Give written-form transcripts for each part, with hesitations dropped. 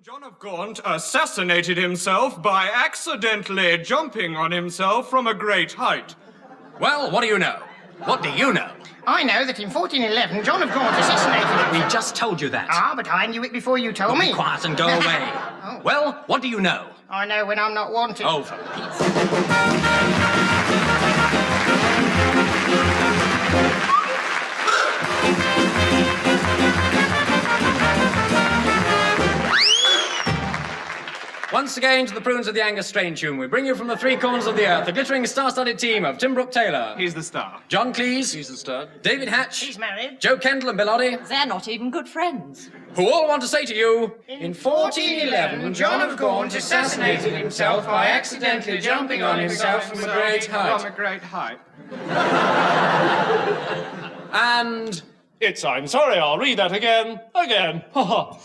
John of Gaunt assassinated himself by accidentally jumping on himself from a great height. Well, what do you know? What do you know? I know that in 1411, John of Gaunt assassinated himself. We just told you that. Ah, but I knew it before you told me. Be quiet and go away. Oh. Well, what do you know? I know when I'm not wanted. Oh, for Pete's Once again to the Prunes of the Angus Strain Tune, we bring you from the three corners of the earth the glittering star-studded team of Tim Brooke-Taylor. He's the star. John Cleese. He's the star. David Hatch. He's married. Joe Kendall and Bill Oddie. They're not even good friends. Who all want to say to you, In 1411, John of Gaunt assassinated himself by accidentally jumping on himself from a great height. From a great height. and... I'm sorry, I'll read that again. Ha ha.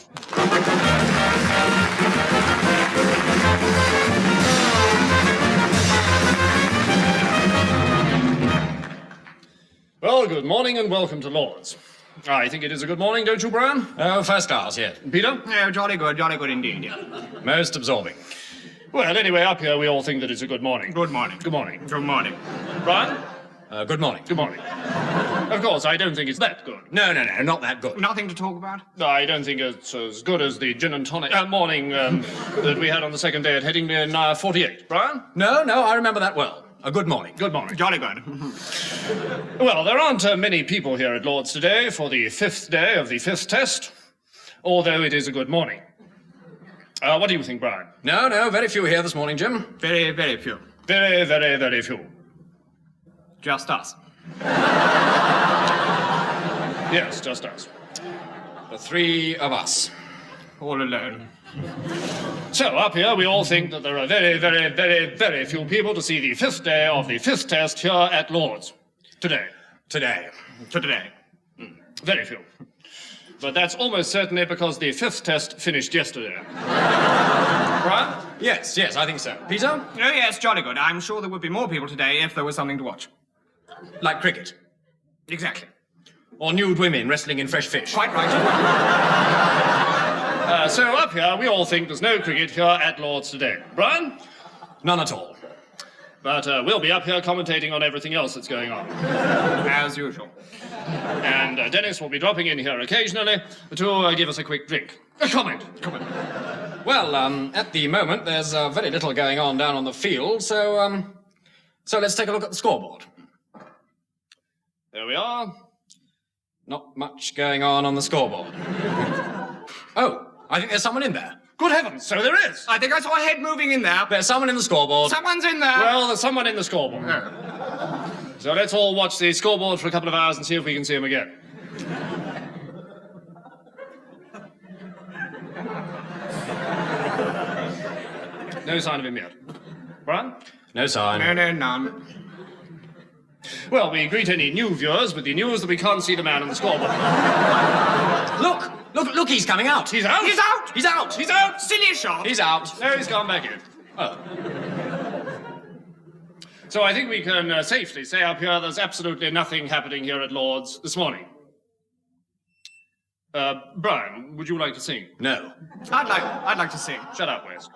Well, good morning and welcome to Lord's. I think it is a good morning, don't you, Brian? Oh, first class, yes. Peter? Yeah, jolly good indeed. Yeah. Most absorbing. Well, anyway, up here we all think that it's a good morning. Good morning. Good morning. Good morning. Brian? Good morning. Good morning. Of course, I don't think it's that good. No, not that good. Nothing to talk about? I don't think it's as good as the gin and tonic morning that we had on the second day at Headingley in 48. Brian? No, I remember that well. A good morning. Good morning. Jolly good. Well, there aren't many people here at Lord's today for the fifth day of the fifth test, although it is a good morning. What do you think, Brian? No, very few here this morning, Jim. Very, very few. Very, very, very few. Just us. Yes, just us. The three of us. All alone. So, up here, we all think that there are very, very, very, very few people to see the fifth day of the fifth test here at Lord's. Today. Today. Very few. But that's almost certainly because the fifth test finished yesterday. Brian? Yes, I think so. Peter? Oh, yes, jolly good. I'm sure there would be more people today if there was something to watch. Like cricket. Exactly. Or nude women wrestling in fresh fish. Quite right. So up here, we all think there's no cricket here at Lord's today. Brian? None at all. But we'll be up here commentating on everything else that's going on. As usual. And Dennis will be dropping in here occasionally to give us a quick drink. A comment. Well, at the moment, there's very little going on down on the field, so let's take a look at the scoreboard. There we are. Not much going on the scoreboard. Oh, I think there's someone in there. Good heavens, so there is. I think I saw a head moving in there. There's someone in the scoreboard. Someone's in there. Well, there's someone in the scoreboard. So let's all watch the scoreboard for a couple of hours and see if we can see him again. No sign of him yet. Brian? No sign. No, none. Well, we greet any new viewers with the news that we can't see the man on the scoreboard. Look, he's coming out. He's out! He's out! He's out! He's out! Silly shot. He's out. No, he's gone back in. Oh. So I think we can safely say up here there's absolutely nothing happening here at Lord's this morning. Brian, would you like to sing? No. I'd like to sing. Shut up, Wes.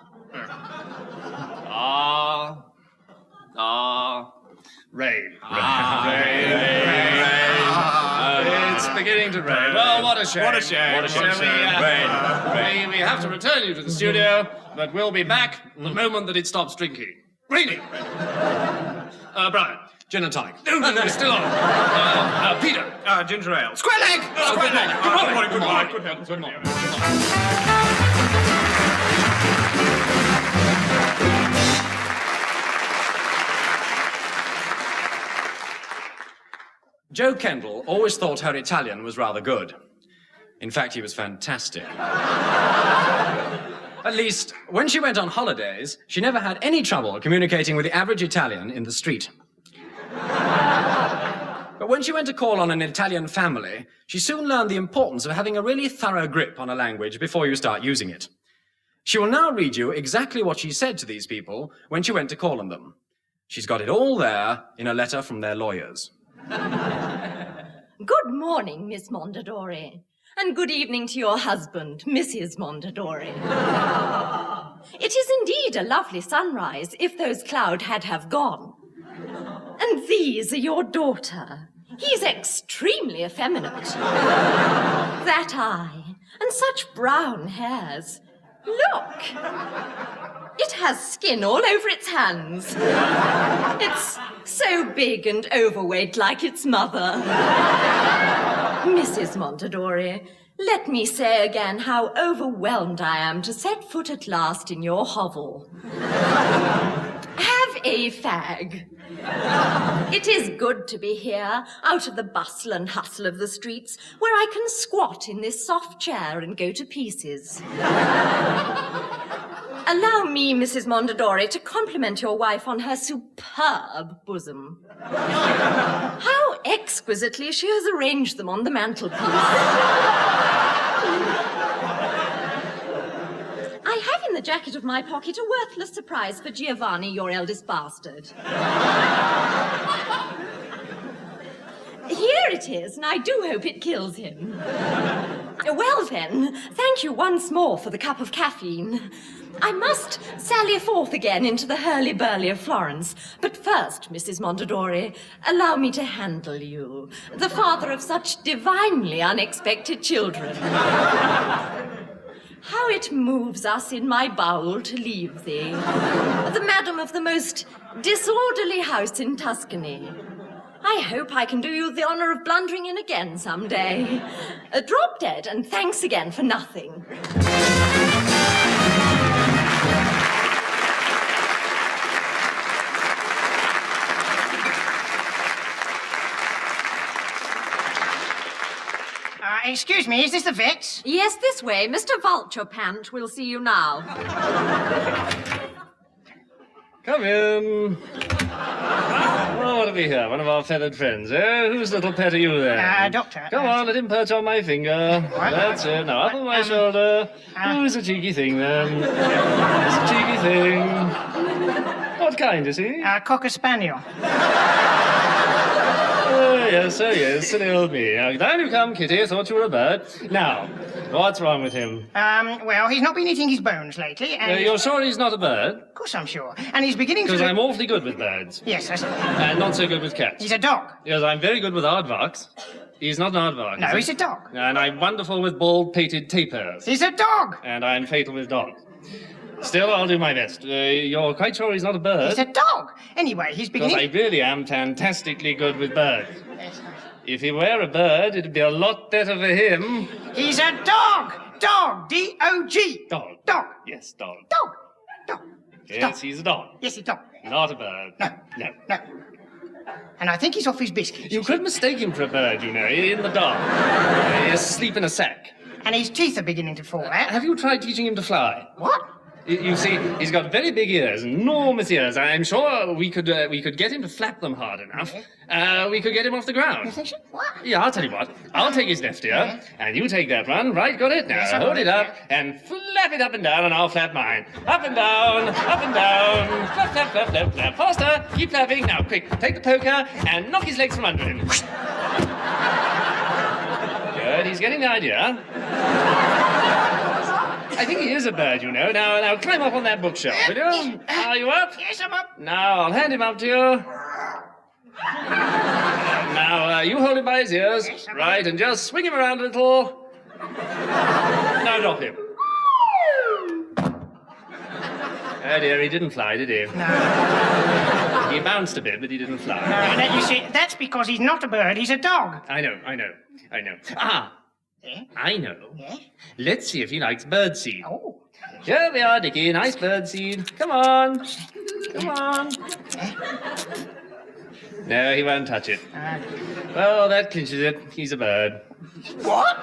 Rain. Rain. It's beginning to rain. Well, what a shame. What a shame. What a shame. We have to return you to the studio, but we'll be back the moment that it stops drinking. Raining. Brian. Gin and tonic. No, it's still on. Peter. Ginger ale. Square leg! Good morning. Good morning. Good heavens. Good morning. Joe Kendall always thought her Italian was rather good. In fact, he was fantastic. At least, when she went on holidays, she never had any trouble communicating with the average Italian in the street. But when she went to call on an Italian family, she soon learned the importance of having a really thorough grip on a language before you start using it. She will now read you exactly what she said to these people when she went to call on them. She's got it all there in a letter from their lawyers. Good morning, Miss Mondadori. And good evening to your husband, Mrs. Mondadori. It is indeed a lovely sunrise, if those clouds have gone. And these are your daughter. He's extremely effeminate. That eye, and such brown hairs. Look! It has skin all over its hands. It's so big and overweight like its mother. Mrs. Mondadori, let me say again how overwhelmed I am to set foot at last in your hovel. Have a fag. It is good to be here, out of the bustle and hustle of the streets, where I can squat in this soft chair and go to pieces. Allow me, Mrs. Mondadori, to compliment your wife on her superb bosom. How exquisitely she has arranged them on the mantelpiece. I have in the jacket of my pocket a worthless surprise for Giovanni, your eldest bastard. Here it is, and I do hope it kills him. Well then, thank you once more for the cup of caffeine. I must sally forth again into the hurly-burly of Florence. But first, Mrs. Mondadori, allow me to handle you, the father of such divinely unexpected children. How it moves us in my bowel to leave thee, the madam of the most disorderly house in Tuscany. I hope I can do you the honor of blundering in again some day. Drop dead, and thanks again for nothing. Excuse me, is this the vet's? Yes, this way. Mr. Vulturepant will see you now. Come in. Oh, what have we here? One of our feathered friends, eh? Whose little pet are you there? Doctor. Come on, let him perch on my finger. What? That's it. Now up on my shoulder. Who's a cheeky thing, then? Who's a cheeky thing? What kind is he? Cocker Spaniel. Oh, yes, silly old me. Down you come, Kitty. Thought you were a bird. Now, what's wrong with him? Well, he's not been eating his bones lately, and... You're sure he's not a bird? Of course I'm sure. And he's beginning to... Because I'm awfully good with birds. Yes, And not so good with cats. he's a dog. Yes, I'm very good with aardvarks. He's not an aardvark. No, is he? he's a dog. And I'm wonderful with bald-pated tapirs. He's a dog. And I'm fatal with dogs. Still, I'll do my best. You're quite sure he's not a bird? He's a dog. Anyway, he's Because beginning... I really am fantastically good with birds. Yes. If he were a bird, it'd be a lot better for him. He's a dog. Dog. D-O-G. Dog. Dog. Yes, dog. Dog. Dog. Yes, Dog. he's a dog. Yes, he's a dog. Not a bird. No. And I think he's off his biscuits. You could mistake him for a bird, you know, in the dark. He's asleep in a sack. And his teeth are beginning to fall out. Have you tried teaching him to fly? What? You see, he's got very big ears, enormous ears. I'm sure we could get him to flap them hard enough. We could get him off the ground. You think so? What? Yeah, I'll tell you what. I'll take his left ear, and you take that one. Right, got it? Now Yes, I hold got it it, up and flap it up and down, and I'll flap mine. Up and down, up and down. Flap, flap, flap, flap, flap. Faster. Keep flapping. Now, quick. Take the poker and knock his legs from under him. Good. He's getting the idea. I think he is a bird, you know. Now climb up on that bookshelf, will you? Are you up? Yes, I'm up. Now, I'll hand him up to you. Now, you hold him by his ears. Yes, I'm Right, and just swing him around a little. Now drop him. Oh dear, he didn't fly, did he? No. He bounced a bit, but he didn't fly. No, you see, that's because he's not a bird, he's a dog. I know. Ah, Yeah? I know. Yeah? Let's see if he likes birdseed. Oh. Here we are, Dickie. Nice birdseed. Come on. Come on. No, he won't touch it. Well, that clinches it. He's a bird. What?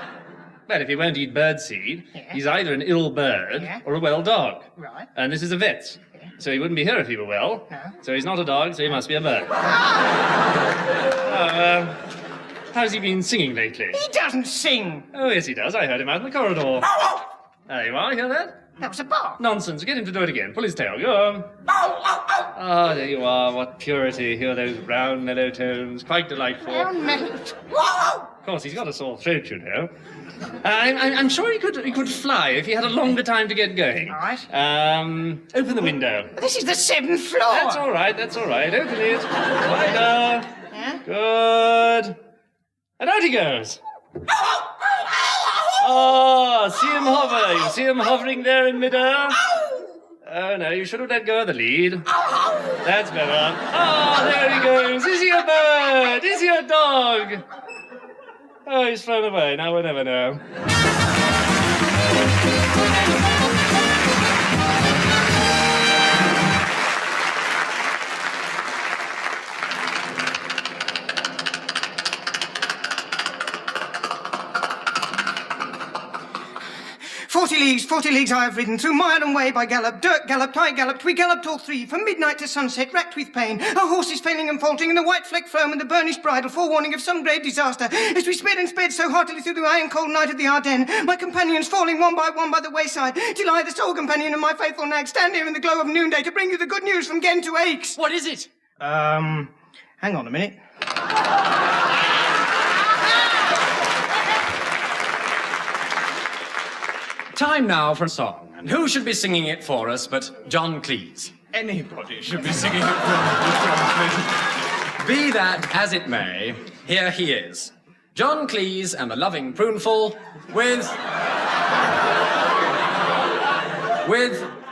Well, if he won't eat birdseed, Yeah. he's either an ill bird Yeah. or a well dog. Right. And this is a vet's. Yeah. So he wouldn't be here if he were well. No. So he's not a dog, so he must be a bird. How's he been singing lately? He doesn't sing. Oh, yes, he does. I heard him out in the corridor. There you are. Hear that? That was a bark. Nonsense. Get him to do it again. Pull his tail. Go on. Ah, there you are. What purity. Hear those brown, mellow tones. Quite delightful. Brown mellow. Of course, he's got a sore throat, you know. I'm sure he could fly if he had a longer time to get going. All right. Open the window. This is the 7th floor. That's all right. Open it. Wider. Yeah? Good. And out he goes. Oh, see him hover. You see him hovering there in midair? Oh, no, you should have let go of the lead. That's better. Oh, there he goes. Is he a bird? Is he a dog? Oh, he's flown away. Now we'll never know. 40 leagues I have ridden, through mire and way by gallop, dirt galloped, I galloped, we galloped all three, from midnight to sunset, racked with pain, our horses failing and faltering, and the white fleck foam and the burnished bridle, forewarning of some grave disaster, as we sped and sped so heartily through the iron cold night of the Ardennes, my companions falling one by the wayside, till I, the sole companion of my faithful nag, stand here in the glow of noonday to bring you the good news from Ghent to Aix. What is it? Hang on a minute. Time now for a song. And who should be singing it for us but John Cleese? Anybody should be singing it from Be that as it may, here he is. John Cleese and the Loving Pruneful with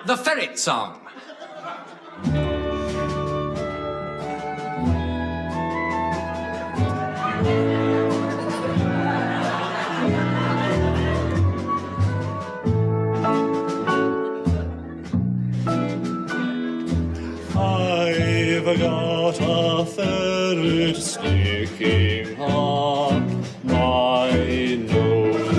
the Ferret Song. I've got a ferret sticking up my nose.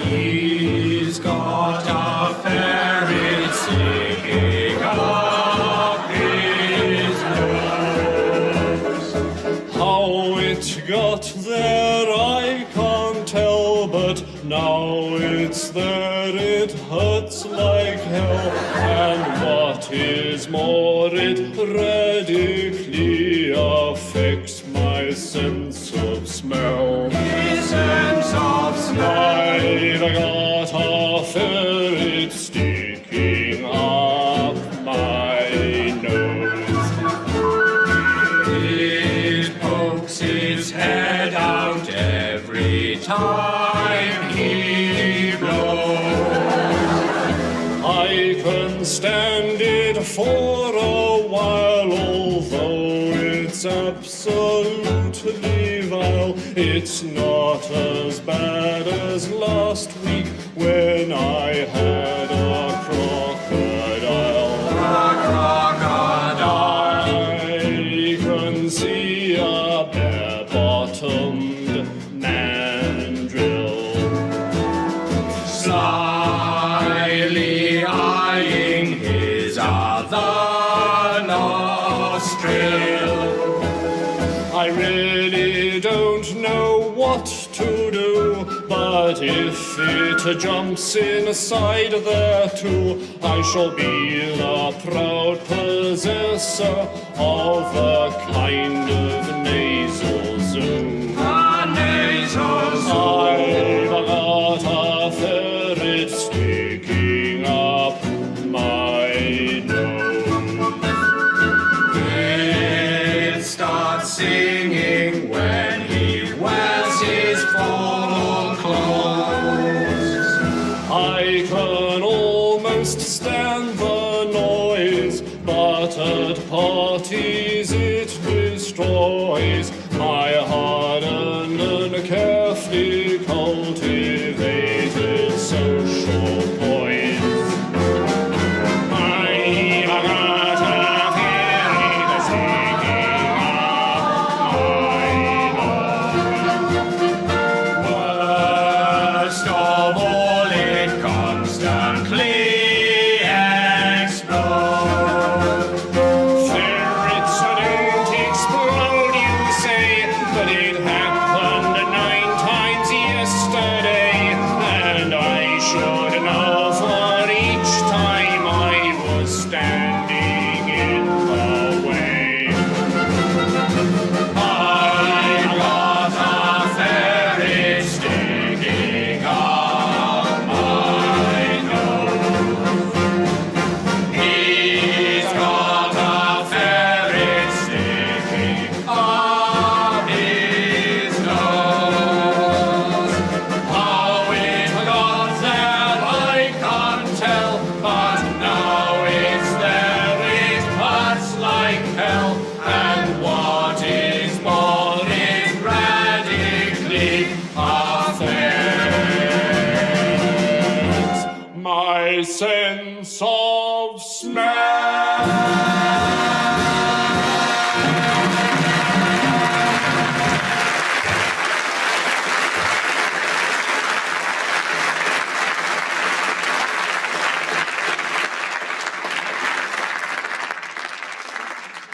He's got a ferret sticking up his nose. How it got there I can't tell, but now it's there, it hurts like hell. And what is more, it radically affects my sense of smell. Sense of smell. I've got a ferret sticking up my nose. It pokes its head out every time he blows. I can stand it for a while, although it's absolutely vile. It's not as bad as last week when I had a crocodile. I can see a bare-bottomed mandrill slyly eyeing his other nostril. I really don't know what to do, but if it jumps inside there too, I shall be the proud possessor of a kind of nasal zoom. A nasal zoom. I've got a ferret sticking up my nose. It starts singing when he wears his full clothes. I can almost stand the noise, but at parties it destroys my hardened and carefully cultivated social poise. I've got a ferret sticking up my nose. Worst of all, it constantly my sense of smell.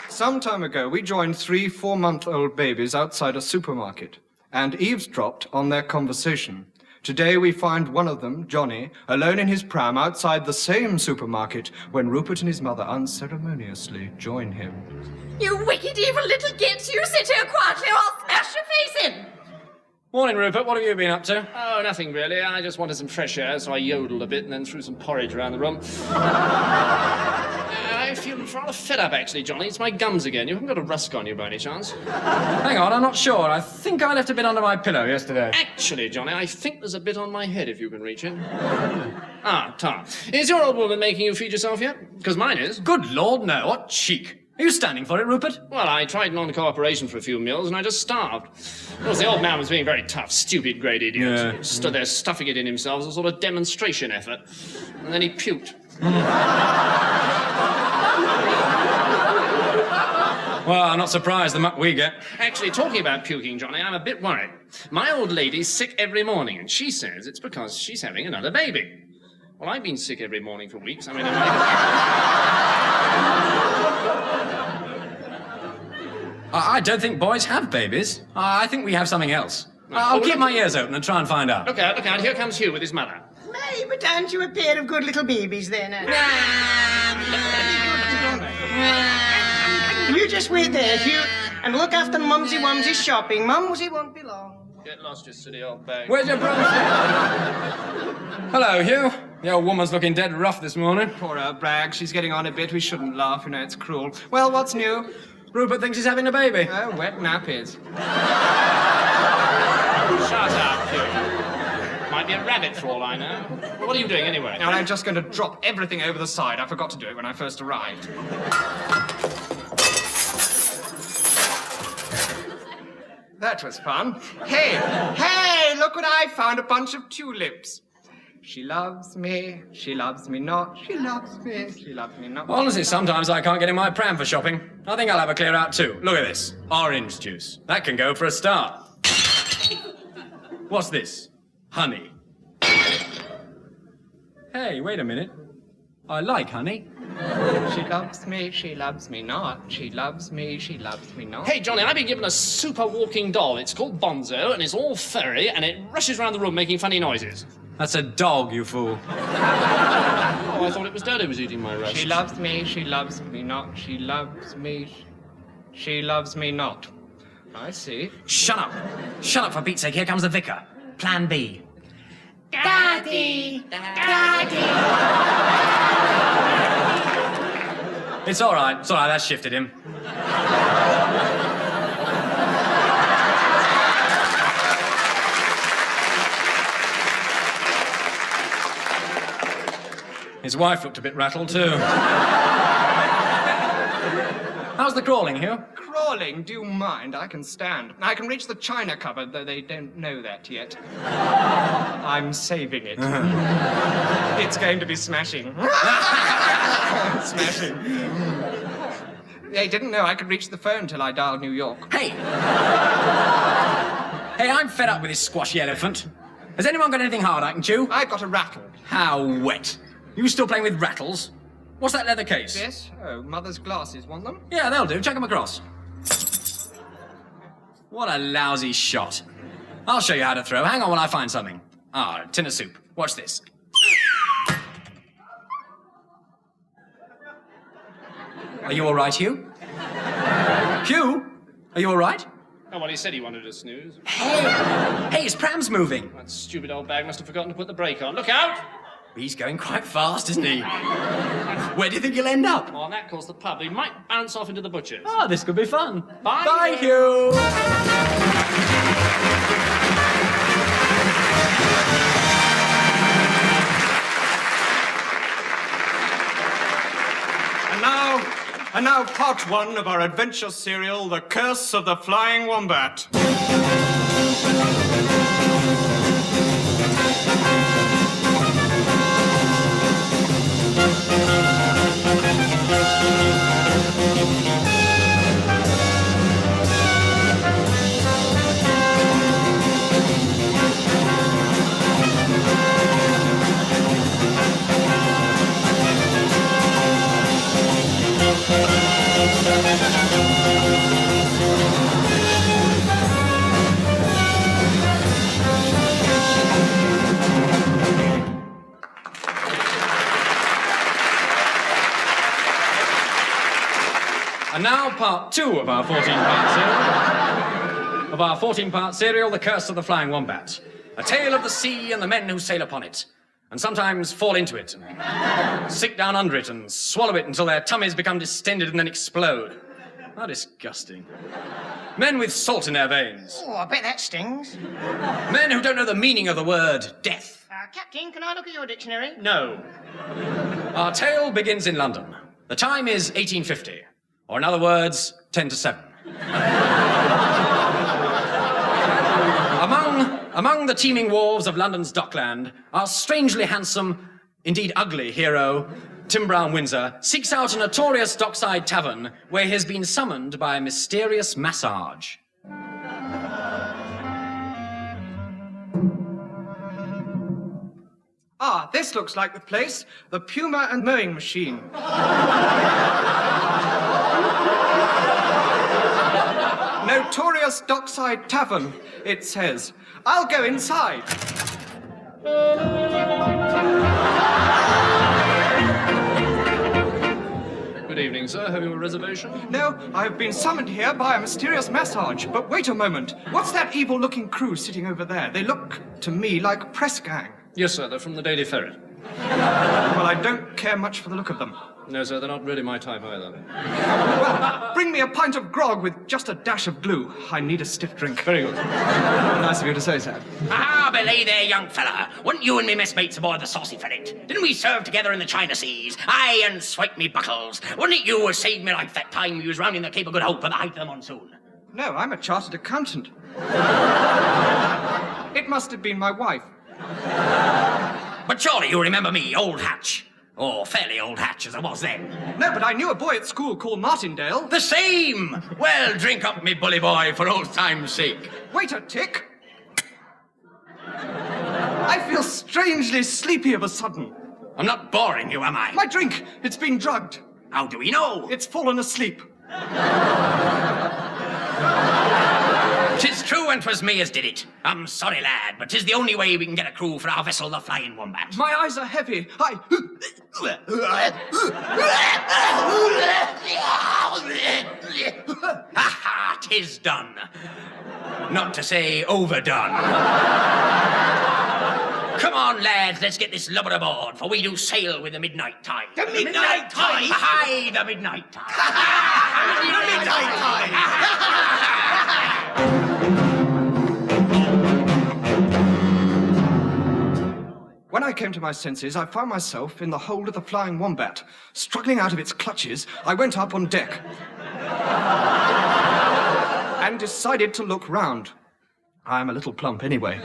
Some time ago, we joined 3 4-month-old babies outside a supermarket and eavesdropped on their conversation. Today, we find one of them, Johnny, alone in his pram outside the same supermarket when Rupert and his mother unceremoniously join him. You wicked, evil little git! You sit here quietly or I'll smash your face in! Morning, Rupert. What have you been up to? Oh, nothing really. I just wanted some fresh air, so I yodeled a bit and then threw some porridge around the room. I feel rather fed up, actually, Johnny. It's my gums again. You haven't got a rusk on you by any chance? Hang on, I'm not sure. I think I left a bit under my pillow yesterday. Actually, Johnny, I think there's a bit on my head if you can reach it. Tom. Is your old woman making you feed yourself yet? Because mine is. Good Lord, no. What cheek. Are you standing for it, Rupert? Well, I tried non-cooperation for a few meals and I just starved. Of course, the old man was being very tough, stupid, great idiot. Yeah. He stood there stuffing it in himself as a sort of demonstration effort. And then he puked. Well, I'm not surprised, the muck we get. Actually, talking about puking, Johnny, I'm a bit worried. My old lady's sick every morning, and she says it's because she's having another baby. Well, I've been sick every morning for weeks. I mean, I don't think boys have babies. I think we have something else. I'll keep my ears open and try and find out. Look out, look out. Here comes Hugh with his mother. May, but aren't you a pair of good little babies then? You just wait there, Hugh, and look after Mumsy Wumsy's shopping. Mumsy won't be long. Get lost, you silly old bag. Where's your brother? Hello, Hugh. The old woman's looking dead rough this morning. Poor old Bragg. She's getting on a bit. We shouldn't laugh, you know, it's cruel. Well, what's new? Rupert thinks he's having a baby. Oh, wet nappies. Shut up, Hugh. Might be a rabbit for all I know. What are you doing anyway? And I'm just going to drop everything over the side. I forgot to do it when I first arrived. That was fun. Hey, look what I found, a bunch of tulips. She loves me not, she loves me not. Honestly, sometimes I can't get in my pram for shopping. I think I'll have a clear out too. Look at this. Orange juice. That can go for a start. What's this? Honey. Hey, wait a minute. I like honey. She loves me not, she loves me not. Hey, Johnny, I've been given a super walking doll. It's called Bonzo, and it's all furry, and it rushes around the room making funny noises. That's a dog, you fool. Oh, I thought it was Dad who was eating my rusk. She loves me not, she loves me not. I see. Shut up. Shut up, for Pete's sake. Here comes the vicar. Plan B. Daddy! Daddy! It's all right. It's all right. That shifted him. His wife looked a bit rattled, too. How's the crawling, Hugh? Crawling? Do you mind? I can stand. I can reach the china cupboard, though they don't know that yet. I'm saving it. It's going to be smashing. Smashing. They didn't know I could reach the phone till I dialed New York. Hey! Hey, I'm fed up with this squashy elephant. Has anyone got anything hard I can chew? I've got a rattle. How wet. You still playing with rattles? What's that leather case? Yes? Oh, Mother's glasses. Want them? Yeah, they'll do. Chuck them across. What a lousy shot. I'll show you how to throw. Hang on while I find something. A tin of soup. Watch this. Are you all right, Hugh? Hugh? Are you all right? Oh, well, he said he wanted to snooze. Hey, his pram's moving. That stupid old bag must have forgotten to put the brake on. Look out! He's going quite fast, isn't he? Where do you think he'll end up? Oh, and that calls the pub. He might bounce off into the butcher's. Oh, this could be fun. Bye, Bye, Hugh. And now part one of our adventure serial, The Curse of the Flying Wombat. And now part 2 of our 14-part serial. The Curse of the Flying Wombat. A tale of the sea and the men who sail upon it. And sometimes fall into it, and sink down under it and swallow it until their tummies become distended and then explode. How disgusting. Men with salt in their veins. Oh, I bet that stings. Men who don't know the meaning of the word death. Captain, can I look at your dictionary? No. Our tale begins in London. The time is 1850, or in other words, 10 to 7. Among the teeming wharves of London's dockland, our strangely handsome, indeed ugly hero, Tim Brown-Windsor, seeks out a notorious dockside tavern where he has been summoned by a mysterious massage. Ah, this looks like the place. The Puma and mowing machine. Notorious dockside tavern, it says. I'll go inside. Good evening, sir. Have you a reservation? No, I have been summoned here by a mysterious massage. But wait a moment. What's that evil-looking crew sitting over there? They look, to me, like a press gang. Yes, sir. They're from the Daily Ferret. Well, I don't care much for the look of them. No, sir. They're not really my type either. Well, bring me a pint of grog with just a dash of glue. I need a stiff drink. Very good. Nice of you to say so. Ah, belay there, young fella. Weren't you and me messmates aboard the Saucy Ferret? Didn't we serve together in the China Seas? Aye, and swipe me buckles. Wasn't it you who saved me life that time you was rounding the Cape of Good Hope at the height of the monsoon? No, I'm a chartered accountant. It must have been my wife. But surely you remember me, Old Hatch. Or fairly old Hatch as I was then. No, but I knew a boy at school called Martindale. The same! Well, drink up, me bully boy, for old time's sake. Wait a tick. I feel strangely sleepy of a sudden. I'm not boring you, am I? My drink, it's been drugged. How do we know? It's fallen asleep. 'Tis true, and 'twas me as did it. I'm sorry, lad, but 'tis the only way we can get a crew for our vessel, the Flying Wombat. My eyes are heavy. Ha! 'Tis done. Not to say overdone. Come on, lads, let's get this lubber aboard, for we do sail with the midnight tide. The midnight tide? Aye, the midnight tide. The midnight tide! When I came to my senses, I found myself in the hold of the Flying Wombat. Struggling out of its clutches, I went up on deck and decided to look round. I'm a little plump anyway.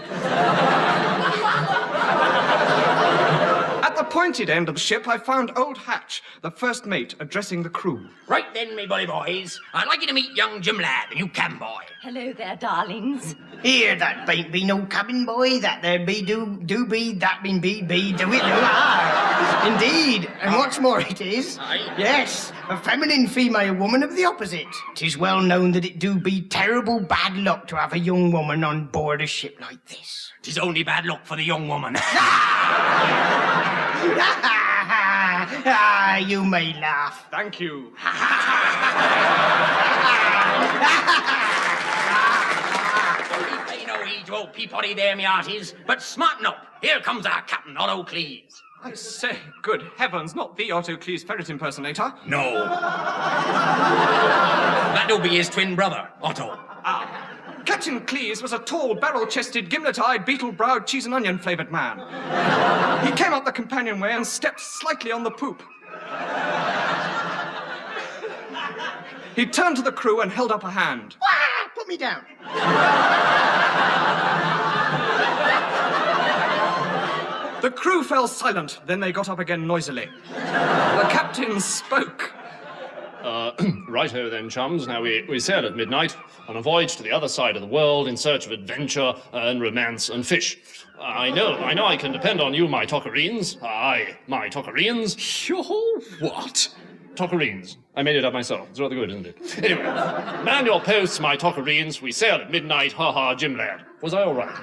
At the pointed end of the ship, I found Old Hatch, the first mate, addressing the crew. Right then, me bully boys, I'd like you to meet young Jim Ladd, the new cam boy. Hello there, darlings. Here, that bain't be no cabin boy, that there be do be, that been be do it do are. Indeed, and what's more it is, Aye. yes, a feminine female woman of the opposite. 'Tis well known that it do be terrible bad luck to have a young woman on board a ship like this. 'Tis only bad luck for the young woman. Ah, you may laugh. Thank you. Pay no heed to old Peabody there, me hearties, but smarten up. Here comes our captain, Otto Cleves. I say, good heavens, not the Otto Cleves ferret impersonator. No. That'll be his twin brother, Otto. Captain Cleves was a tall, barrel-chested, gimlet-eyed, beetle-browed, cheese and onion-flavoured man. He came up the companionway and stepped slightly on the poop. He turned to the crew and held up a hand. Ah, put me down. The crew fell silent, then they got up again noisily. The captain spoke. Righto then, chums. Now we sail at midnight on a voyage to the other side of the world in search of adventure and romance and fish. I know I can depend on you, my toccarines. Aye, my toccarines. Your what? Toccarines. I made it up myself. It's rather good, isn't it? Anyway, man your posts, my toccarines. We sail at midnight. Ha ha, Jim Ladd. Was I all right?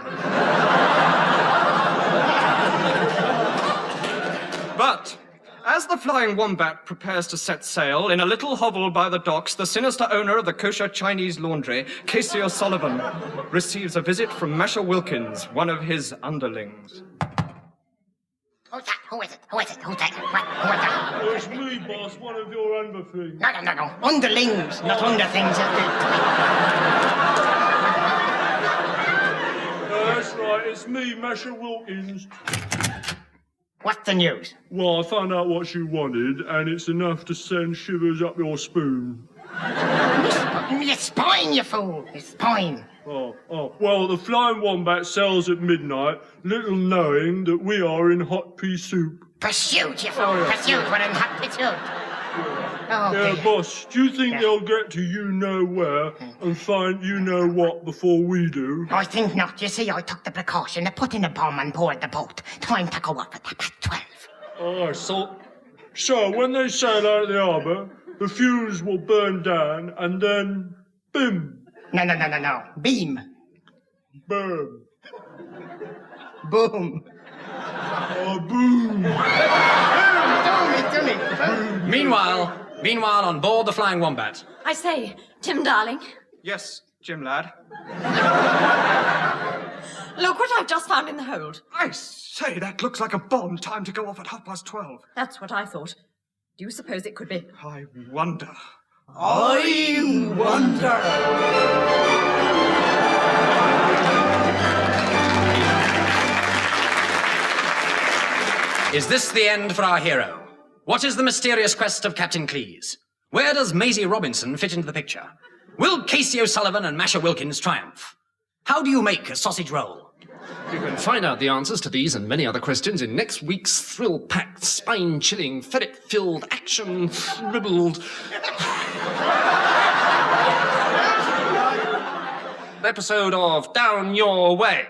But as the the Flying Wombat prepares to set sail, in a little hovel by the docks, the sinister owner of the kosher Chinese laundry, Casey O'Sullivan, receives a visit from Masha Wilkins, one of his underlings. Who's that? Who is it? Who is it? Who's that? Who is that? Oh, it's me, boss, one of your underthings. No. Underlings, not underthings. That's right, it's me, Masha Wilkins. What's the news? Well, I found out what you wanted, and it's enough to send shivers up your spoon. Your spine, you fool. Your spine. Oh, well, the Flying Wombat sells at midnight, little knowing that we are in hot pea soup. Pursuit, you fool. Pursuit. We're in hot pursuit. Oh, Yeah, dear. boss, do you think they'll get to you-know-where and find you-know-what before we do? I think not. You see, I took the precaution of putting a bomb on board the boat. Time to go up at 12. Oh, so when they sail out of the harbour, the fuse will burn down, and then, bim, No. Beam. burn. Boom. Oh, boom. Meanwhile, on board the Flying Wombat. I say, Tim, darling, Yes, Jim lad. look what I've just found in the hold. I say, that looks like a bomb. Time to go off at 12:30. That's what I thought. Do you suppose it could be? I wonder. Is this the end for our hero? What is the mysterious quest of Captain Cleese? Where does Maisie Robinson fit into the picture? Will Casey O'Sullivan and Masha Wilkins triumph? How do you make a sausage roll? You can find out the answers to these and many other questions in next week's thrill-packed, spine-chilling, ferret-filled, action-ribbled episode of Down Your Way.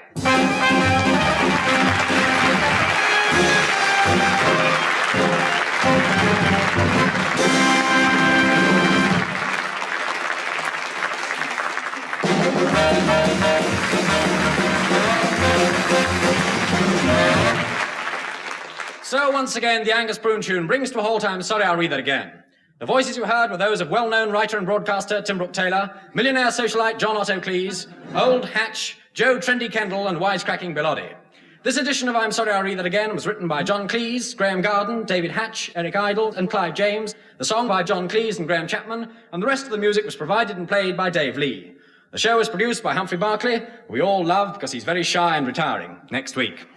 So once again, the Angus Broom tune brings to a halt. I'm sorry, I'll read that again. The voices you heard were those of well-known writer and broadcaster Tim Brooke-Taylor, millionaire socialite John Otto Cleese, Old Hatch, Joe Trendy Kendall, and wisecracking Bill Oddie. This edition of I'm Sorry, I'll Read That Again was written by John Cleese, Graham Garden, David Hatch, Eric Idle, and Clive James, the song by John Cleese and Graham Chapman, and the rest of the music was provided and played by Dave Lee. The show was produced by Humphrey Barclay, who we all love because he's very shy and retiring, next week.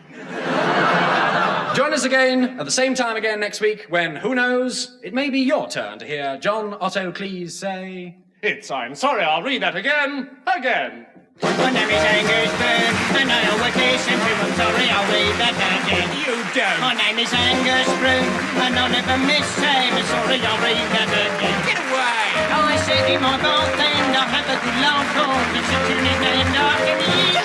Join us again at the same time again next week when, who knows, it may be your turn to hear John Otto Cleese say... It's I'm Sorry, I'll Read That Again. My name is Angus Broom, and I always listen to I'm sorry, I'll read that again. You don't! My name is Angus Broom, and I'll never miss saying I'm sorry, I'll read that again. Get away! I sit in my bath and I have a good laugh called to sit in it and I can eat.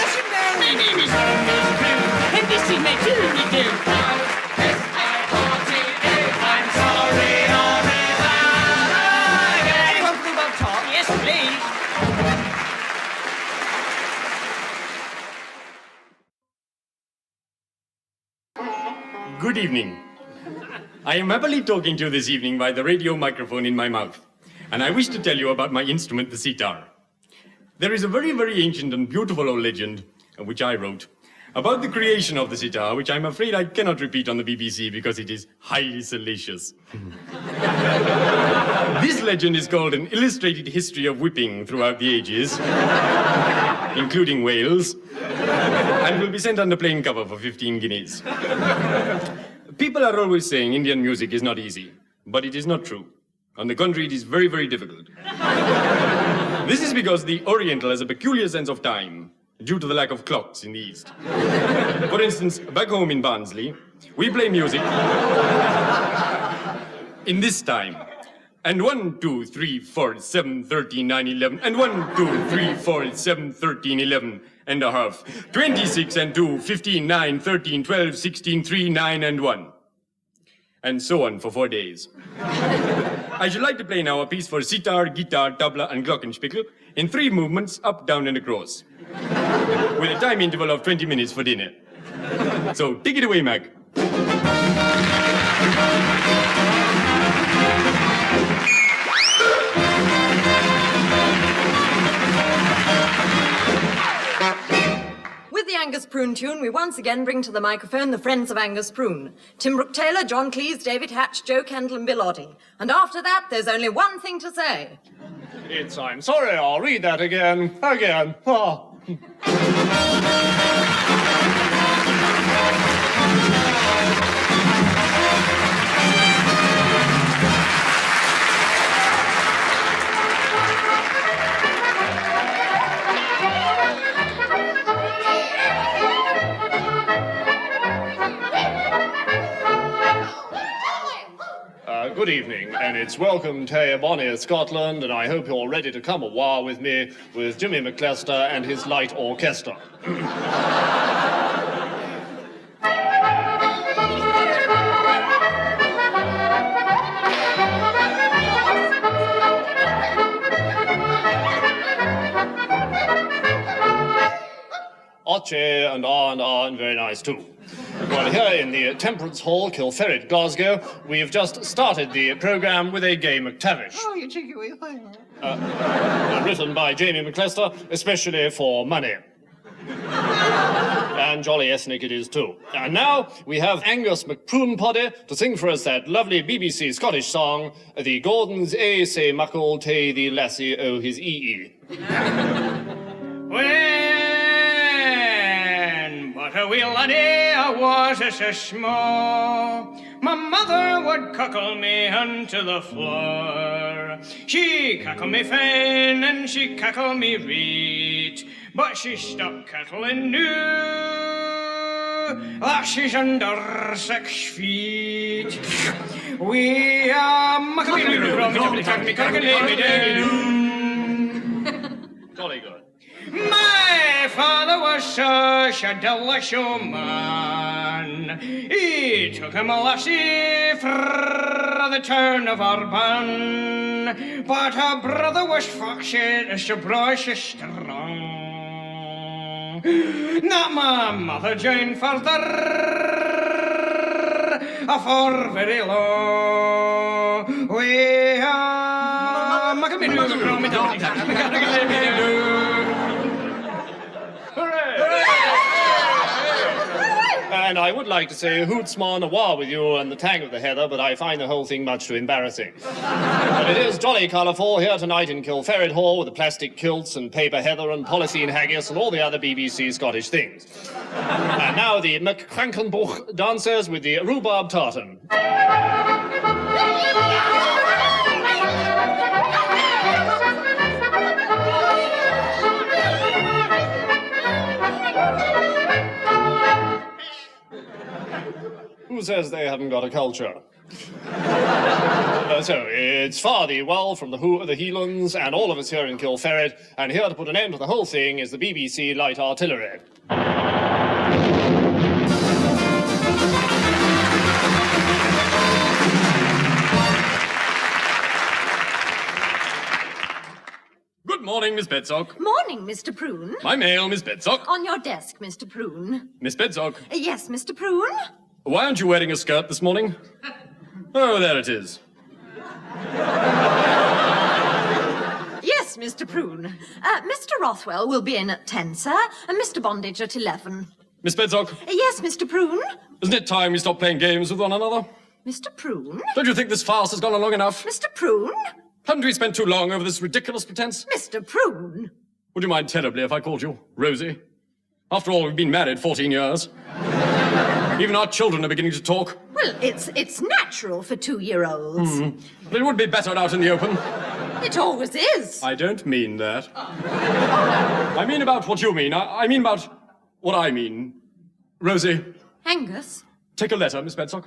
My name is Angus Broom, and this is my tune-do. I'm sorry, I'll read that again. Anyone from above top? Yes, please. Good evening. I am happily talking to you this evening by the radio microphone in my mouth, and I wish to tell you about my instrument, the sitar. There is a very, very ancient and beautiful old legend, which I wrote, about the creation of the sitar, which I'm afraid I cannot repeat on the BBC because it is highly salacious. This legend is called An Illustrated History of Whipping Throughout the Ages, including Wales, and will be sent on the plain cover for 15 guineas. People are always saying Indian music is not easy, but it is not true. On the contrary, it is very, very difficult. This is because the Oriental has a peculiar sense of time, due to the lack of clocks in the East. For instance, back home in Barnsley, we play music in this time. And 1, 2, 3, 4, 7, 13, 9, 11. And 1, 2, 3, 4, 7, 13, 11 and a half. 26 and 2, 15, 9, 13, 12, 16, 3, 9 and 1. And so on for 4 days. I should like to play now a piece for sitar, guitar, tabla and glockenspiel in 3 movements, up, down and across. With a time interval of 20 minutes for dinner. So take it away, Mac. Angus Prune tune, we once again bring to the microphone the friends of Angus Prune. Tim Brooke-Taylor, John Cleese, David Hatch, Joe Kendall and Bill Oddie. And after that, there's only one thing to say. It's I'm sorry, I'll read that again. Ah. Good evening, and it's welcome to bonnie Scotland, and I hope you're ready to come a while with me with Jimmy McClester and his light orchestra. Archie and and very nice too. Well, here in the Temperance Hall, Kilferret, Glasgow, we've just started the programme with a gay McTavish. Oh, you cheeky wee thing. Written by Jamie McClester, especially for money. And jolly ethnic it is too. And now we have Angus McProonpoddy to sing for us that lovely BBC Scottish song, The Gordons A say muckle tay the lassie o his ee. When but a wee laddie I was so small, my mother would cuckle me unto the floor. She cuckle me fine and she cuckle me reet, but she stopped cuddling new that she's under 6 feet. We are Jolly good. My father was such a delicious man. He took him a lassie for the turn of our bun, but her brother was foxy and so brocious strong. Not my mother joined further for very long. We are And I would like to say hoots ma noir with you and the tang of the heather, but I find the whole thing much too embarrassing. But it is jolly colourful here tonight in Kilferret Hall with the plastic kilts and paper heather and polythene haggis and all the other BBC Scottish things. And now the McCrankenbuch dancers with the rhubarb tartan. Who says they haven't got a culture? So, it's Fardy Well from the Heelands and all of us here in Kilferret, and here to put an end to the whole thing is the BBC Light Artillery. Good morning, Miss Bedsock. Morning, Mr. Prune. My mail, Miss Bedsock. On your desk, Mr. Prune. Miss Bedsock, Yes, Mr. Prune? why aren't you wearing a skirt this morning? Oh, there it is. Yes, Mr. Prune. Mr. Rothwell will be in at 10, sir, and Mr. Bondage at 11. Miss Bedsock, Yes, Mr. Prune? isn't it time we stopped playing games with one another? Mr. Prune? Don't you think this farce has gone on long enough? Mr. Prune? Haven't we spent too long over this ridiculous pretense? Mr. Prune? Would you mind terribly if I called you Rosie? After all, we've been married 14 years. Even our children are beginning to talk. Well, it's natural for 2-year-olds. But it would be better out in the open. It always is. I don't mean that. I mean about what you mean. I mean about what I mean. Rosie, Angus? take a letter, Miss Bedsock.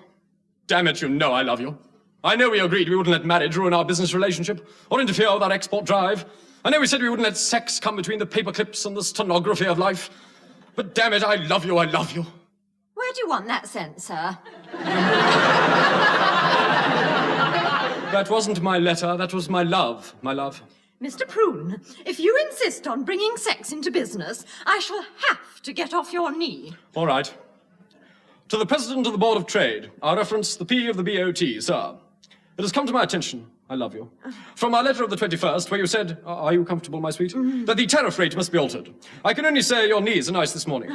Damn it, you know I love you. I know we agreed we wouldn't let marriage ruin our business relationship or interfere with our export drive. I know we said we wouldn't let sex come between the paper clips and the stenography of life. But damn it, I love you, I love you. Where do you want that sent, sir? That wasn't my letter, that was my love, my love. Mr. Prune, if you insist on bringing sex into business, I shall have to get off your knee. All right. To the President of the Board of Trade, our reference, the P of the BOT, sir. It has come to my attention, I love you, from our letter of the 21st, where you said, are you comfortable, my sweet? That the tariff rate must be altered. I can only say your knees are nice this morning.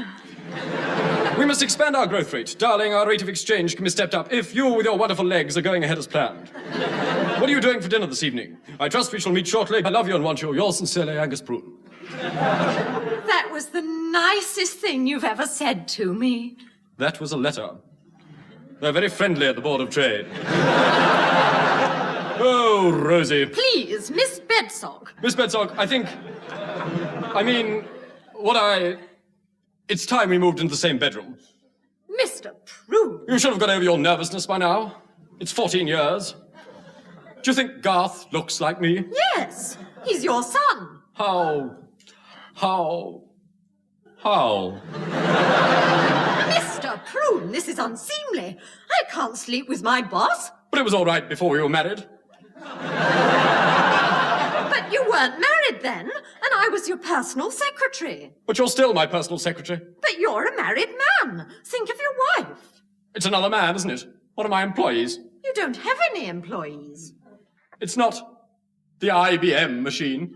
We must expand our growth rate. Darling, our rate of exchange can be stepped up if you, with your wonderful legs, are going ahead as planned. What are you doing for dinner this evening? I trust we shall meet shortly. I love you and want you. Yours sincerely, Angus Prune. That was the nicest thing you've ever said to me. That was a letter. They're very friendly at the Board of Trade. Oh, Rosie. Please, Miss Bedsog. Miss Bedsog, it's time we moved into the same bedroom. Mr. Prune. You should have got over your nervousness by now. It's 14 years. Do you think Garth looks like me? Yes, he's your son. How? Mr. Prune, this is unseemly. I can't sleep with my boss. But it was all right before we were married. But you weren't married then, and I was your personal secretary. But you're still my personal secretary. But you're a married man. Think of your wife. It's another man, isn't it? One of my employees. You don't have any employees. It's not the IBM machine.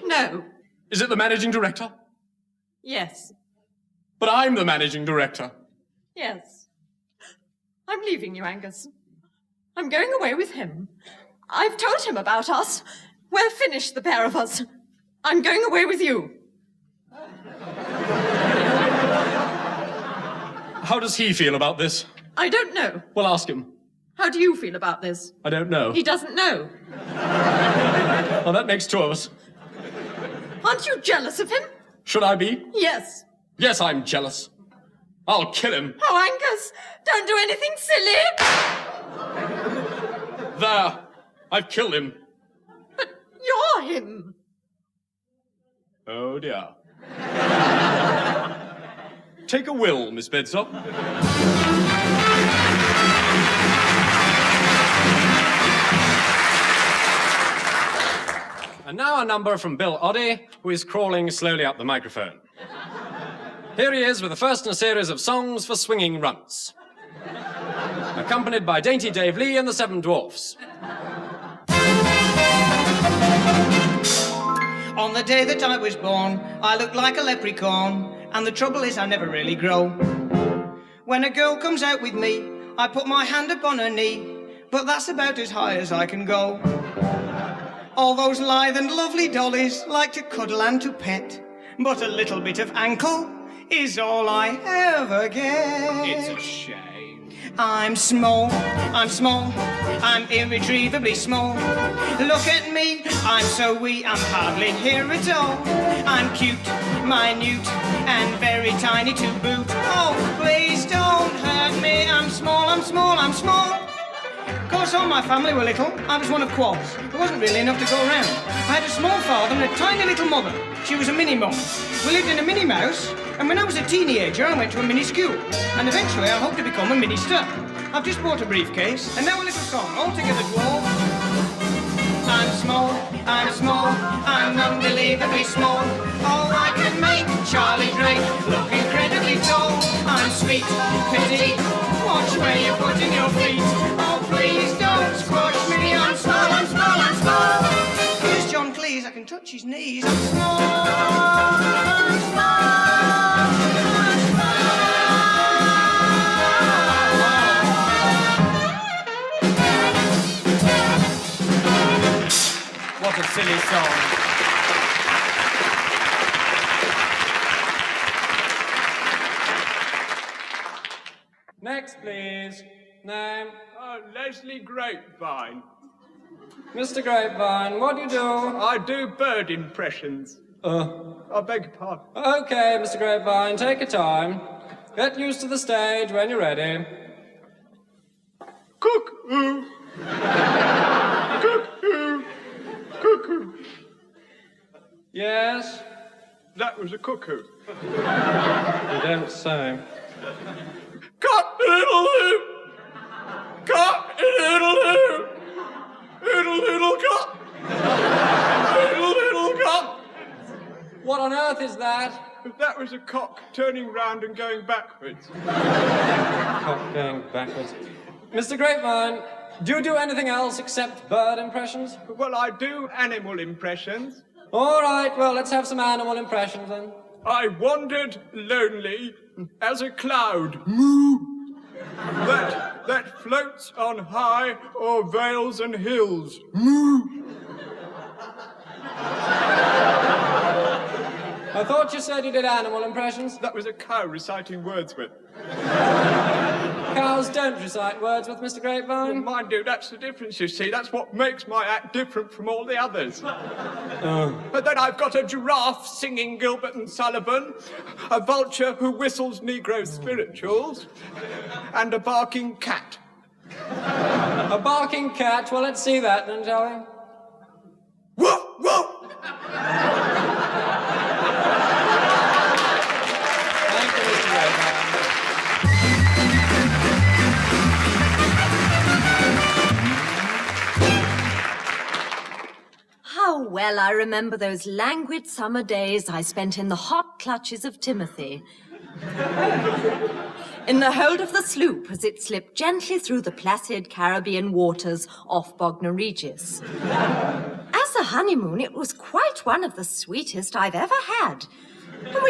No. Is it the managing director? Yes. But I'm the managing director. Yes. I'm leaving you, Angus. I'm going away with him. I've told him about us. We're finished, the pair of us. I'm going away with you. How does he feel about this? I don't know. Well, ask him. How do you feel about this? I don't know. He doesn't know. Well, that makes two of us. Aren't you jealous of him? Should I be? Yes. Yes, I'm jealous. I'll kill him. Oh, Angus, don't do anything silly. There. I've killed him. But you're him. Oh, dear. Take a will, Miss Bedsop. And now a number from Bill Oddie, who is crawling slowly up the microphone. Here he is with the first in a series of songs for swinging runts, accompanied by Dainty Dave Lee and the Seven Dwarfs. On the day that I was born, I looked like a leprechaun, and the trouble is I never really grow. When a girl comes out with me, I put my hand upon her knee, but that's about as high as I can go. All those lithe and lovely dollies like to cuddle and to pet, but a little bit of ankle is all I ever get. It's a shame. I'm small, I'm irretrievably small. Look at me, I'm so wee, I'm hardly here at all. I'm cute, minute, and very tiny to boot. Oh, please don't hurt me, I'm small. Of course, all my family were little. I was one of 12. There wasn't really enough to go around. I had a small father and a tiny little mother. She was a mini-mum. We lived in a mini-mouse, and when I was a teenager, I went to a mini-school. And eventually, I hope to become a minister. I've just bought a briefcase, and now a little song, all together dwarf. I'm small, I'm unbelievably small. Oh, I can make Charlie Drake look incredibly tall. I'm sweet, petite, watch where you're putting your feet. Oh, please don't squash me, I'm small. Here's John Cleese, I can touch his knees. I'm small. What a silly song. Next, please. Name. Leslie Grapevine. Mr. Grapevine, what do you do? I do bird impressions. I beg your pardon. Okay, Mr. Grapevine, take your time. Get used to the stage when you're ready. Cuckoo! Cuckoo! Cuckoo! Yes? That was a cuckoo. You don't say. Cock-a-doodle-doo! Cock-a-doodle-doo! Doodle-doodle cock! Doodle-doodle cock! What on earth is that? That was a cock turning round and going backwards. Cock going backwards. Mr. Grapevine, do you do anything else except bird impressions? Well, I do animal impressions. All right, well, let's have some animal impressions then. I wandered lonely as a cloud. Moo! That floats on high o'er vales and hills. Moo! I thought you said you did animal impressions. That was a cow reciting Wordsworth. Cows don't recite Wordsworth, Mr. Grapevine. Well, mine do, that's the difference, you see. That's what makes my act different from all the others. But then I've got a giraffe singing Gilbert and Sullivan, a vulture who whistles Negro spirituals, and a barking cat. A barking cat? Well, let's see that then, shall we? Woof, woof! Thank you, Mr. Grapevine. How well I remember those languid summer days I spent in the hot clutches of Timothy. In the hold of the sloop as it slipped gently through the placid Caribbean waters off Bognor Regis. As a honeymoon, it was quite one of the sweetest I've ever had. And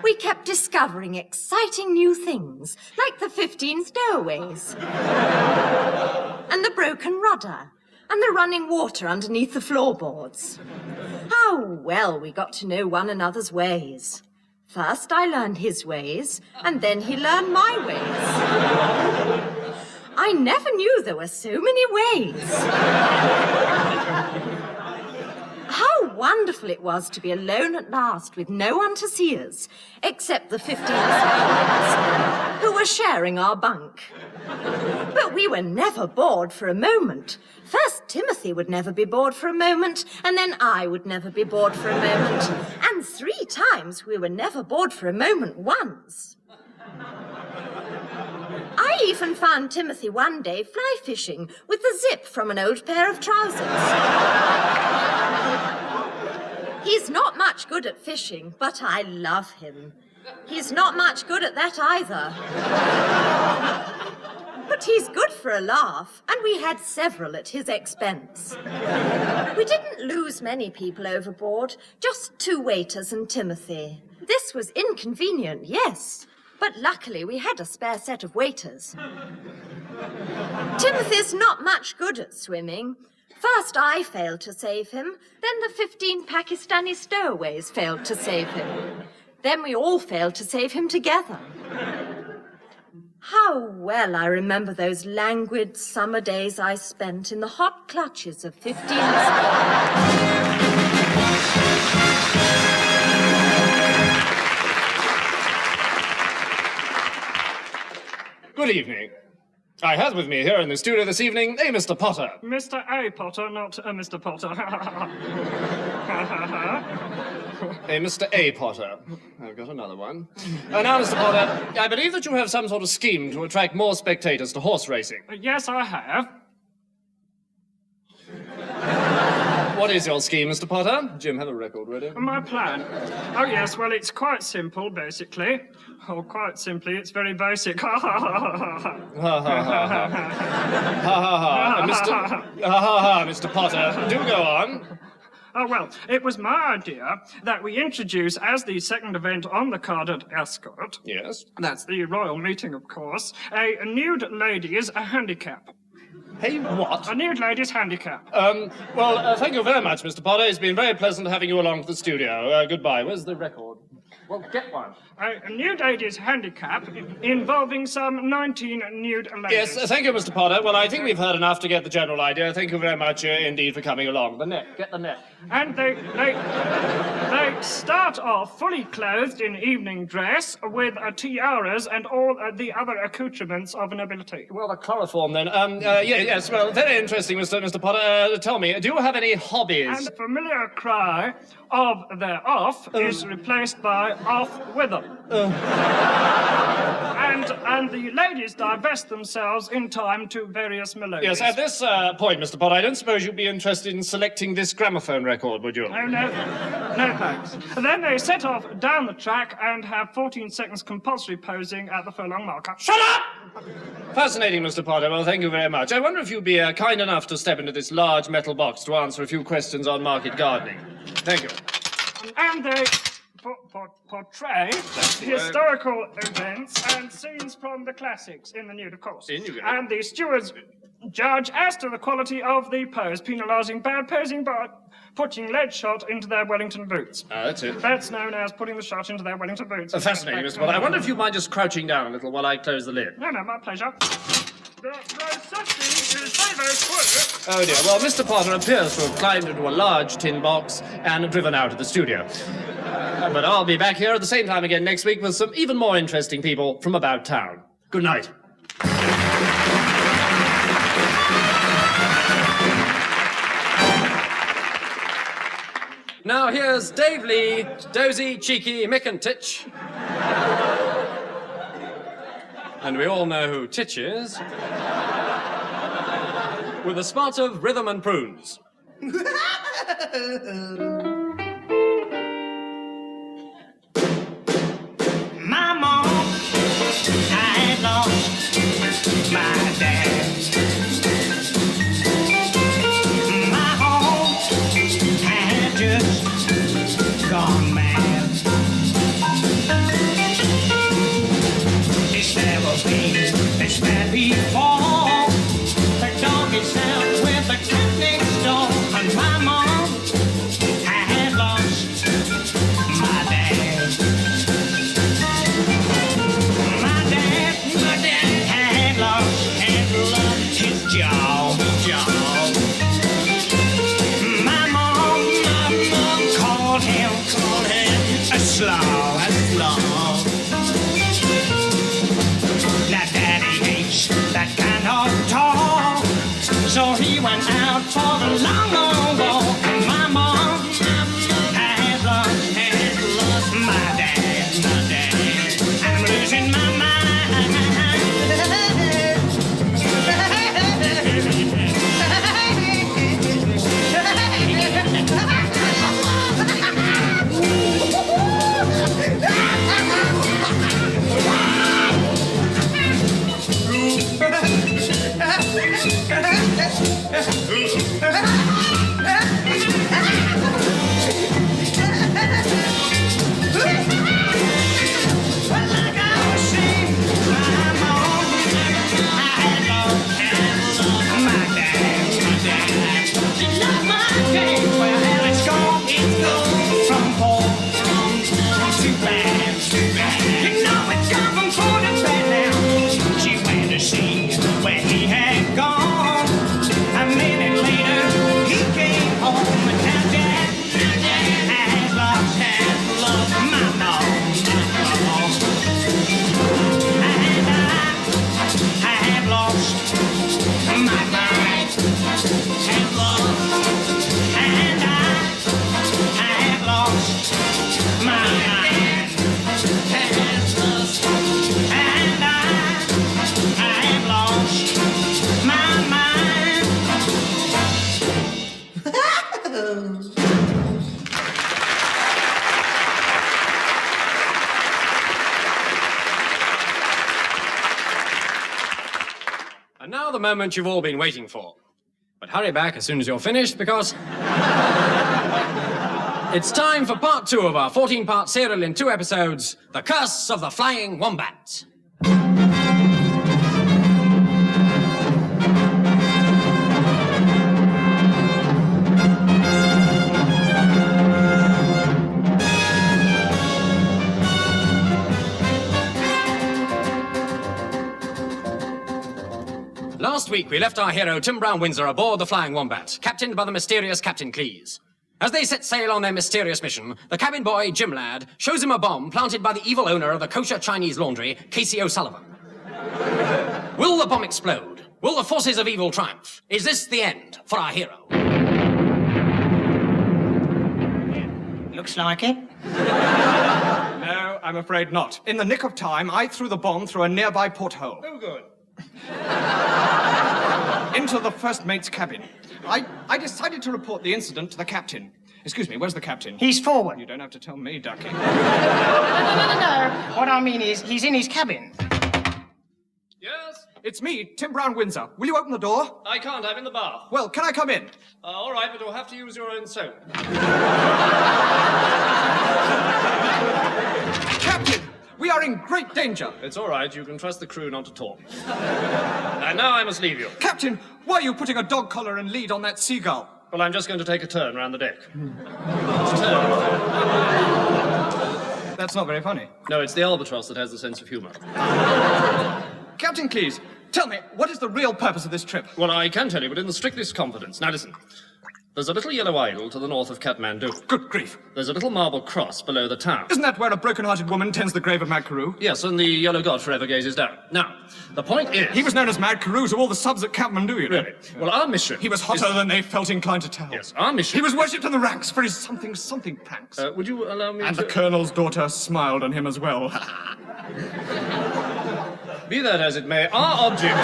we kept discovering exciting new things, like the 15 stowaways, and the broken rudder, and the running water underneath the floorboards. How well we got to know one another's ways. First I learned his ways, and then he learned my ways. I never knew there were so many ways. How wonderful it was to be alone at last with no one to see us, except the 15 stowaways, who were sharing our bunk. But we were never bored for a moment. First, Timothy would never be bored for a moment, and then I would never be bored for a moment. And 3 times we were never bored for a moment once. I even found Timothy one day fly fishing with the zip from an old pair of trousers. He's not much good at fishing, but I love him. He's not much good at that either. But he's good for a laugh, and we had several at his expense. We didn't lose many people overboard, just 2 waiters and Timothy. This was inconvenient, yes, but luckily we had a spare set of waiters. Timothy's not much good at swimming. First I failed to save him, then the 15 Pakistani stowaways failed to save him. Then we all failed to save him together. How well I remember those languid summer days I spent in the hot clutches of 15 Good evening. I have with me here in the studio this evening a Mr. Potter. Mr. A. Potter, not Mr. Potter. A Mr. A. Potter. I've got another one. Now, Mr. Potter, I believe that you have some sort of scheme to attract more spectators to horse racing. Yes, I have. What is your scheme, Mr. Potter? Jim, have a record ready. My plan? Oh, yes, well, it's quite simple, basically. Oh, quite simply, it's very basic. Ha, ha, ha, ha, ha. Ha, ha, ha, ha. Ha, ha, ha. Mr. Potter, do go on. Oh, well, it was my idea that we introduce as the second event on the card at Ascot. Yes? That's the royal meeting, of course. A nude ladies' handicap. Hey, what? A nude ladies' handicap. Well, thank you very much, Mr. Potter. It's been very pleasant having you along to the studio. Goodbye. Where's the record? Well, get one. A nude ladies' handicap involving some 19 nude ladies. Yes, thank you, Mr. Potter. Well, I think we've heard enough to get the general idea. Thank you very much indeed for coming along. The net. Get the net. And they start off fully clothed in evening dress with tiaras and all the other accoutrements of nobility. Well, the chloroform then. Yes, well, very interesting, Mr. Potter. Tell me, do you have any hobbies? And the familiar cry of "they're off" is replaced by guy off with them. And the ladies divest themselves in time to various melodies. Yes, at this point, Mr. Potter, I don't suppose you'd be interested in selecting this gramophone record, would you? Oh, no. No, thanks. And then they set off down the track and have 14 seconds compulsory posing at the furlong marker. Shut up! Fascinating, Mr. Potter. Well, thank you very much. I wonder if you'd be kind enough to step into this large metal box to answer a few questions on market gardening. Thank you. And they portray historical events and scenes from the classics in the nude, of course. And the stewards judge as to the quality of the pose, penalising bad posing by putting lead shot into their Wellington boots. That's it. That's known as putting the shot into their Wellington boots. Fascinating, Mr. Potter. I wonder if you mind just crouching down a little while I close the lid. No, my pleasure. The procession is very, very quick. Oh dear. Well, Mr. Potter appears to have climbed into a large tin box and driven out of the studio. But I'll be back here at the same time again next week with some even more interesting people from about town. Good night. Now here's Dave Lee, Dozy, Cheeky, Mick and Titch. And we all know who Titch is. With a spot of rhythm and prunes. My mom, I had lost my dad. My home had just gone mad. It's never been this bad before. The dog is out with the cat next door, and my mom had lost my dad. My dad had lost his job. My mom called him a slob. Now daddy hates that kind of talk, so he went out for the long walk. And my mom had lost my dad. I'm losing my mind. And now the moment you've all been waiting for. But hurry back as soon as you're finished, because it's time for part 2 of our 14-part serial in 2 episodes, The Curse of the Flying Wombat. Last week, we left our hero, Tim Brown-Windsor, aboard the Flying Wombat, captained by the mysterious Captain Cleese. As they set sail on their mysterious mission, the cabin boy, Jim Ladd, shows him a bomb planted by the evil owner of the kosher Chinese laundry, Casey O'Sullivan. Will the bomb explode? Will the forces of evil triumph? Is this the end for our hero? Looks like it. I'm afraid not. In the nick of time, I threw the bomb through a nearby porthole. Oh, good. Into the first mate's cabin. I decided to report the incident to the captain. Excuse me, where's the captain? He's forward. You don't have to tell me, Ducky. No. What I mean is, he's in his cabin. Yes? It's me, Tim Brown-Windsor. Will you open the door? I can't. I'm in the bath. Well, can I come in? All right, but you'll have to use your own soap. Captain, we are in great danger. It's all right. You can trust the crew not to talk. And now I must leave you. Captain, why are you putting a dog collar and lead on that seagull? Well, I'm just going to take a turn round the deck. That's not very funny. No, it's the albatross that has the sense of humour. Captain Cleese, tell me, what is the real purpose of this trip? Well, I can tell you, but in the strictest confidence. Now listen. There's a little yellow idol to the north of Kathmandu. Good grief. There's a little marble cross below the town. Isn't that where a broken-hearted woman tends the grave of Mad Carew? Yes, and the yellow god forever gazes down. Now, the point is... He was known as Mad Carew to all the subs at Kathmandu, you know. Really? Well, our mission... He was hotter than they felt inclined to tell. Yes, our mission... He was worshipped in the ranks for his something pranks. Would you allow me and to... the Colonel's daughter smiled on him as well. Be that as it may, our object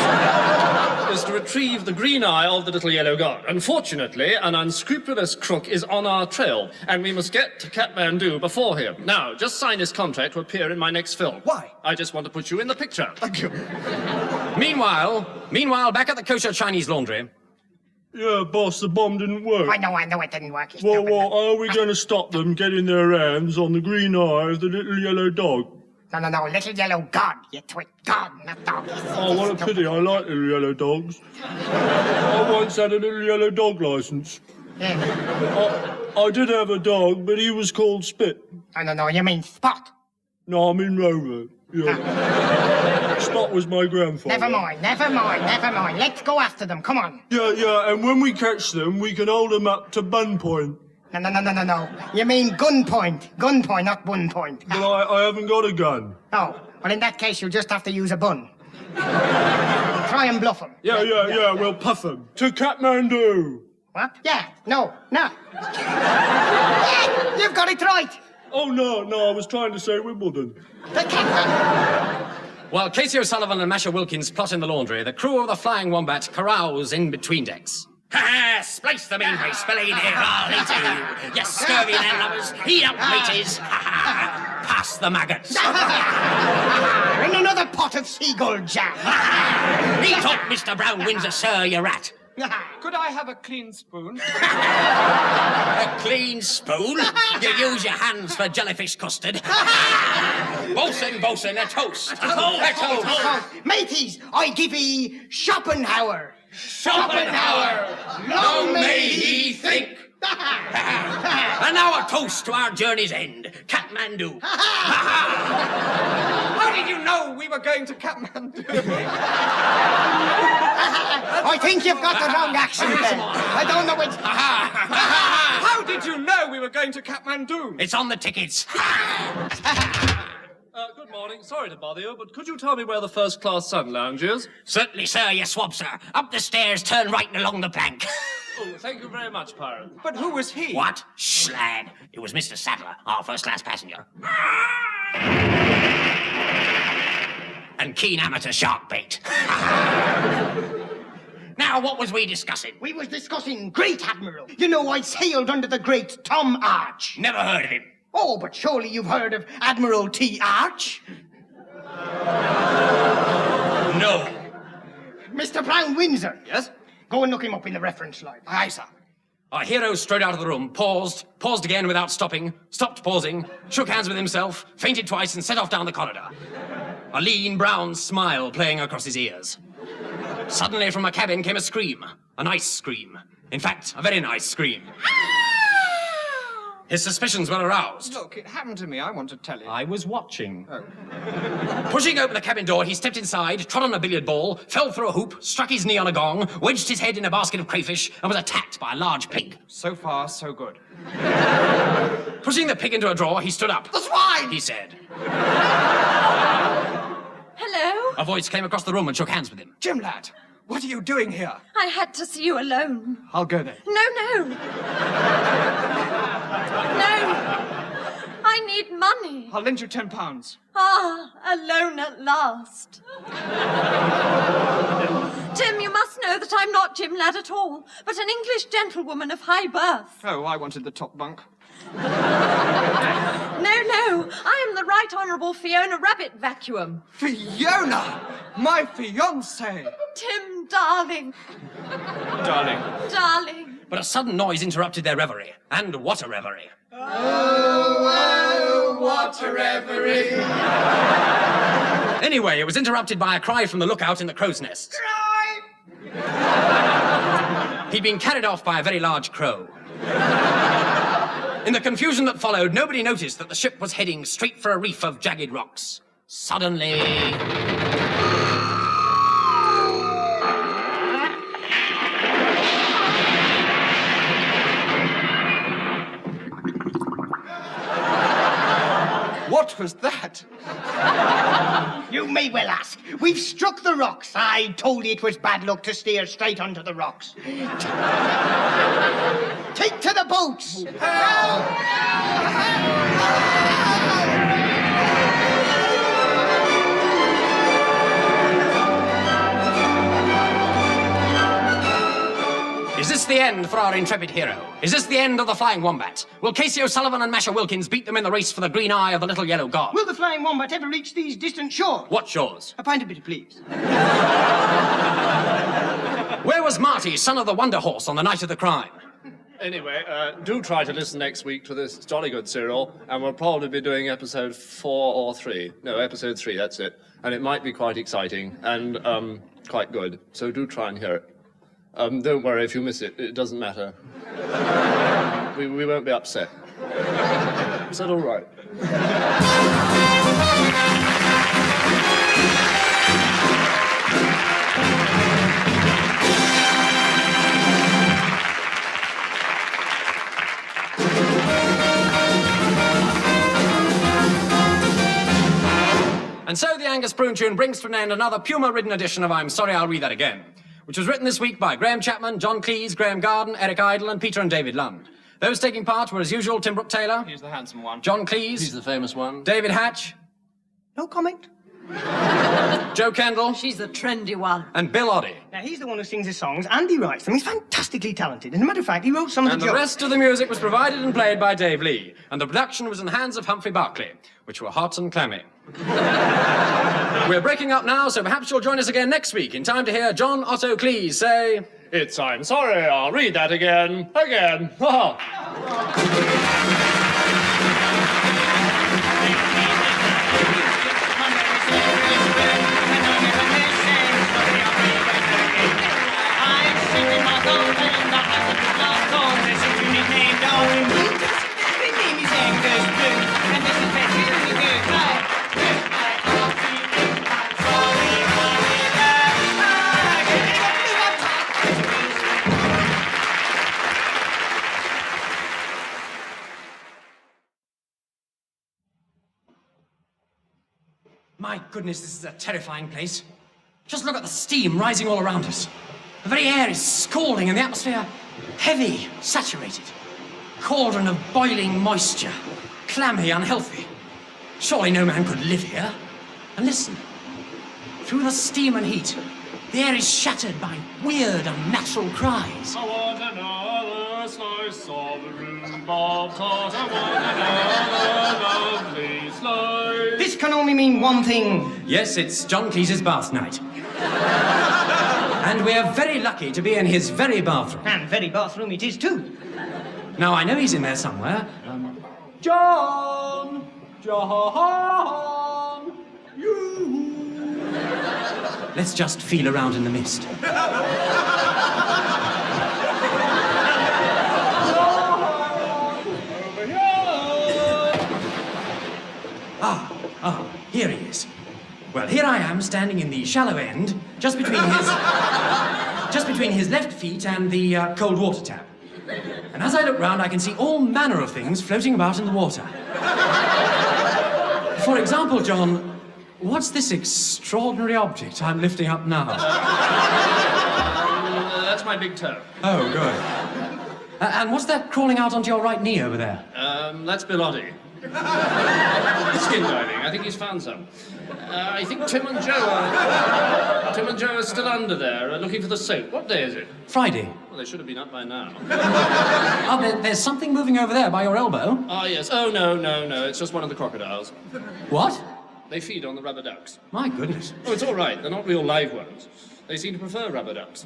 is to retrieve the green eye of the little yellow god. Unfortunately, an unscrupulous crook is on our trail, and we must get to Kathmandu before him. Now, just sign this contract to appear in my next film. Why? I just want to put you in the picture. Thank you. Meanwhile, back at the kosher Chinese laundry. Yeah, boss, the bomb didn't work. I know it didn't work. It's Well, stupid. how are we going to stop them getting their hands on the green eye of the little yellow dog? No, little yellow god, you twit. God, not dog. Oh, what a pity. I like little yellow dogs. I once had a little yellow dog licence. Yeah. I did have a dog, but he was called Spit. No, you mean Spot. No, I mean Rover. Yeah. Spot was my grandfather. Never mind. Let's go after them, come on. Yeah, and when we catch them, we can hold them up to bun point. No. You mean gunpoint. Gunpoint, not bun point. But I haven't got a gun. Oh, well, in that case, you'll just have to use a bun. Try and bluff them. Yeah, we'll puff them. To Kathmandu. What? Yeah, no. Yeah, you've got it right. Oh, no, I was trying to say Wimbledon. The Kathmandu. While Casey O'Sullivan and Masha Wilkins plot in the laundry, the crew of the Flying Wombat carouse in between decks. Ha! Splice the main brace, belayed here, all into you. You scurvy then, lovers. Heat up, mateys. Ha! Pass the maggots. And another pot of seagull jam. Eat up, Mr. Brown-Windsor, sir, you rat. Could I have a clean spoon? A clean spoon? You use your hands for jellyfish custard. Bosun, a toast. A toast. Mateys, I give ye Schopenhauer. Schopenhauer, long may he think. And now a toast to our journey's end, Kathmandu. How did you know we were going to Kathmandu? I think you've got the wrong accent then. I don't know which... How did you know we were going to Kathmandu? It's on the tickets. Good morning. Sorry to bother you, but could you tell me where the first-class sun lounge is? Certainly, sir, you swab, sir. Up the stairs, turn right and along the plank. Oh, thank you very much, Pirate. But who was he? What? Shh, lad. It was Mr. Sadler, our first-class passenger. And keen amateur shark bait. Now, what was we discussing? We was discussing Great Admiral. You know, I sailed under the great Tom Arch. Never heard of him. Oh, but surely you've heard of Admiral T. Arch? No. Mr. Brown-Windsor. Yes? Go and look him up in the reference line. Aye, sir. Our hero strode out of the room, paused again without stopping, stopped pausing, shook hands with himself, fainted twice, and set off down the corridor. A lean brown smile playing across his ears. Suddenly from a cabin came a scream. A nice scream. In fact, a very nice scream. His suspicions were aroused. Look, it happened to me. I want to tell you. I was watching. Oh. Pushing open the cabin door, he stepped inside, trod on a billiard ball, fell through a hoop, struck his knee on a gong, wedged his head in a basket of crayfish, and was attacked by a large pig. So far, so good. Pushing the pig into a drawer, he stood up. The swine! He said. Hello? A voice came across the room and shook hands with him. Jim, lad, what are you doing here? I had to see you alone. I'll go then. No. No. I I need money. I'll lend you £10. Ah, alone at last. Tim, you must know that I'm not Jim Ladd at all, but an English gentlewoman of high birth. Oh, I wanted the top bunk. No, I am the Right Honourable Fiona Rabbit Vacuum. Fiona! My fiancée! Tim, darling. Darling. Darling. But a sudden noise interrupted their reverie. And what a reverie. Oh, what a reverie. Anyway, it was interrupted by a cry from the lookout in the crow's nest. He'd been carried off by a very large crow. In the confusion that followed, nobody noticed that the ship was heading straight for a reef of jagged rocks. Suddenly... What was that? You may well ask. We've struck the rocks. I told you it was bad luck to steer straight onto the rocks. Take to the boats! Is this the end for our intrepid hero? Is this the end of the Flying Wombat? Will Casey O'Sullivan and Masha Wilkins beat them in the race for the green eye of the little yellow god? Will the Flying Wombat ever reach these distant shores? What shores? A pint of bitter, please. Where was Marty, son of the Wonder Horse, on the night of the crime? Anyway, do try to listen next week to this jolly good serial, and we'll probably be doing episode 4 or 3. No, episode 3, that's it. And it might be quite exciting and quite good, so do try and hear it. Don't worry if you miss it, it doesn't matter. We won't be upset. Is that all right? And so the Angus Prune Tune brings to an end another Puma-ridden edition of I'm Sorry, I'll Read That Again, which was written this week by Graham Chapman, John Cleese, Graham Garden, Eric Idle, and Peter and David Lund. Those taking part were, as usual, Tim Brooke-Taylor. He's the handsome one. John Cleese. He's the famous one. David Hatch. No comment. Joe Kendall. She's the trendy one. And Bill Oddie. Now, he's the one who sings his songs, and he writes them. He's fantastically talented. As a matter of fact, he wrote some of And the the jokes. rest of the music was provided and played by Dave Lee. And the production was in the hands of Humphrey Barclay, which were hot and clammy. We're breaking up now, so perhaps you'll join us again next week in time to hear John Otto Cleese say... It's I'm sorry, I'll read that again. Again. My goodness, this is a terrifying place. Just look at the steam rising all around us. The very air is scalding and the atmosphere heavy, saturated. Cauldron of boiling moisture, clammy, unhealthy. Surely no man could live here. And listen, through the steam and heat, the air is shattered by weird, unnatural cries. I want another slice of the rhubarb tart. I want another lovely slice. This can only mean one thing. Yes, it's John Cleese's bath night. And we're very lucky to be in his very bathroom. And very bathroom it is, too. Now, I know he's in there somewhere. John! John! You! Let's just feel around in the mist. Here he is. Well, here I am, standing in the shallow end, just between his left feet and the cold water tap. And as I look round, I can see all manner of things floating about in the water. For example, John, what's this extraordinary object I'm lifting up now? That's my big toe. Oh, good. And what's that crawling out onto your right knee over there? That's Bill Oddie. Skin diving. I think he's found some. I think Tim and Joe are still under there, looking for the soap. What day is it? Friday. Well, they should have been up by now. Oh, there's something moving over there by your elbow. Ah, yes. Oh, no. It's just one of the crocodiles. What? They feed on the rubber ducks. My goodness. Oh, it's all right. They're not real live ones. They seem to prefer rubber ducks.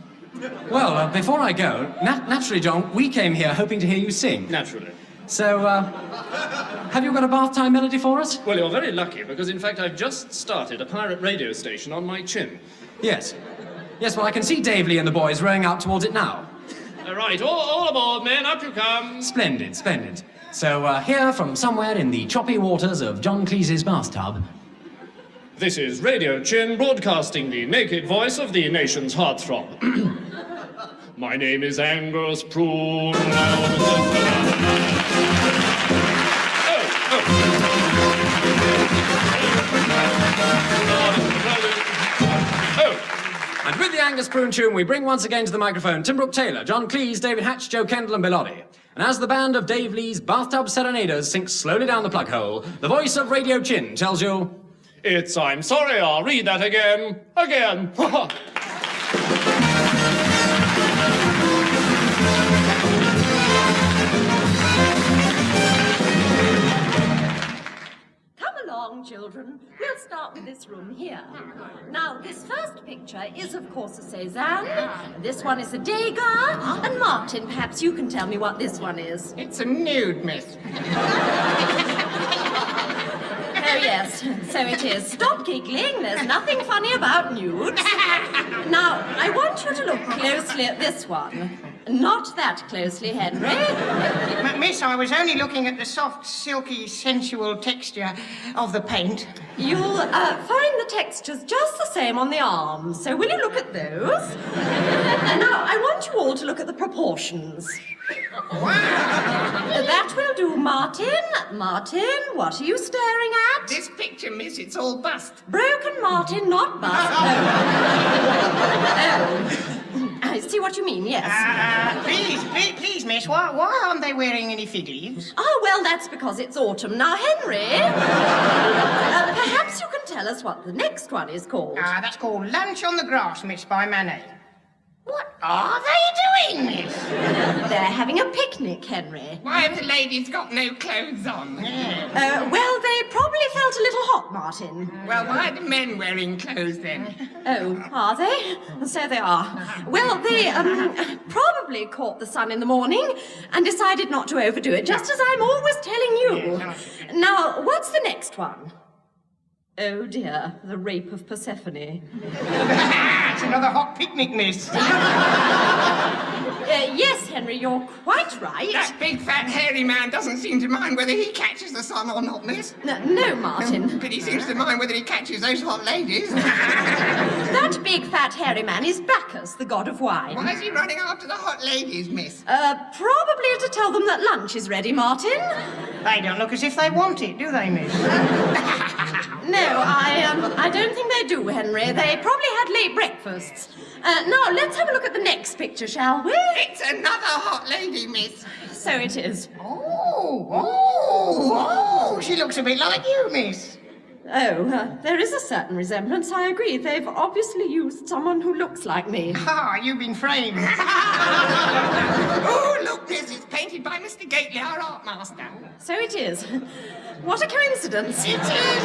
Well, before I go, naturally, John, we came here hoping to hear you sing. Naturally. So, have you got a bath time melody for us? Well, you're very lucky, because in fact I've just started a pirate radio station on my chin. Yes. Yes, well, I can see Dave Lee and the boys rowing out towards it now. Right, all aboard, men, up you come. Splendid, splendid. So, here from somewhere in the choppy waters of John Cleese's bathtub. This is Radio Chin, broadcasting the naked voice of the nation's heartthrob. My name is Angus Prune. And with the Angus Prune tune, we bring once again to the microphone Tim Brooke-Taylor, John Cleese, David Hatch, Joe Kendall and Bill Oddie. And as the band of Dave Lee's bathtub serenaders sinks slowly down the plug hole, the voice of Radio Chin tells you... It's I'm sorry, I'll read that again. Again. Children, we'll start with this room here. Now, this first picture is, of course, a Cézanne. This one is a Degas. And Martin, perhaps you can tell me what this one is. It's a nude, miss. Oh, yes, so it is. Stop giggling. There's nothing funny about nudes. Now, I want you to look closely at this one. Not that closely, Henry. Miss, I was only looking at the soft, silky, sensual texture of the paint. You'll find the textures just the same on the arms, so will you look at those? Now, I want you all to look at the proportions. Wow! That will do, Martin. Martin, what are you staring at? This picture, miss, it's all bust. Broken Martin, not bust. Oh. I see what you mean, yes. Please, miss, why aren't they wearing any fig leaves? Oh, well, that's because it's autumn. Now, Henry, perhaps you can tell us what the next one is called. That's called Lunch on the Grass, miss, by Manet. What are they doing, miss? They're having a picnic, Henry. Why have the ladies got no clothes on? Well, they probably felt a little hot, Martin. Well, why are the men wearing clothes, then? Oh, are they? So they are. Well, they, probably caught the sun in the morning and decided not to overdo it, just as I'm always telling you. Now, what's the next one? Oh, dear, the rape of Persephone. It's another hot picnic, miss. Yes, Henry, you're quite right. That big, fat, hairy man doesn't seem to mind whether he catches the sun or not, miss. No, Martin. But he seems to mind whether he catches those hot ladies. That big, fat, hairy man is Bacchus, the god of wine. Why is he running after the hot ladies, miss? Probably to tell them that lunch is ready, Martin. They don't look as if they want it, do they, miss? No, I don't think they do, Henry. They probably had late breakfasts. Now, let's have a look at the next picture, shall we? It's another hot lady, miss. So it is. Oh, she looks a bit like you, miss. Oh, there is a certain resemblance, I agree. They've obviously used someone who looks like me. You've been framed. Oh, look, miss, it's painted by Mr. Gately, our art master. So it is. What a coincidence. It is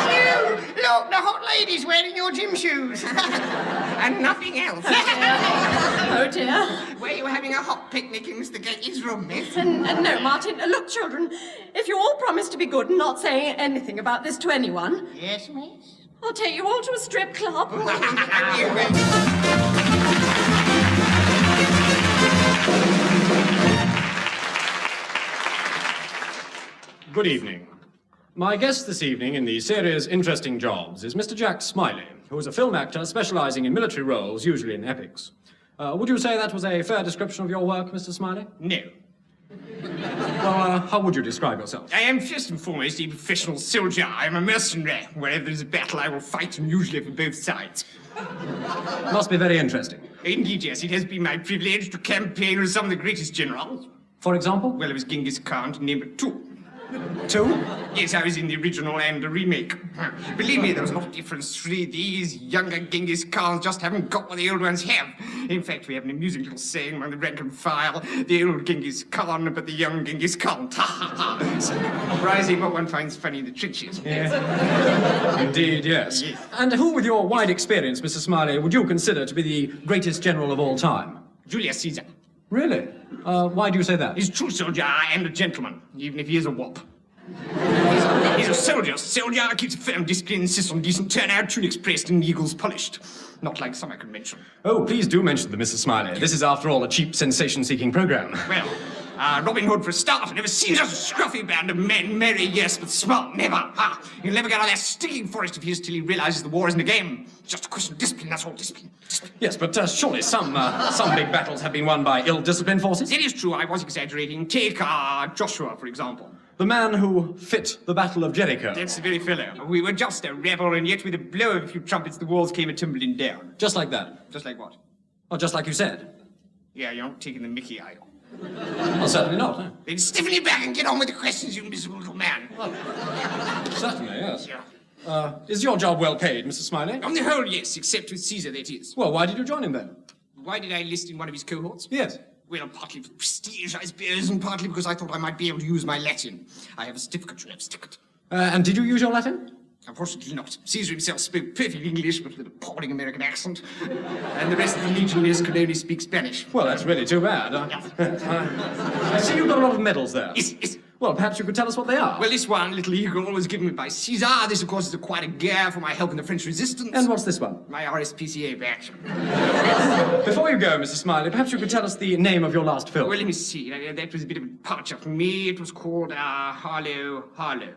you. Look, the hot lady's wearing your gym shoes. And nothing else. Oh, dear. Were you having a hot picnic in Mr. Gately's room, miss? No, Martin. Look, children, if you all promise to be good and not say anything about this to anyone... Yes, miss? I'll take you all to a strip club. Thank you, miss. Good evening. My guest this evening in the series Interesting Jobs is Mr. Jack Smiley, who is a film actor specializing in military roles, usually in epics. Would you say that was a fair description of your work, Mr. Smiley? No. Well, how would you describe yourself? I am first and foremost a professional soldier. I am a mercenary. Wherever there is a battle, I will fight, and usually for both sides. Must be very interesting. Indeed, yes. It has been my privilege to campaign with some of the greatest generals. For example? Well, there was Genghis Khan, to name but two. Two? Yes, I was in the original and the remake. Believe me, there was a lot of difference. These younger Genghis Khans just haven't got what the old ones have. In fact, we have an amusing little saying among the rank and file. The old Genghis Khan, but the young Genghis can't. Surprising what one finds funny in the trenches. Indeed, yes. And who, with your wide experience, Mr. Smiley, would you consider to be the greatest general of all time? Julius Caesar. Really? Why do you say that? He's a true soldier and a gentleman, even if he is a wop. He's a soldier. Soldier keeps a firm discipline, insists on decent turnout, tunics pressed and eagles polished. Not like some I could mention. Oh, please do mention them, Mrs. Smiley. This is, after all, a cheap sensation-seeking program. Well, Robin Hood for a start. I've never seen such a scruffy band of men. Merry, yes, but smart, never. He'll never get out of that stinking forest of his till he realizes the war isn't a game. It's just a question of discipline, that's all, discipline. Yes, but surely some big battles have been won by ill-disciplined forces? It is true, I was exaggerating. Take Joshua, for example. The man who fit the Battle of Jericho. That's the very fellow. We were just a rebel, and yet with a blow of a few trumpets, the walls came a-tumbling down. Just like that? Just like what? Well, just like you said. Yeah, you're not taking the mickey, are you? Well, certainly not. No. Then stiffen your back and get on with the questions, you miserable little man. Well, certainly, yes. Yeah. Is your job well paid, Mr. Smiley? On the whole, yes, except with Caesar, that is. Well, why did you join him then? Why did I enlist in one of his cohorts? Yes. Well, partly for prestige, I suppose, and partly because I thought I might be able to use my Latin. I have a certificate, you know, certificate. And did you use your Latin? Unfortunately not. Caesar himself spoke perfect English, but with an appalling American accent. And the rest of the legionnaires could only speak Spanish. Well, that's really too bad. I see you've got a lot of medals there. Yes. Well, perhaps you could tell us what they are. Well, this one, Little Eagle, was given me by Caesar. This, of course, is quite a gear for my help in the French resistance. And what's this one? My RSPCA badge. Before you go, Mr. Smiley, perhaps you could tell us the name of your last film. Well, let me see. That was a bit of a departure for me. It was called Harlow. Harlow?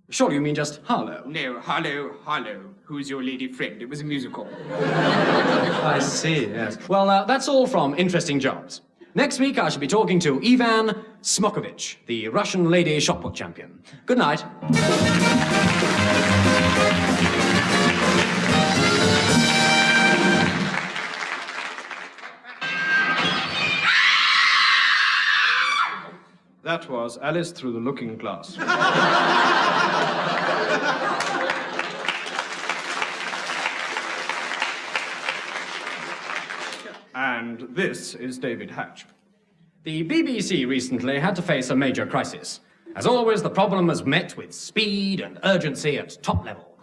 Surely you mean just Harlow? No, Harlow. Who's your lady friend? It was a musical. I see, yes. Well, that's all from Interesting Jobs. Next week, I shall be talking to Ivan Smokovich, the Russian lady shot put champion. Good night. That was Alice Through the Looking Glass. And this is David Hatch. The BBC recently had to face a major crisis. As always, the problem was met with speed and urgency at top level.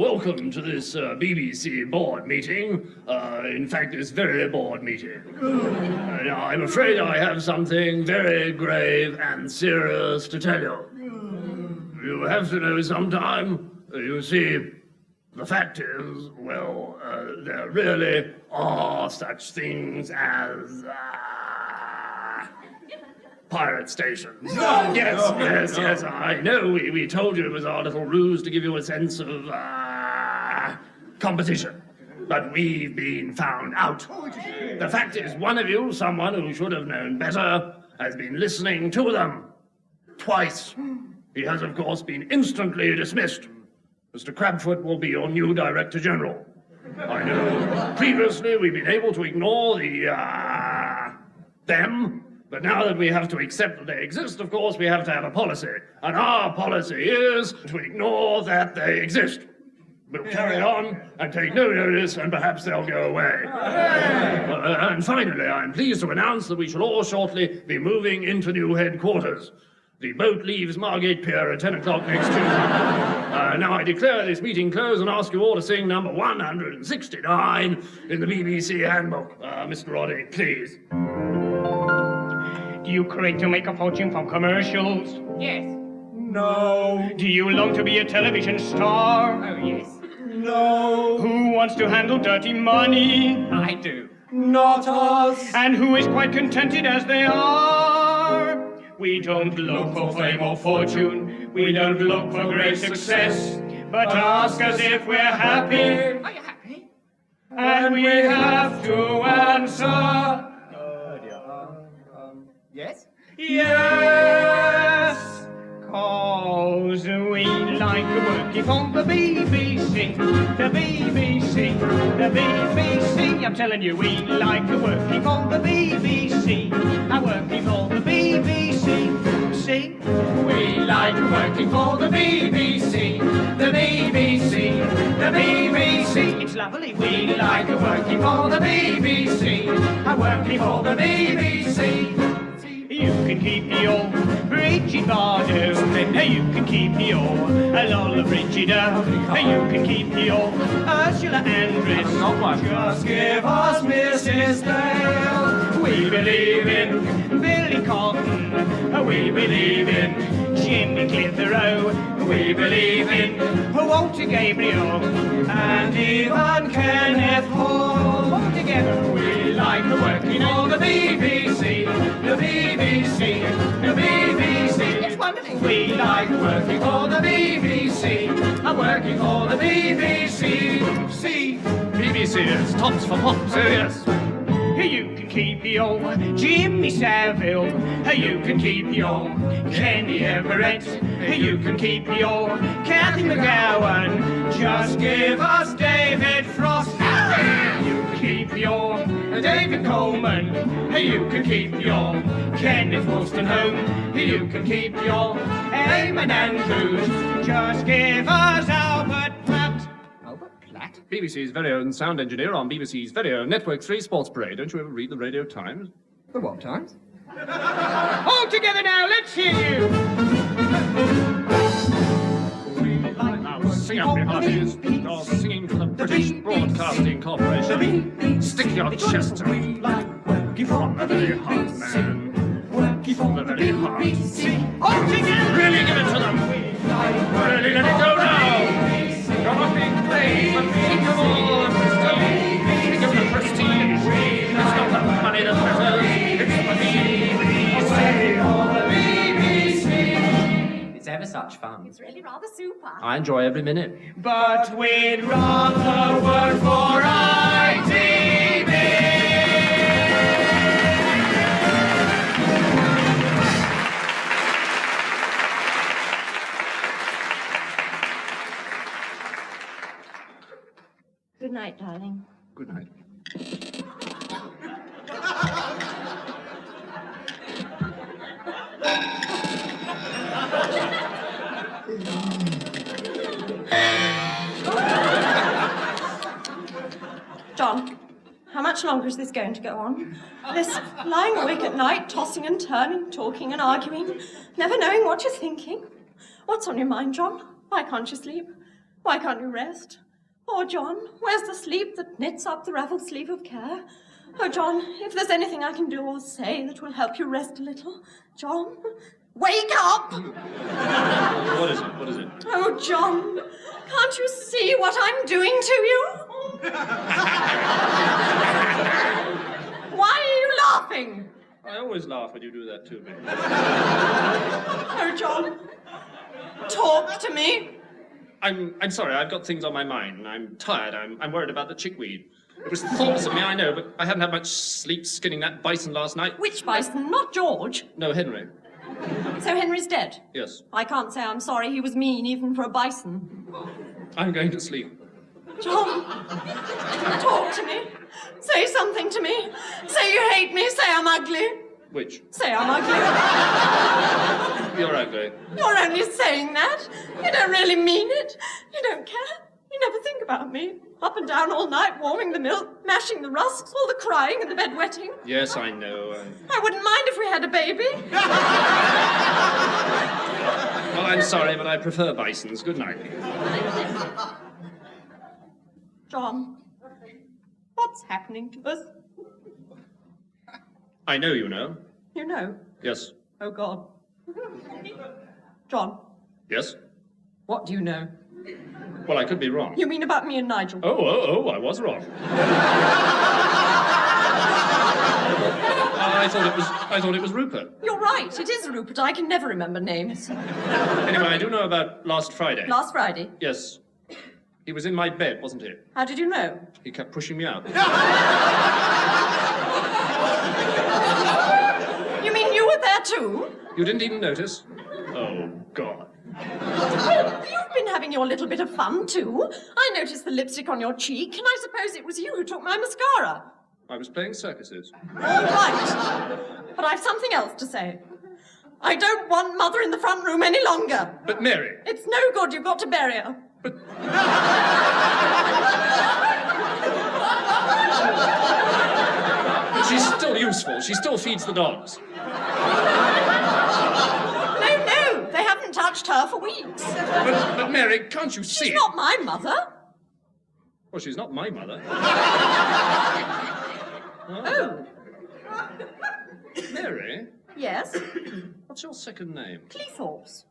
Welcome to this BBC board meeting. In fact, this very board meeting. Now, I'm afraid I have something very grave and serious to tell you. You have to know sometime. You see, the fact is, well, there really are such things as pirate stations. Yes, I know. We told you it was our little ruse to give you a sense of competition. But we've been found out. The fact is, one of you, someone who should have known better, has been listening to them. Twice. He has, of course, been instantly dismissed. Mr. Crabfoot will be your new Director General. I know previously we've been able to ignore them, but now that we have to accept that they exist, of course, we have to have a policy. And our policy is to ignore that they exist. We'll carry on and take no notice, and perhaps they'll go away. And finally, I'm pleased to announce that we shall all shortly be moving into new headquarters. The boat leaves Margate Pier at 10 o'clock next Tuesday. Now I declare this meeting closed and ask you all to sing number 169 in the BBC handbook. Mr. Roddy, please. Do you crave to make a fortune from commercials? Yes. No. Do you long to be a television star? Oh, yes. No. Who wants to handle dirty money? I do. Not us. And who is quite contented as they are? We don't look for fame or fortune. We don't look for great success. But ask us if we're happy. Are you happy? And we have to answer. Yes? Yes, 'cause we like like a working for the BBC. The BBC, the BBC. I'm telling you, we like a working for the BBC. I'm working for the BBC. See? We like working for the BBC. The BBC, the BBC. It's lovely. We like working for the BBC. I'm working for the BBC. You can keep your Bridget Bardot. You can keep your Lola Brigida. You can keep your Ursula Andress. Just give us Mrs. Dale. We believe in Billy Cotton. We believe in Jimmy Clitheroe. We believe in Walter Gabriel. And even Kenneth Hall. All together we like the working on the BBC. The BBC, the BBC. It's wonderful. We like working for the BBC. I'm working for the BBC. See, BBC is tops for pops, oh yes. you can keep your Jimmy Savile. You can keep your Kenny Everett. You can keep your Kathy McGowan. Just give us David Frost. You can keep your David Coleman. You can keep your Kenneth Wolstenholme. You can keep your Eamon Andrews. Just give us Albert Platt. Albert Platt? BBC's very own sound engineer on BBC's very own Network 3 Sports Parade. Don't you ever read the Radio Times? The what Times? All together now, let's hear you. Now sing up, hearties. You're singing for the British Broadcasting Corporation. Stick your chest out. From the very heart, man. From the very heart. All together. Really give it to them. Really let it go now. You're not being played, but think of all the prestige. Think of the prestige. It's not the money that matters. It's the BBC. It's ever such fun. It's really rather super. I enjoy every minute. But we'd rather work for ITV. Good night, darling. Good night. John, how much longer is this going to go on? This lying awake at night, tossing and turning, talking and arguing, never knowing what you're thinking. What's on your mind, John? Why can't you sleep? Why can't you rest? Oh, John, where's the sleep that knits up the raveled sleeve of care? Oh, John, if there's anything I can do or say that will help you rest a little. John, wake up! What is it? What is it? Oh, John, can't you see what I'm doing to you? Why are you laughing? I always laugh when you do that to me. Oh, John, talk to me. I'm sorry, I've got things on my mind. I'm tired. I'm worried about the chickweed. It was thoughtless of me, I know, but I hadn't had much sleep skinning that bison last night. Which bison? Not George. No, Henry. So Henry's dead? Yes. I can't say I'm sorry. He was mean, even for a bison. I'm going to sleep. John, talk to me. Say something to me. Say you hate me. Say I'm ugly. Which? Say I'm ugly. You're ugly. You're only saying that. You don't really mean it. You don't care. You never think about me. Up and down all night, warming the milk, mashing the rusks, all the crying and the bedwetting. Yes, I know. I wouldn't mind if we had a baby. Well, I'm sorry, but I prefer bisons. Good night. John, what's happening to us? I know you know. You know? Yes. Oh, God. John, Yes? what do you know? Well, I could be wrong. You mean about me and Nigel? Oh, I was wrong. I thought it was Rupert. You're right, it is Rupert. I can never remember names. Anyway, I do know about last Friday. Last Friday. Yes. He was in my bed, wasn't he? How did you know? He kept pushing me out. You mean you were there too? You didn't even notice? Oh, God. Well, you've been having your little bit of fun, too. I noticed the lipstick on your cheek, and I suppose it was you who took my mascara. I was playing circuses. All right. But I've something else to say. I don't want Mother in the front room any longer. But Mary... It's no good. You've got to bury her. But she's still useful. She still feeds the dogs. No, they haven't touched her for weeks. But Mary, can't you see? She's not my mother. Well, she's not my mother. Oh. Mary, Yes? what's your second name? Cleethorpes.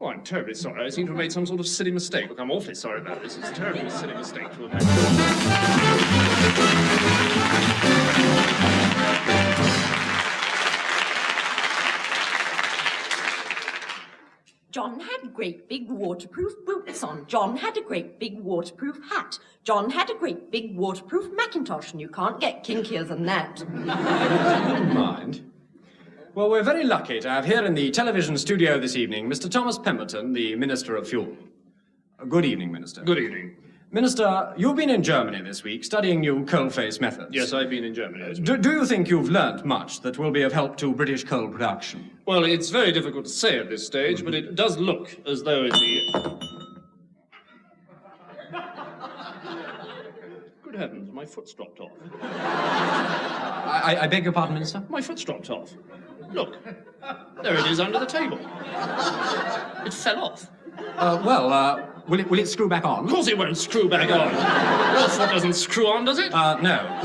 Oh, I'm terribly sorry. I seem to have made some sort of silly mistake. Look, I'm awfully sorry about this. It's a terribly silly mistake to have made. John had great big waterproof boots on. John had a great big waterproof hat. John had a great big waterproof Macintosh, and you can't get kinkier than that. Never mind. Well, we're very lucky to have here in the television studio this evening Mr. Thomas Pemberton, the Minister of Fuel. Good evening, Minister. Good evening. Minister, you've been in Germany this week studying new coal-face methods. Yes, I've been in Germany. Do you think you've learnt much that will be of help to British coal production? Well, it's very difficult to say at this stage, but it does look as though in the... Good heavens, my foot's dropped off. I beg your pardon, Minister? My foot's dropped off. Look, there it is under the table. It fell off. Will it screw back on? Of course it won't screw back on. Your foot doesn't screw on, does it? No.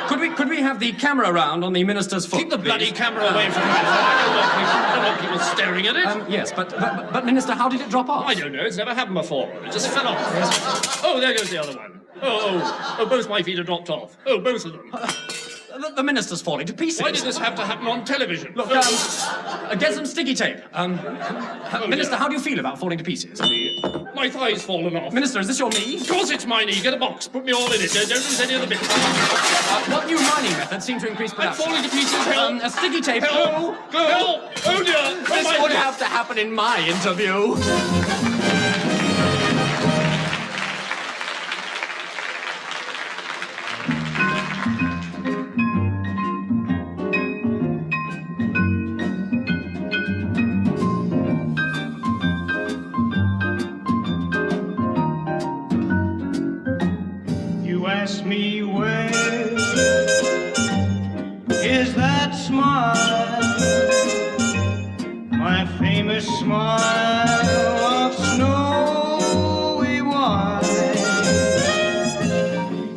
Could we have the camera round on the minister's foot? Keep the bloody please? camera away from me. I don't want people staring at it. Yes, but Minister, how did it drop off? I don't know. It's never happened before. It just fell off. Oh, there goes the other one. Oh, both my feet are dropped off. Oh, both of them. The minister's falling to pieces. Why did this have to happen on television? Look, get some sticky tape. Minister, how do you feel about falling to pieces? My thigh's fallen off. Minister, is this your knee? Of course it's my knee. Get a box. Put me all in it. Don't lose any of the bits. What new mining methods seem to increase I'm production? falling to pieces. Help. A sticky tape. Help. Help. Oh, dear. This would have to happen in my interview. Ask me where is that smile, my famous smile of snowy white.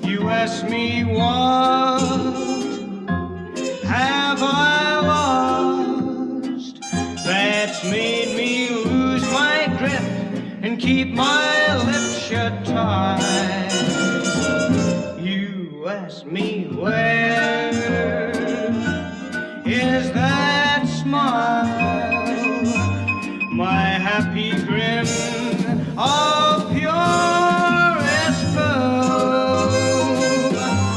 You ask me what have I lost that's made me lose my grip and keep my lips shut tight. Ask me where is that smile, my happy grin of purest pearl.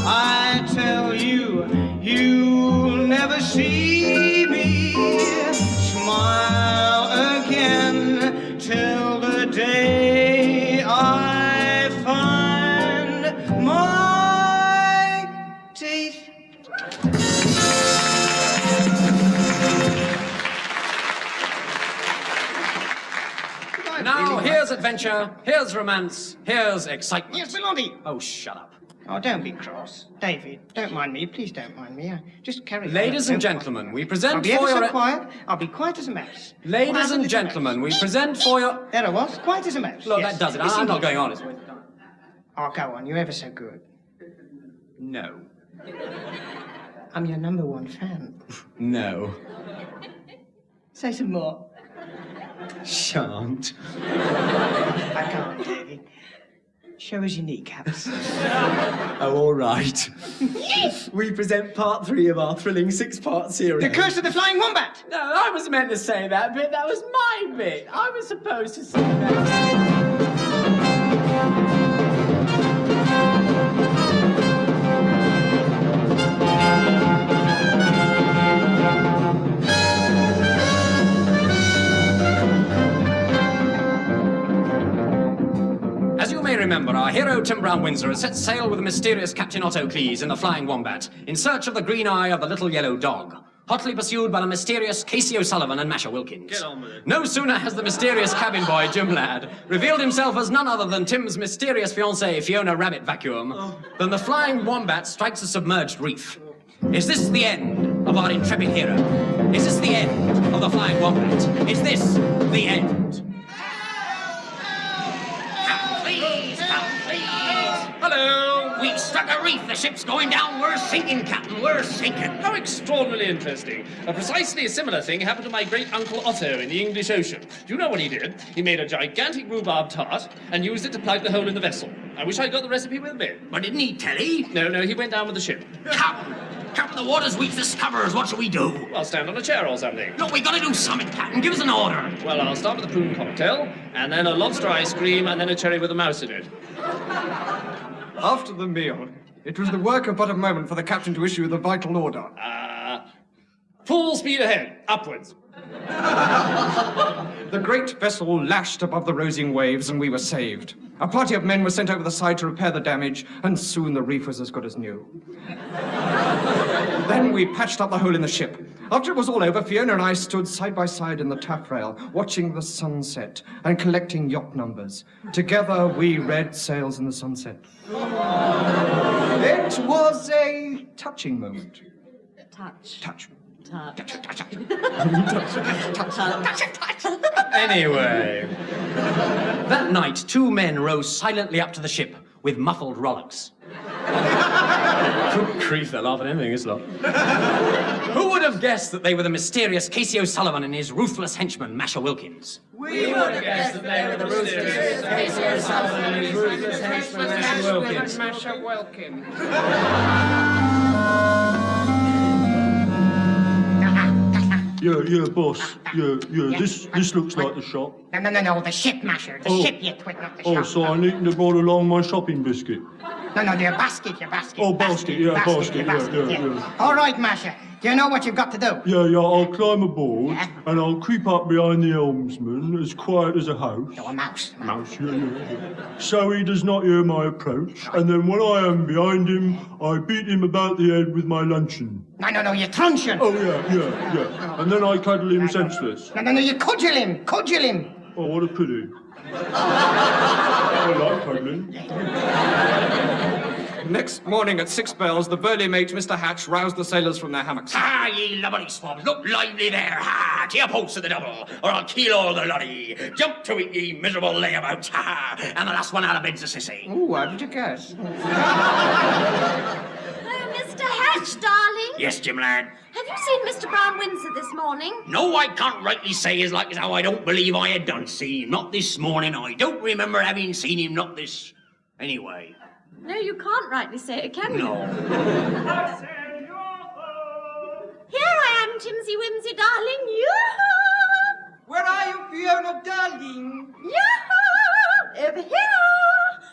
I tell you, you'll never see me smile again till the day I find my teeth. Now, here's adventure, here's romance, here's excitement. Yes, Bellotti. Oh, shut up. Oh, don't be cross. David, don't mind me. Please don't mind me. Just carry on. Ladies and Don't gentlemen, mind we me. present I'll be for ever your... so quiet. I'll be quiet as a mouse. Ladies Quiet and as a gentlemen, we mouse. present for your... There I was, quiet as a mouse. Look, yes. that does it. Yes, I'm not indeed. going on. It's... Oh, go on. You're ever so good. No. I'm your number one fan. No. Say some more. Shan't. I can't, David. Show us your kneecaps. Oh, all right. We present part 3 of our thrilling 6-part series. The Curse of the Flying Wombat! No, I was meant to say that bit. That was my bit. I was supposed to say that. may remember, our hero Tim Brown-Windsor had set sail with the mysterious Captain Otto Cleese in the Flying Wombat in search of the green eye of the little yellow dog, hotly pursued by the mysterious Casey O'Sullivan and Masha Wilkins. Get on with it. No sooner has the mysterious cabin boy, Jim Ladd, revealed himself as none other than Tim's mysterious fiancée, Fiona Rabbit Vacuum, than the Flying Wombat strikes a submerged reef. Is this the end of our intrepid hero? Is this the end of the Flying Wombat? Is this the end? Please, please. Hello! We struck a reef. The ship's going down. We're sinking, Captain. We're sinking. How extraordinarily interesting. Precisely a similar thing happened to my great uncle Otto in the English Ocean. Do you know what he did? He made a gigantic rhubarb tart and used it to plug the hole in the vessel. I wish I'd got the recipe with me. But didn't he tell he? No, he went down with the ship. Captain, the water's weak as covers. What shall we do? I'll stand on a chair or something. Look, we gotta do something, Captain. Give us an order. Well, I'll start with a prune cocktail, and then a lobster ice cream, and then a cherry with a mouse in it. After the meal, it was the work of but a moment for the captain to issue the vital order. Full speed ahead, upwards. The great vessel lashed above the rosing waves, and we were saved. A party of men was sent over the side to repair the damage, and soon the reef was as good as new. Then we patched up the hole in the ship. After it was all over, Fiona and I stood side by side in the taffrail, watching the sunset and collecting yacht numbers. Together, we read Sails in the Sunset. It was a touching moment. Touch. Anyway, that night, two men rose silently up to the ship with muffled rollicks. Good grief, they're laughing at anything, isn't it? Who would have guessed that they were the mysterious Casey O'Sullivan and his ruthless henchman, Masha Wilkins? We would have guessed that they were the mysterious Casey O'Sullivan and his ruthless henchman, Masha Wilkins. Yeah, boss. Yeah. This looks like the shop. No, the ship, Masher. The ship, you twit, not the shop. Oh, so I need to brought along my shopping biscuit. No, your basket. Oh, basket, yeah. All right, Masher. Do you know what you've got to do? Yeah, I'll climb aboard, and I'll creep up behind the helmsman, as quiet as a house. No, a mouse. Yeah. So he does not hear my approach, and then when I am behind him, I beat him about the head with my luncheon. No, you truncheon. Oh, yeah. And then I cuddle him senseless. No, you cudgel him. Oh, what a pity. I like cuddling. Next morning at 6 bells, the burly mate, Mr. Hatch, roused the sailors from their hammocks. Ah, ye lubberly swabs, look lively there, ha! To your posts of the double, or I'll keel all the lorry. Jump to it, ye miserable layabouts, ha! And the last one out of bed's a sissy. Ooh, how did you guess? Oh, Mr. Hatch, darling. Yes, Jim lad. Have you seen Mr. Brown-Windsor this morning? No, I can't rightly say as like as how I don't believe I had done see him. Not this morning. I don't remember having seen him, not this... Anyway. No, you can't rightly say it, can you? No. Here I am, Timsy Whimsy, darling. Yoo-hoo! Where are you, Fiona, darling? Yoo-hoo! Over here!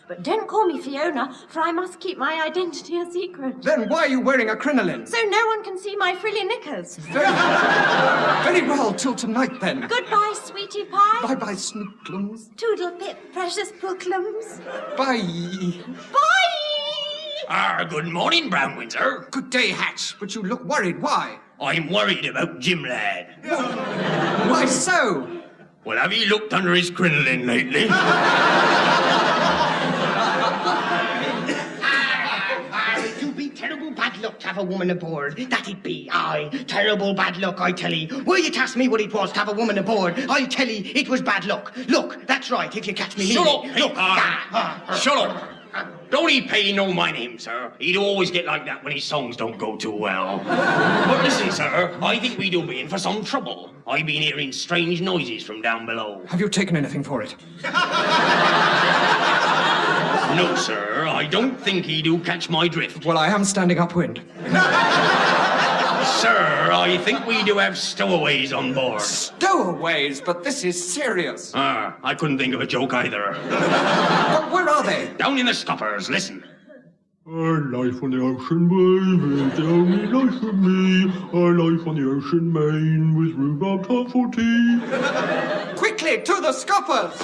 But don't call me Fiona, for I must keep my identity a secret. Then why are you wearing a crinoline? So no one can see my frilly knickers. Very well, till tonight then. Goodbye, sweetie pie. Bye-bye, snoodlums. Toodle-pip, precious pooklums. Bye. Bye! Good morning, Brown-Windsor. Good day, Hatch, but you look worried. Why? I'm worried about Jim lad. Why so? Well, have you looked under his crinoline lately? It'd be terrible bad luck to have a woman aboard. That'd be, aye. Terrible bad luck, I tell ye. Were you to ask me what it was to have a woman aboard, I'll tell ye it was bad luck. Look, that's right, if you catch me Shut meaning. up! Look, shut up! Don't he pay no mind him, sir? He'd always get like that when his songs don't go too well. But listen, sir, I think we do be in for some trouble. I've been hearing strange noises from down below. Have you taken anything for it? No, sir, I don't think he do catch my drift. Well, I am standing upwind. Sir, I think we do have stowaways on board. Stowaways? But this is serious. I couldn't think of a joke either. But where are they? Down in the scuppers, listen. Life on the ocean wave is the only life for me. Life on the ocean main with rhubarb tart for tea. Quickly, to the scuppers!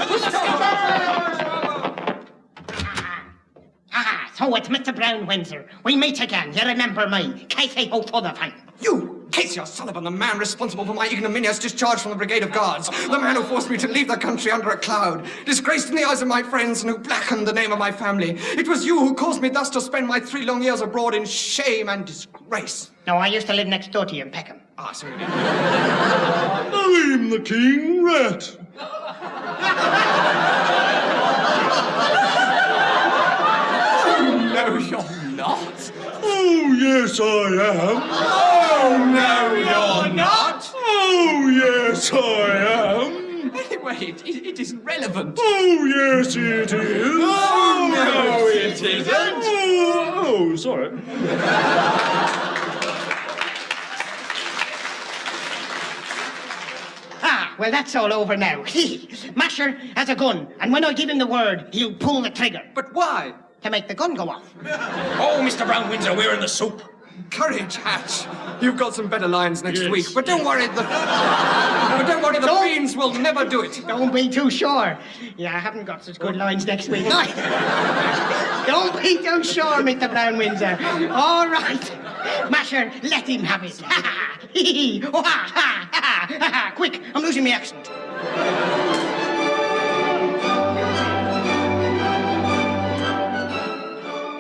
So it's Mr. Brown Windsor. We meet again. You remember me, Casey O'Sullivan. You, Casey O'Sullivan, the man responsible for my ignominious discharge from the Brigade of Guards, the man who forced me to leave the country under a cloud, disgraced in the eyes of my friends and who blackened the name of my family. It was you who caused me thus to spend my 3 long years abroad in shame and disgrace. No, I used to live next door to you in Peckham. Ah, so you did. I'm the king rat. No, you're not. Oh, yes, I am. Oh, no, you're not. Oh, yes, I am. Anyway, it isn't relevant. Oh, yes, it is. Oh, no, it isn't. Oh, sorry. Ah, well, that's all over now. Masher has a gun, and when I give him the word, he'll pull the trigger. But why? To make the gun go off. Oh, Mr. Brown Windsor, we're in the soup. Courage, Hatch. You've got some better lines next Yes. week. But don't worry, the fiends will never do it. Don't be too sure. Yeah, I haven't got such good lines next week. Don't be too sure, Mr. Brown Windsor. All right. Masher, let him have it. Ha ha. Hee hee. Oh, ha ha ha ha ha. Quick, I'm losing my accent.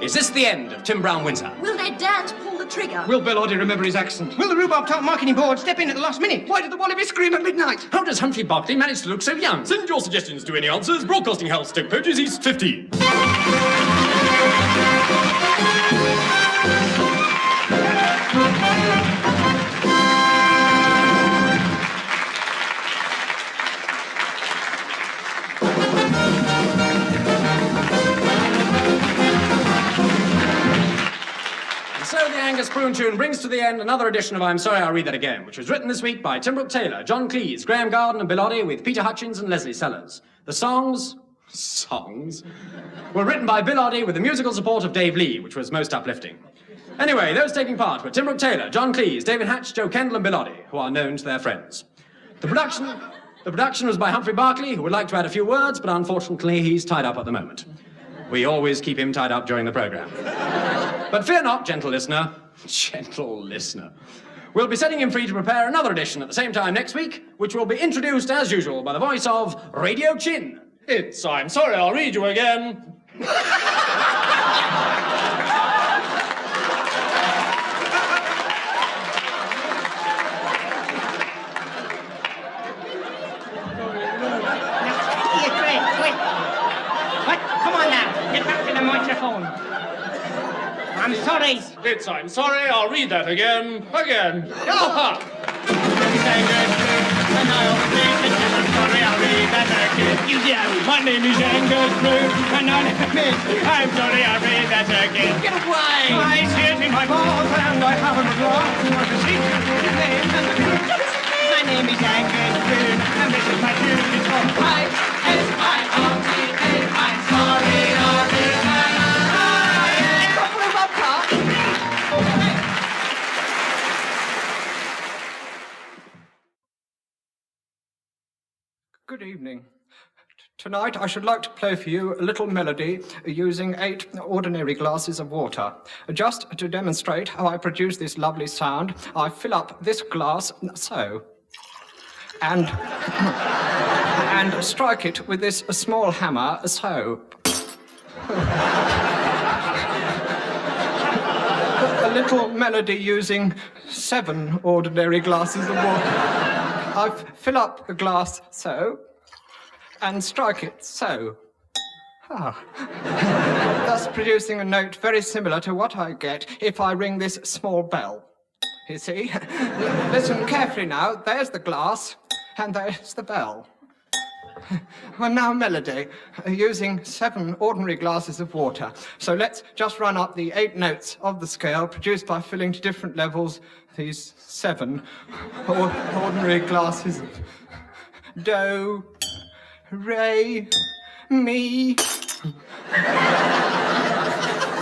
Is this the end of Tim Brown Windsor? Will they dare to pull the trigger? Will Bellotti remember his accent? Will the rhubarb top marketing board step in at the last minute? Why did the wallaby scream at midnight? How does Humphrey Barclay manage to look so young? Send your suggestions to Any Answers, Broadcasting House, Stoke Poges, East 15. So the Angus Prune Tune brings to the end another edition of I'm Sorry, I'll Read That Again, which was written this week by Tim Brooke-Taylor, John Cleese, Graham Garden and Bellotti, with Peter Hutchins and Leslie Sellers. The songs were written by Bellotti with the musical support of Dave Lee, which was most uplifting. Anyway, those taking part were Tim Brooke-Taylor, John Cleese, David Hatch, Joe Kendall and Bellotti, who are known to their friends. The production was by Humphrey Barclay, who would like to add a few words, but unfortunately he's tied up at the moment. We always keep him tied up during the programme. But fear not, gentle listener. Gentle listener. We'll be setting him free to prepare another edition at the same time next week, which will be introduced, as usual, by the voice of Radio Chin. It's I'm Sorry, I'll Read You Again. Come on now, get back to the microphone. I'm sorry. It's I'm Sorry, I'll Read That Again. Again. Oh. My name is Angus Prune, and I'm sorry I read that again. Get away! I see it in my balls, and I haven't lost what a secret name. My name is Angus Prune, and this is my tune. It's called I-S-I-R-T-A. I'm sorry I'll read that again. Good evening. Tonight I should like to play for you a little melody using 8 ordinary glasses of water. Just to demonstrate how I produce this lovely sound, I fill up this glass so, and strike it with this small hammer so. A little melody using 7 ordinary glasses of water. I fill up the glass so, and strike it so. Thus producing a note very similar to what I get if I ring this small bell. You see? Listen carefully now. There's the glass, and there's the bell. Well, now melody, using 7 ordinary glasses of water. So let's just run up the 8 notes of the scale produced by filling to different levels these 7 ordinary glasses of do, re, mi,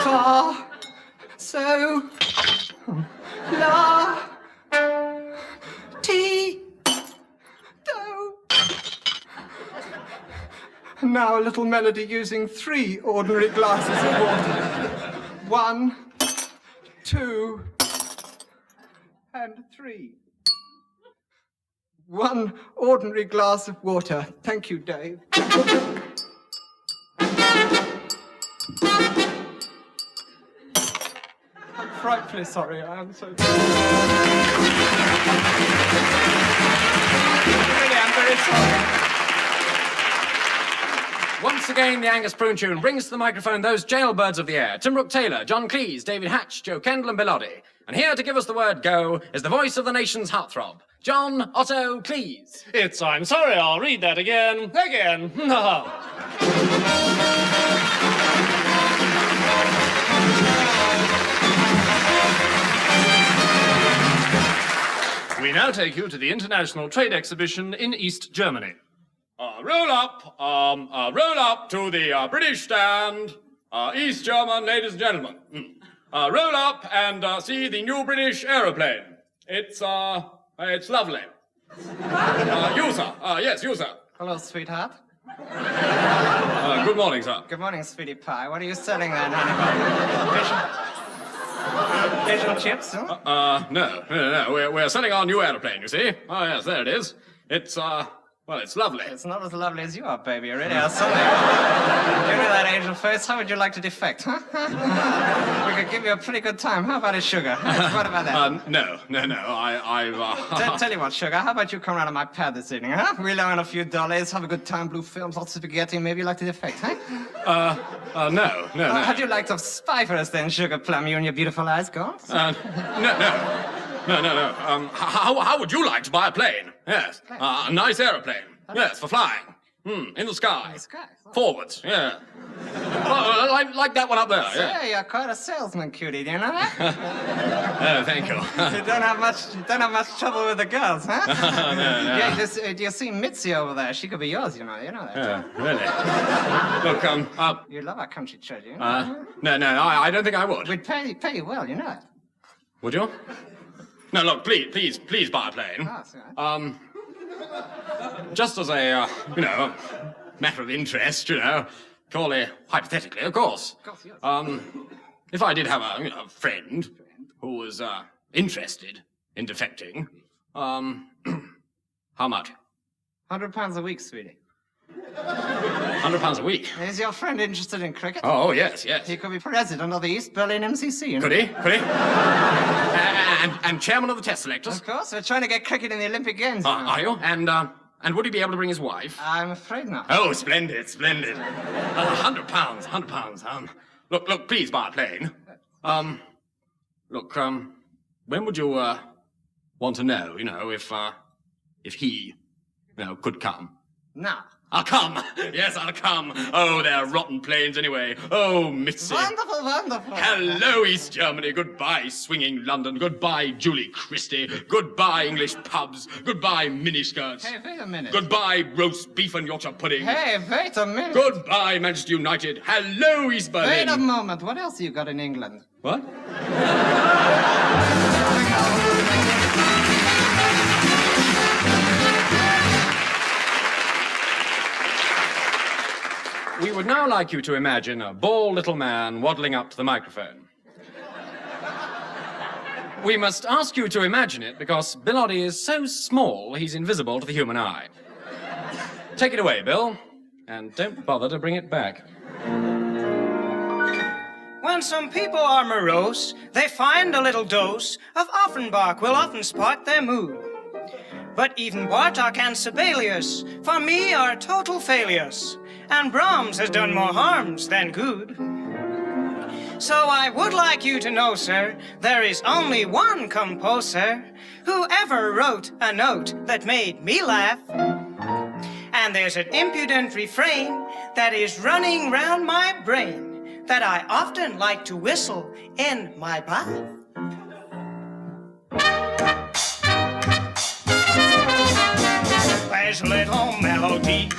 fa, so, la, ti, do. Now a little melody using 3 ordinary glasses of water. 1, 2, and 3. 1 ordinary glass of water. Thank you, Dave. I'm frightfully sorry. I am so sorry. Really, I'm very sorry. Once again, the Angus Prune Tune brings to the microphone those jailbirds of the air, Tim Brooke-Taylor, John Cleese, David Hatch, Joe Kendall and Bill Oddie. And here to give us the word go is the voice of the nation's heartthrob, John Otto Cleese. I'm sorry, I'll read that again. We now take you to the International Trade Exhibition in East Germany. Roll up to the British stand. East German, ladies and gentlemen. Roll up and see the new British aeroplane. It's lovely. You, sir. Yes, you, sir. Hello, sweetheart. Good morning, sir. Good morning, sweetie pie. What are you selling there, honey? Fish and chips? Huh? No. We're selling our new aeroplane, you see. Oh, yes, there it is. It's lovely. It's not as lovely as you are, baby. You really are something. Give me that angel face. How would you like to defect, huh? We could give you a pretty good time. How about it, Sugar? What about that? No. Tell you what, Sugar. How about you come round to my pad this evening, huh? We'll earn a few dollars, have a good time, blue films, lots of spaghetti, maybe you like to defect, huh? No. How'd you like to spy for us then, Sugar Plum? You and your beautiful eyes, go on. No. How would you like to buy a plane? Yes. A nice aeroplane. Yes, for flying. In the sky. In the sky. Forwards, yeah. Like that one up there, yeah. Yeah, you're quite a salesman, cutie, do you know that? Oh, thank you. You don't have much trouble with the girls, huh? No. Yeah, do you see Mitzi over there? She could be yours, you know that. Yeah, really? Look, you love our country treasure, you know? No, I don't think I would. We'd pay you well, you know that. Would you? No, look, please buy a plane. Oh, sorry. Just as a, matter of interest, purely hypothetically, of course. Of course, yes. If I did have a friend who was interested in defecting, how much? £100 a week, sweetie. £100 a week? Is your friend interested in cricket? Oh, yes. He could be president of the East Berlin MCC, you know? Could he? And chairman of the test selectors? Of course, we're trying to get cricket in the Olympic Games. Are you? And would he be able to bring his wife? I'm afraid not. Oh, splendid. £100. Look, please buy a plane. When would you, want to know, if he, could come? Now. I'll come. Yes, I'll come. Oh, they're rotten planes anyway. Oh, Mitzi. Wonderful. Hello, East Germany. Goodbye, swinging London. Goodbye, Julie Christie. Goodbye, English pubs. Goodbye, miniskirts. Hey, wait a minute. Goodbye, roast beef and Yorkshire pudding. Hey, wait a minute. Goodbye, Manchester United. Hello, East Berlin. Wait a moment. What else you got in England? What? We would now like you to imagine a bald little man waddling up to the microphone. We must ask you to imagine it because Bill Oddie is so small he's invisible to the human eye. Take it away, Bill, and don't bother to bring it back. When some people are morose, they find a little dose of Offenbach will often spark their mood. But even Bartok and Sibelius, for me, are total failures. And Brahms has done more harms than good. So I would like you to know, sir, there is only one composer who ever wrote a note that made me laugh. And there's an impudent refrain that is running round my brain that I often like to whistle in my bath. There's a little melody,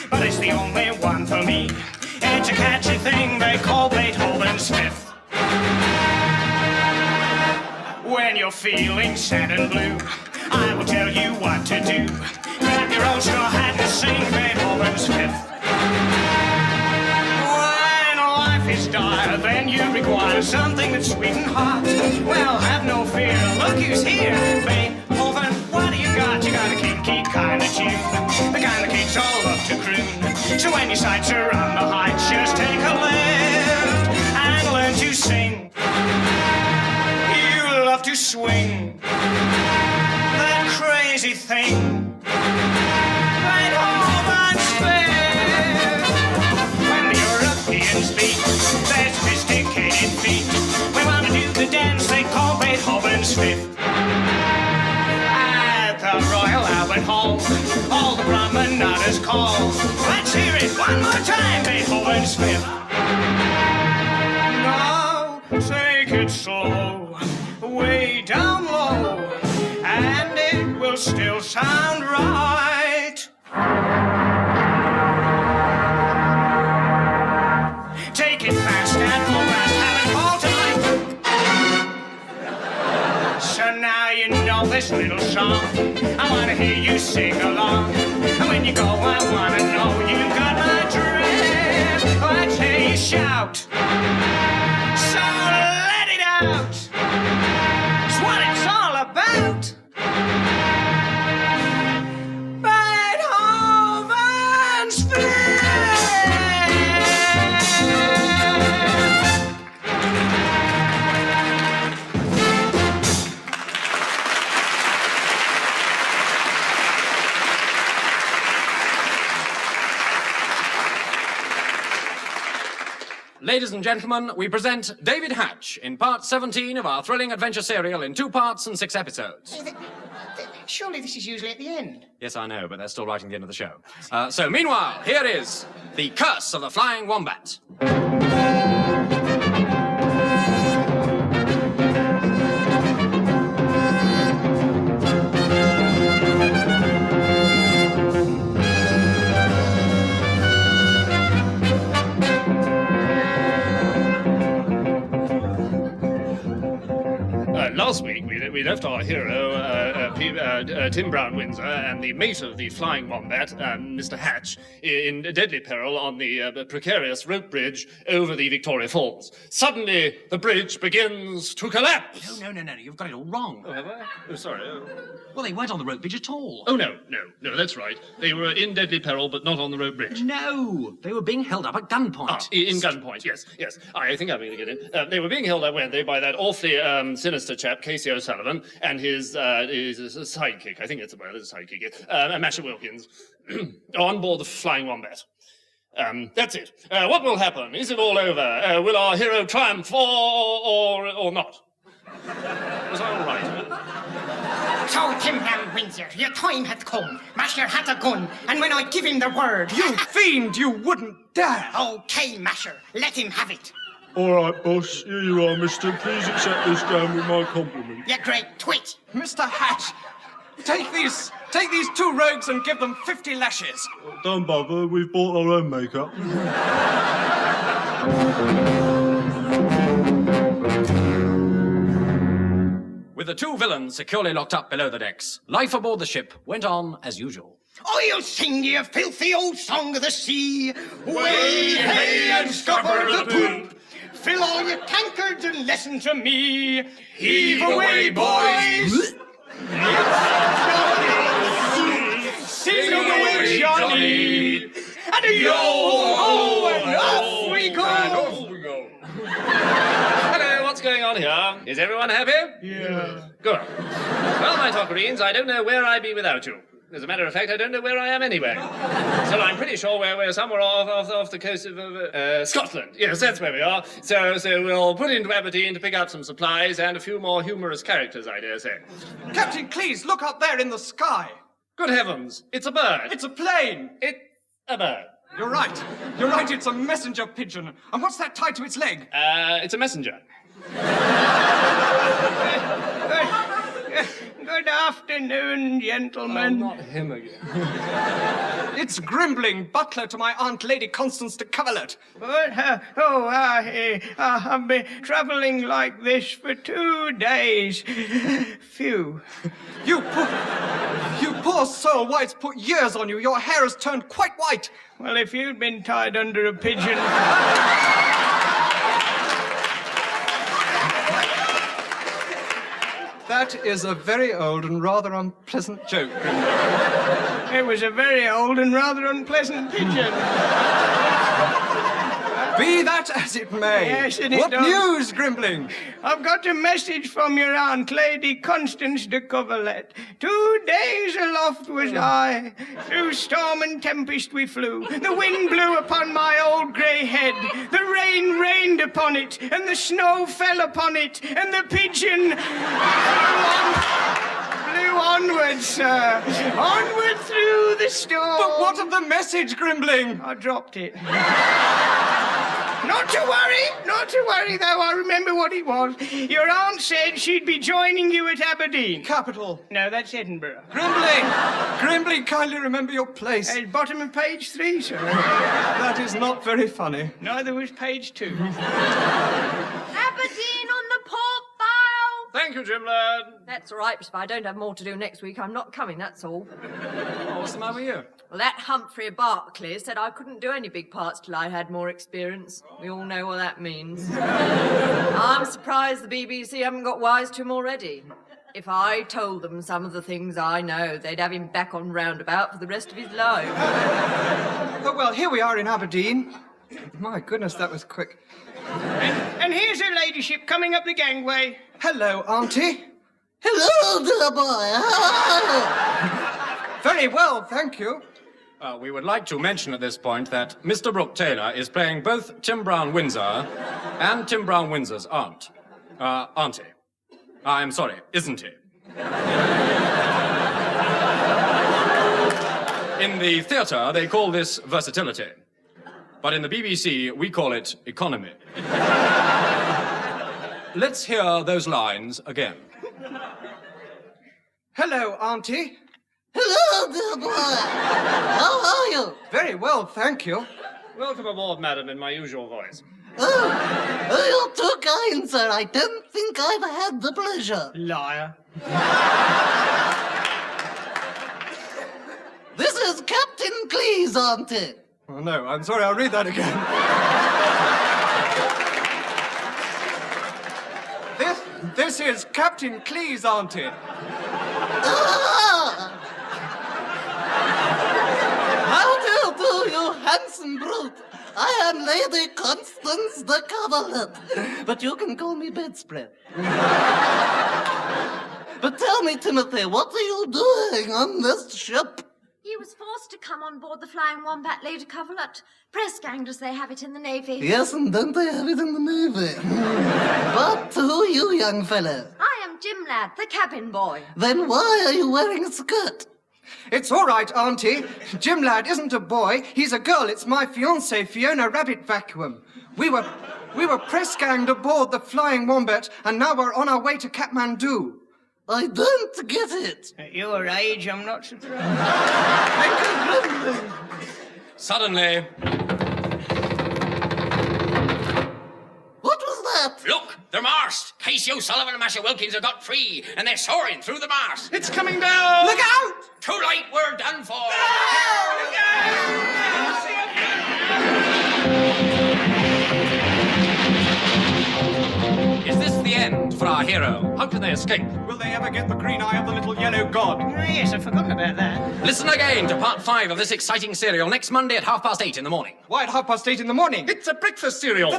but it's the only one for me. It's a catchy thing they call Beethoven's Fifth. When you're feeling sad and blue, I will tell you what to do. Grab your old straw hat and sing Beethoven's Fifth. When life is dire, then you require something and sweet and hot. Well, have no fear, look who's here. Beethoven, what do you got? You got a kinky kind of tune, the kind the kids all love to croon. So when you sights around the heights, just take a lift and learn to sing. You love to swing that crazy thing. Europeans beat their sophisticated feet. We want to do the dance they call Beethoven's Fifth. At the Royal Albert Hall, all the promenaders call. Let's hear it one more time, Beethoven's Fifth. Now, take it slow, way down low, and it will still sound right. Take it fast and more fast, have it all tonight. So now you know this little song. I wanna hear you sing along. And when you go, I wanna know you got my drift. Let's hear you shout. So let it out. It's what it's all about. Beethoven's Fifth. Ladies and gentlemen, we present David Hatch in part 17 of our thrilling adventure serial in 2 parts and 6 episodes. Surely this is usually at the end. Yes, I know, but they're still writing the end of the show. So meanwhile, here is The Curse of the Flying Wombat. Last week, we left our hero, Tim Brown-Windsor, and the mate of the Flying Wombat, Mr. Hatch, in deadly peril on the precarious rope bridge over the Victoria Falls. Suddenly, the bridge begins to collapse. No, you've got it all wrong. Oh, have I? Oh, sorry. Oh. Well, they weren't on the rope bridge at all. Oh, no, that's right. They were in deadly peril, but not on the rope bridge. No, they were being held up at gunpoint. In gunpoint, yes. I think I'm going to get in. They were being held up, weren't they, by that awfully sinister chap, Casey O'Sullivan, and his sidekick, I think it's a sidekick, Masha Wilkins, on board the Flying Wombat. That's it. What will happen? Is it all over? Will our hero triumph or not? Was I all right? So, Tim Brown-Windsor, your time hath come. Masher hath a gun, and when I give him the word... You fiend, you wouldn't dare! Okay, Masher, let him have it. All right, boss. Here you are, mister. Please accept this down with my compliment. You great twit. Mr. Hatch, take these 2 rogues and give them 50 lashes. Don't bother. We've bought our own makeup. With the 2 villains securely locked up below the decks, life aboard the ship went on as usual. I'll sing you a filthy old song of the sea. Way, hey, and scupper the poop. Fill all your tankards and listen to me. Heave away, boys. Sing away, Johnny. And yo-ho, and off we go. Hello, what's going on here? Is everyone happy? Yeah. Good. Well, my Tockerines, I don't know where I'd be without you. As a matter of fact, I don't know where I am anyway. So I'm pretty sure we're somewhere off the coast of Scotland. Yes, that's where we are. So we'll put into Aberdeen to pick up some supplies and a few more humorous characters, I dare say. Captain Cleese, look up there in the sky. Good heavens, it's a bird. It's a plane. It's a bird. You're right, it's a messenger pigeon. And what's that tied to its leg? It's a messenger. Good afternoon, gentlemen. Oh, not him again. It's Grimbling, butler to my Aunt Lady Constance de Coverlet. I've been travelling like this for 2 days. Phew. You poor soul, why, it's put years on you. Your hair has turned quite white. Well, if you'd been tied under a pigeon... That is a very old and rather unpleasant joke, Grimbling. It was a very old and rather unpleasant pigeon. Be that as it may. Yes, and it what does. news, Grimbling? I've got a message from your aunt, Lady Constance de Coverlet. 2 days aloft was I. Through storm and tempest we flew. The wind blew upon my old grey head. The rain rained upon it, and the snow fell upon it, and the pigeon flew onward, sir. Onward through the storm. But what of the message, Grimbling? I dropped it. Not to worry, though, I remember what it was. Your aunt said she'd be joining you at Aberdeen. Capital. No, that's Edinburgh. Grimbling, kindly remember your place. Bottom of page 3, sir. That is not very funny. Neither was page 2. Aberdeen on the port bow! Thank you, Jim lad. That's all right, but if I don't have more to do next week, I'm not coming, that's all. What's the matter with you? Well, that Humphrey Barclay said I couldn't do any big parts till I had more experience. We all know what that means. I'm surprised the BBC haven't got wise to him already. If I told them some of the things I know, they'd have him back on roundabout for the rest of his life. Oh, well, here we are in Aberdeen. My goodness, that was quick. And here's her ladyship coming up the gangway. Hello, Auntie. Hello, dear boy. How are you? Very well, thank you. We would like to mention at this point that Mr. Brooke-Taylor is playing both Tim Brown-Windsor and Tim Brown-Windsor's aunt. Auntie. I'm sorry, isn't he? In the theatre, they call this versatility. But in the BBC, we call it economy. Let's hear those lines again. Hello, Auntie. Hello, dear boy. How are you? Very well, thank you. Welcome aboard, madam, in my usual voice. Oh, you're too kind, sir. I don't think I've had the pleasure. Liar. This is Captain Cleese, Auntie. Oh, no, I'm sorry, I'll read that again. This is Captain Cleese, Auntie. How do you do, you handsome brute? I am Lady Constance de Coverlet, but you can call me Bedspread. But tell me, Timothy, what are you doing on this ship? He was forced to come on board the Flying Wombat, Lady Coverlet. Press ganged as they have it in the Navy. Yes, and don't they have it in the Navy? But who are you, young fellow? I am Jim Ladd, the cabin boy. Then why are you wearing a skirt? It's all right, Auntie. Jim Ladd isn't a boy. He's a girl. It's my fiancée, Fiona Rabbit Vacuum. We were press ganged aboard the Flying Wombat, and now we're on our way to Kathmandu. I don't get it. At your age, I'm not surprised. Suddenly... What was that? Look, they're marsed. Casey O'Sullivan and Masha Wilkins have got free, and they're soaring through the mast. It's coming down! Look out! Too late, we're done for. Is this the end for our hero? How can they escape? Will they ever get the green eye of the little yellow god? Oh, yes, I've forgotten about that. Listen again to part 5 of this exciting serial next Monday at 8:30 in the morning. Why at 8:30 in the morning? It's a breakfast cereal.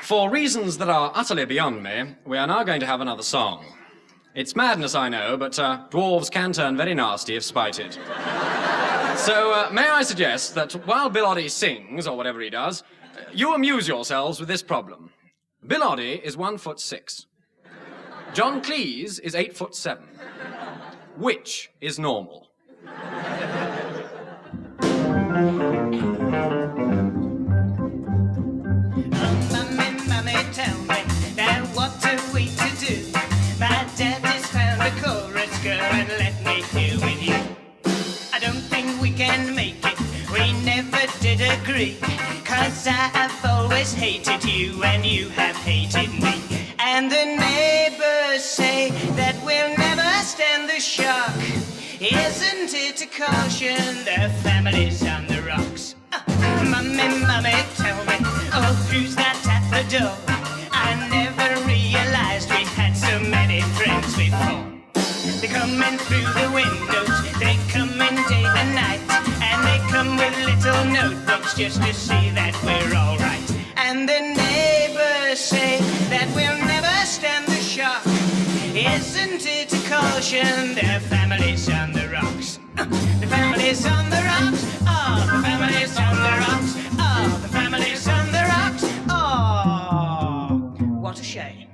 For reasons that are utterly beyond me, we are now going to have another song. It's madness, I know, but dwarves can turn very nasty if spited. So may I suggest that while Bill Oddie sings, or whatever he does, you amuse yourselves with this problem. Bill Oddie is 1'6". John Cleese is 8'7". Which is normal? Mummy, tell me, now what are we to do? My daddy's found a chorus girl and let me hear with you. I don't think we can make it, we never did agree. 'Cause I've always hated you and you have hated me. And the neighbors say that we'll never stand the shock Isn't it a caution the family's on the rocks? Mummy, tell me, oh, who's that at the door? I never realized we had so many friends before. They come in through the windows, they come in day and night, and they come with little notebooks just to see that we're all right. And the neighbors say that we'll never stand the shock. Isn't it a caution their family's on the rocks? The family's on the rocks. Oh, the family's on the rocks. Oh, the family's on the rocks. Oh, what a shame.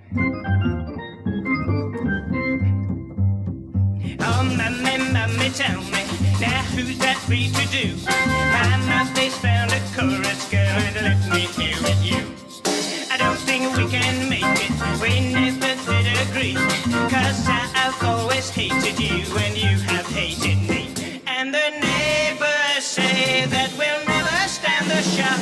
Oh, mummy, tell me, now who's that free to do? My mother's found a chorus girl and left me here with you. I don't think we can make it, we never did agree, 'cause I've always hated you and you have hated me. And the neighbors say that we'll never stand the shock.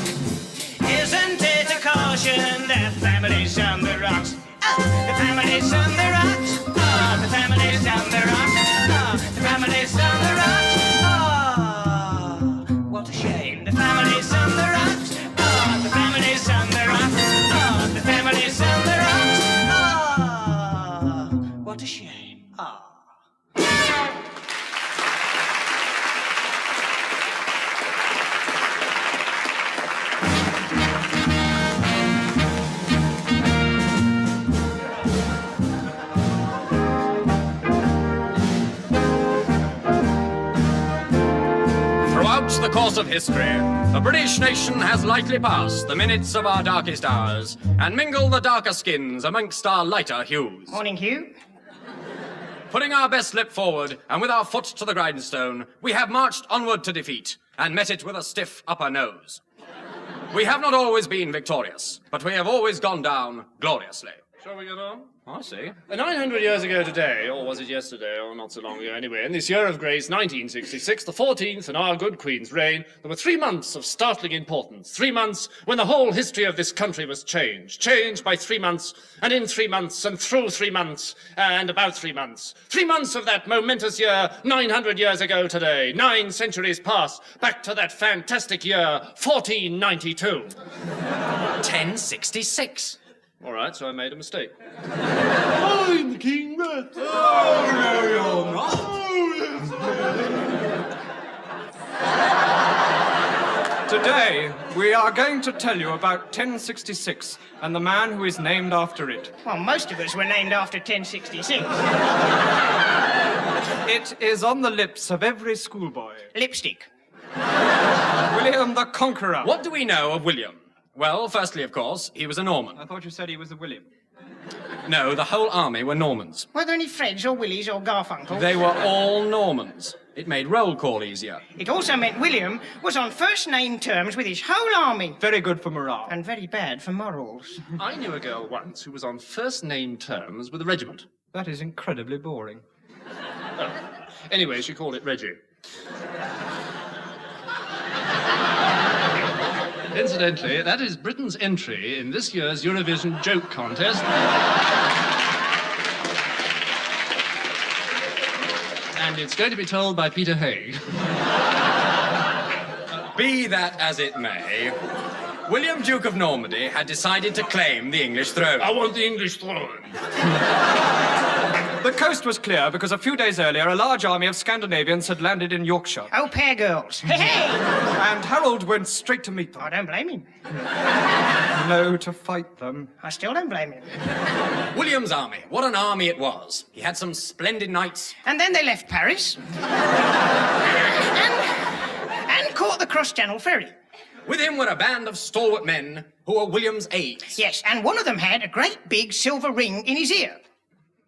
Isn't it a caution that family's on the rocks? Oh, the family's on the rocks. Oh, the family's on the rocks. Oh, the family's on the rocks. Oh, what a shame. The family's on the rocks. Oh, the family's on the rocks. Oh, the family's on the rocks. Oh, what a shame. Oh. Throughout the course of history, the British nation has lightly passed the minutes of our darkest hours and mingled the darker skins amongst our lighter hues. Morning, Hugh. Putting our best lip forward and with our foot to the grindstone, we have marched onward to defeat and met it with a stiff upper nose. We have not always been victorious, but we have always gone down gloriously. Shall we get on? I see. 900 years ago today, or was it yesterday, or not so long ago anyway, in this year of grace, 1966, the 14th in our good Queen's reign, there were 3 months of startling importance. 3 months when the whole history of this country was changed. Changed by 3 months, and in 3 months, and through 3 months, and about 3 months. 3 months of that momentous year, 900 years ago today. 9 centuries past, back to that fantastic year, 1492. 1066. All right, so I made a mistake. I'm the King Rat. Oh, no, you're not. Today, we are going to tell you about 1066 and the man who is named after it. Well, most of us were named after 1066. It is on the lips of every schoolboy. Lipstick. William the Conqueror. What do we know of William? Well, firstly, of course, he was a Norman. I thought you said he was a William. No, the whole army were Normans. Were there any Freds or Willies or Garfunkels? They were all Normans. It made roll call easier. It also meant William was on first-name terms with his whole army. Very good for morale. And very bad for morals. I knew a girl once who was on first-name terms with a regiment. That is incredibly boring. Oh. Anyway, she called it Reggie. Incidentally, that is Britain's entry in this year's Eurovision joke contest. And it's going to be told by Peter Haig. Be that as it may, William, Duke of Normandy, had decided to claim the English throne. I want the English throne. The coast was clear because a few days earlier a large army of Scandinavians had landed in Yorkshire. Au pair girls. Hey! And Harold went straight to meet them. I don't blame him. No, to fight them. I still don't blame him. William's army. What an army it was. He had some splendid knights. And then they left Paris. and caught the cross-channel ferry. With him were a band of stalwart men who were William's aides. Yes, and one of them had a great big silver ring in his ear.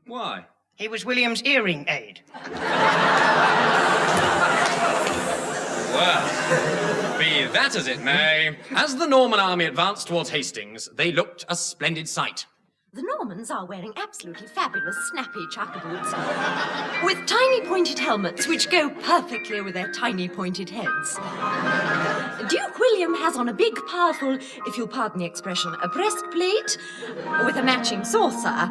Why? He was William's earring aide. Well, be that as it may, as the Norman army advanced towards Hastings, they looked a splendid sight. The Normans are wearing absolutely fabulous, snappy chukka boots with tiny pointed helmets which go perfectly with their tiny pointed heads. Duke William has on a big, powerful, if you'll pardon the expression, a breastplate with a matching saucer,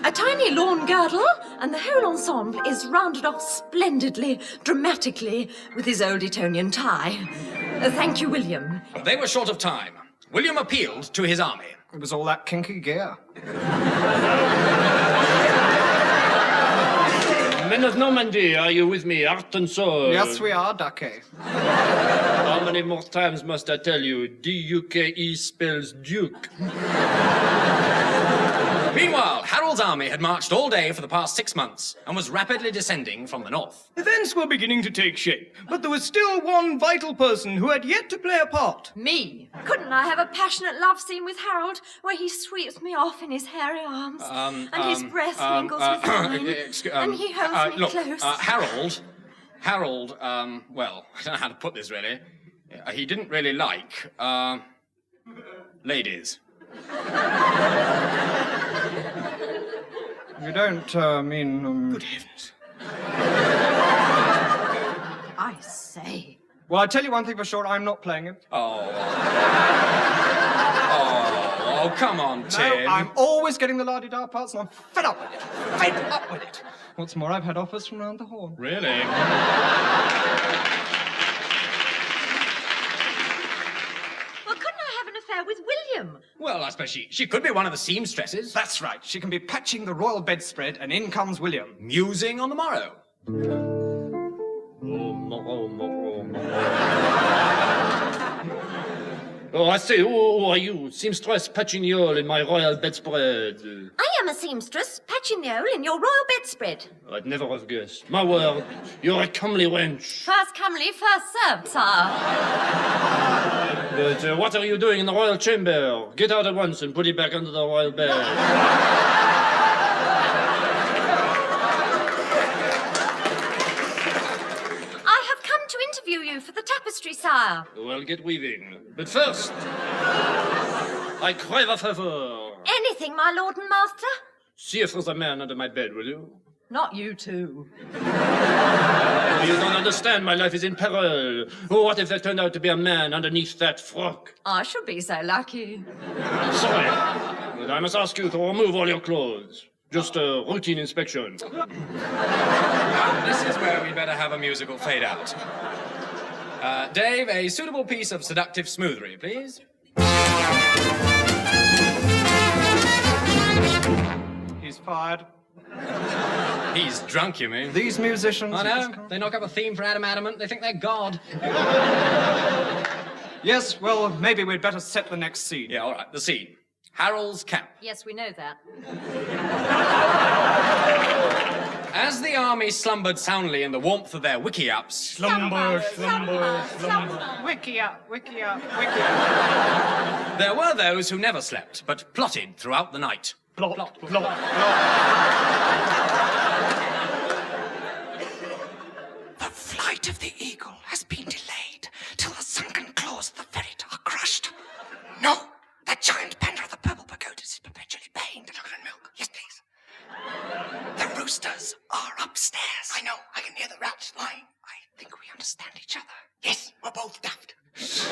a tiny lawn girdle, and the whole ensemble is rounded off splendidly, dramatically, with his old Etonian tie. Thank you, William. They were short of time. William appealed to his army. It was all that kinky gear. Men of Normandy, are you with me, heart and soul? Yes, we are, Ducky. How many more times must I tell you? D-U-K-E spells Duke. Meanwhile, Harold's army had marched all day for the past 6 months and was rapidly descending from the north. Events were beginning to take shape, but there was still one vital person who had yet to play a part. Me. Couldn't I have a passionate love scene with Harold where he sweeps me off in his hairy arms and his breath mingles with mine and he holds me close? Harold, well, I don't know how to put this really. He didn't really like, ladies. You don't, mean, Good heavens. I say. Well, I tell you one thing for sure, I'm not playing him. Oh, come on, Tim. No, I'm always getting the la-di-da parts and I'm fed up with it. Fed up with it. What's more, I've had offers from round the horn. Really? Well, couldn't I have an affair with William? Well, I suppose she could be one of the seamstresses. That's right. She can be patching the royal bedspread and in comes William. Musing on the morrow. Oh, I say, who are you? Seamstress patching the hole in my royal bedspread. I am a seamstress, patching the hole in your royal bedspread. I'd never have guessed. My word, you're a comely wench. First comely, first served, sire. But what are you doing in the royal chamber? Get out at once and put it back under the royal bed. You for the tapestry, sire. Well, get weaving. But first, I crave a favor. Anything, my lord and master? See if there's a man under my bed, will you? Not you two. You don't understand. My life is in peril. Oh, what if there turned out to be a man underneath that frock? I should be so lucky. Sorry, but I must ask you to remove all your clothes. Just a routine inspection. This is where we better have a musical fade-out. Dave, a suitable piece of seductive smoothery, please. He's fired. He's drunk, you mean? These musicians... I know. They knock up a theme for Adam Adamant. They think they're God. Yes, well, maybe we'd better set the next scene. Yeah, all right. The scene. Harold's camp. Yes, we know that. As the army slumbered soundly in the warmth of their wiki-ups... Slumber. Wiki-up, wiki-up, wiki-up. There were those who never slept, but plotted throughout the night. Plot. The flight of the eagle has been delayed till the sunken claws of the ferret are crushed. No, that giant panda of the purple pagodas is perpetually baying to look at milk. Yes, please. The roosters are upstairs. I know, I can hear the rats lying. I think we understand each other. Yes, we're both daft. Shh,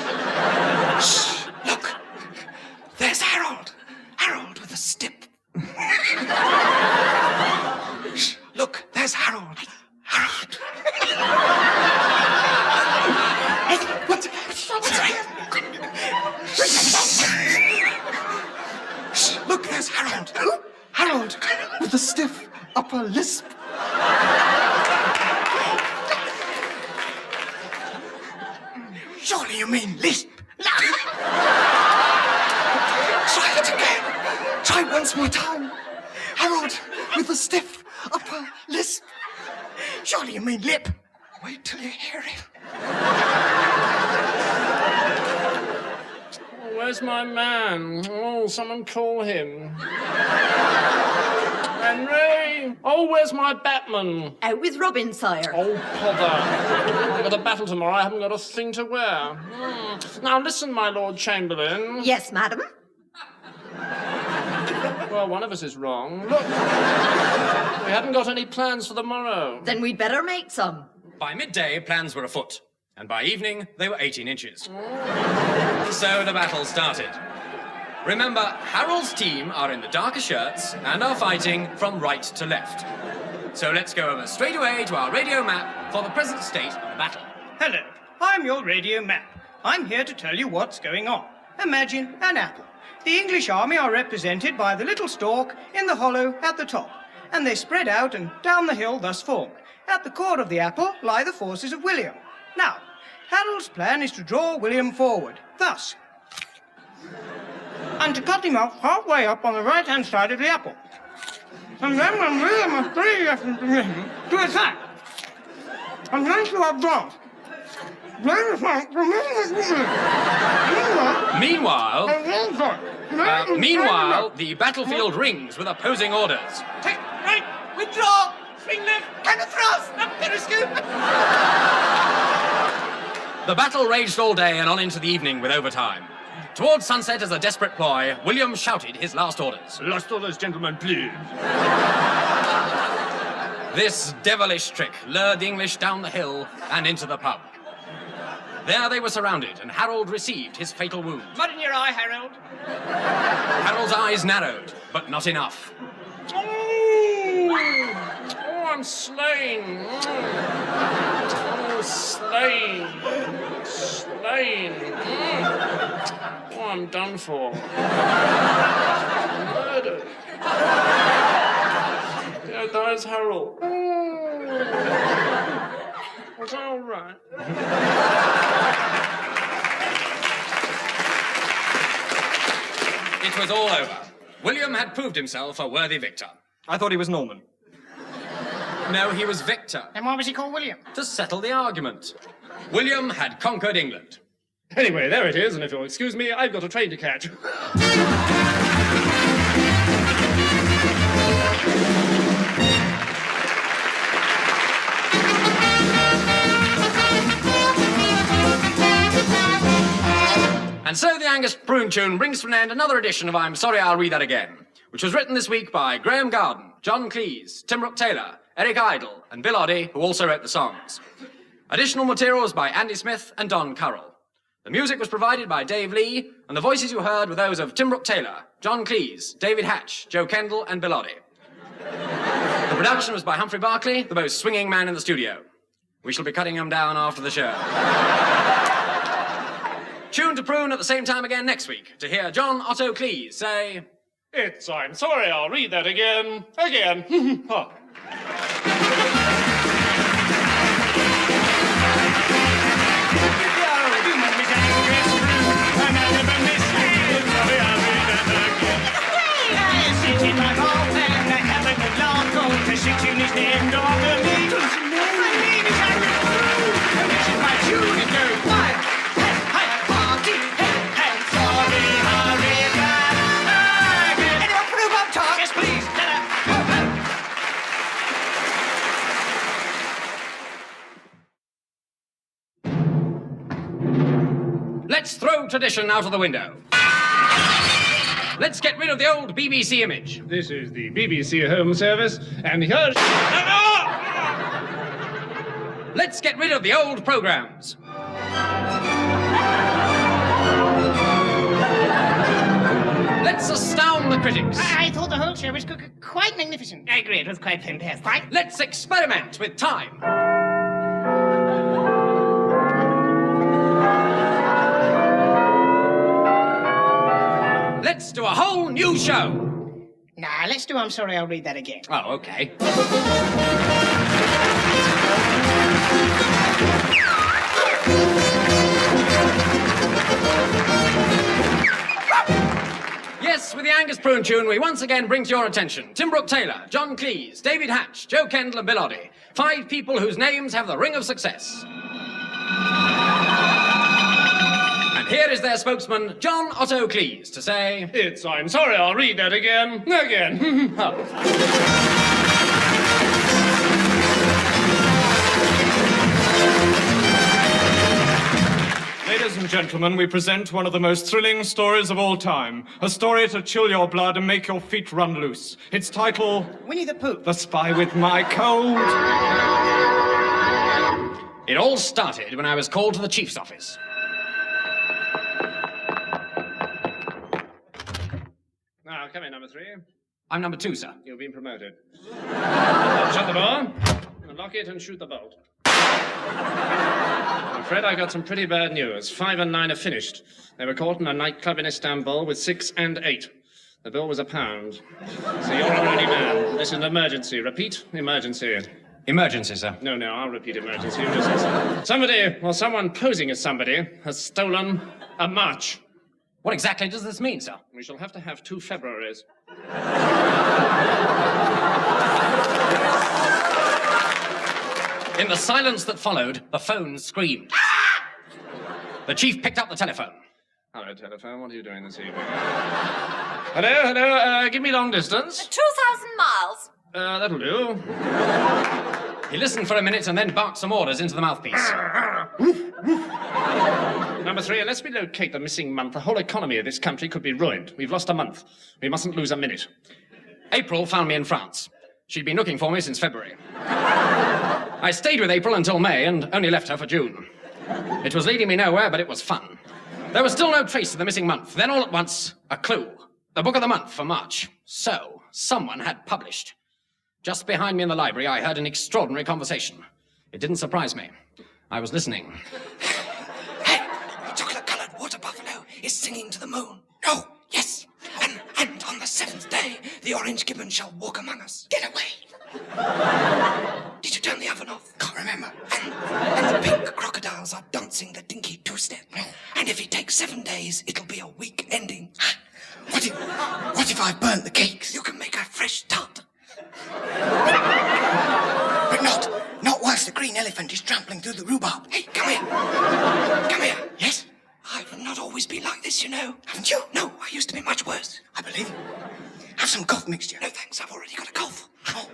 look. There's Harold. Harold with a stip. Shh, look, there's Harold. Harold. What's Shh, look, there's Harold. Harold, with a stiff upper lisp. Surely you mean lisp. Try it again. Try once more time. Harold, with a stiff upper lisp. Surely you mean lip. Wait till you hear it. Where's my man? Oh, someone call him. Henry! Oh, where's my Batman? Out with Robin, sire. Oh, bother. I've got a battle tomorrow. I haven't got a thing to wear. Now, listen, my Lord Chamberlain. Yes, madam. Well, one of us is wrong. Look, we haven't got any plans for the morrow. Then we'd better make some. By midday, plans were afoot, and by evening they were 18 inches. So the battle started. Remember, Harold's team are in the darker shirts and are fighting from right to left. So let's go over straight away to our radio map for the present state of the battle. Hello, I'm your radio map. I'm here to tell you what's going on. Imagine an apple. The English army are represented by the little stalk in the hollow at the top, and they spread out and down the hill thus formed. At the core of the apple lie the forces of William. Now, Harold's plan is to draw William forward, thus, and to cut him off halfway up on the right-hand side of the apple. And then when William has 3 lessons to attack, and then to advance. Meanwhile, the battlefield rings with opposing orders. Take right, withdraw, swing left, counter thrust, up periscope. The battle raged all day and on into the evening with overtime. Towards sunset, as a desperate ploy, William shouted his last orders. Last orders, gentlemen, please. This devilish trick lured the English down the hill and into the pub. There they were surrounded, and Harold received his fatal wound. Mud in your eye, Harold. Harold's eyes narrowed, but not enough. Oh, I'm slain. Oh, slain. Slain. Oh, I'm done for. Murdered. There dies Harold. Was that all right? It was all over. William had proved himself a worthy victor. I thought he was Norman. No, he was Victor. And why was he called William? To settle the argument. William had conquered England. Anyway, there it is, and if you'll excuse me, I've got a train to catch. And so the Angus Prune Tune brings to an end another edition of I'm Sorry I'll Read That Again, which was written this week by Graham Garden, John Cleese, Tim Brooke-Taylor, Eric Idle, and Bill Oddie, who also wrote the songs. Additional materials by Andy Smith and Don Currell. The music was provided by Dave Lee, and the voices you heard were those of Tim Brooke-Taylor, John Cleese, David Hatch, Joe Kendall, and Bill Oddie. The production was by Humphrey Barclay, the most swinging man in the studio. We shall be cutting him down after the show. Tune to Prune at the same time again next week to hear John Otto Cleese say... It's I'm sorry, I'll read that again. Again. Huh. Let's throw tradition out of the window. Let's get rid of the old BBC image. This is the BBC Home Service, and here's... Let's get rid of the old programmes. Let's astound the critics. I thought the whole show was quite magnificent. I agree, it was quite fantastic. Let's experiment with time. Let's do a whole new show. Nah, let's do I'm Sorry, I'll Read That Again. Oh, okay. Yes, with the Angus Prune Tune, we once again bring to your attention Tim Brooke-Taylor, John Cleese, David Hatch, Joe Kendall, and Bill Oddie. 5 people whose names have the ring of success. And here is their spokesman, John Otto Cleese, to say... It's I'm sorry, I'll read that again. Again. Ladies and gentlemen, we present one of the most thrilling stories of all time. A story to chill your blood and make your feet run loose. Its title... Winnie the Pooh. The Spy with My Cold. It all started when I was called to the chief's office. Now, come in, number 3. I'm number 2, sir. You've been promoted. Shut the door, lock it, and shoot the bolt. I'm afraid I got some pretty bad news. 5 and 9 are finished. They were caught in a nightclub in Istanbul with 6 and 8. The bill was £1. So you're a ready man. This is an emergency. Repeat, emergency. Emergency, sir. No, I'll repeat emergency. Somebody, or someone posing as somebody, has stolen a march. What exactly does this mean, sir? We shall have to have 2 Februaries. In the silence that followed, the phone screamed. The chief picked up the telephone. Hello, telephone. What are you doing this evening? Hello. Give me long distance. 2,000 miles. That'll do. He listened for a minute and then barked some orders into the mouthpiece. Number 3, unless we locate the missing month, the whole economy of this country could be ruined. We've lost a month. We mustn't lose a minute. April found me in France. She'd been looking for me since February. I stayed with April until May and only left her for June. It was leading me nowhere, but it was fun. There was still no trace of the missing month. Then all at once, a clue. The book of the month for March. So, someone had published. Just behind me in the library, I heard an extraordinary conversation. It didn't surprise me. I was listening. Hey, the chocolate-coloured water buffalo is singing to the moon. No, yes. And on the 7th day, the orange gibbon shall walk among us. Get away. Did you turn the oven off? Can't remember. And the pink crocodiles are dancing the dinky two-step. No. And if it takes 7 days, it'll be a week ending. What if I burnt the cakes? You can make a fresh tart. But not whilst the green elephant is trampling through the rhubarb. Hey, come here. Come here. Yes? I've not always been like this, you know. Haven't you? No, I used to be much worse. I believe you. Have some cough mixture. No, thanks. I've already got a cough. Oh.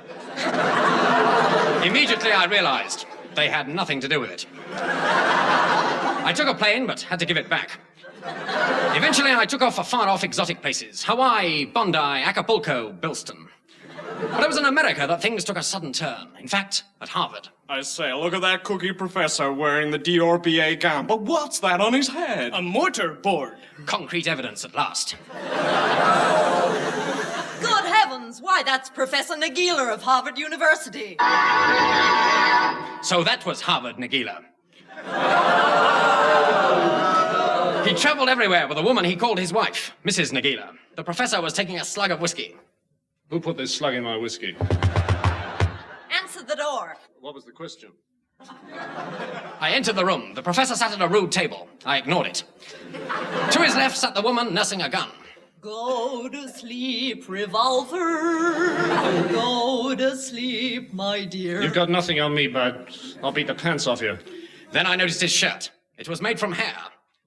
Immediately I realized they had nothing to do with it. I took a plane, but had to give it back. Eventually I took off for far-off exotic places. Hawaii, Bondi, Acapulco, Bilston. But it was in America that things took a sudden turn. In fact, at Harvard. I say, look at that cookie professor wearing the Dior BA gown. But what's that on his head? A mortar board. Concrete evidence at last. Good heavens, why, that's Professor Nagila of Harvard University. So that was Harvard Nagila. He traveled everywhere with a woman he called his wife, Mrs. Nagila. The professor was taking a slug of whiskey. Who put this slug in my whiskey? Answer the door. What was the question? I entered the room. The professor sat at a rude table. I ignored it. To his left sat the woman nursing a gun. Go to sleep, revolver. Go to sleep, my dear. You've got nothing on me, bud. I'll beat the pants off you. Then I noticed his shirt. It was made from hair.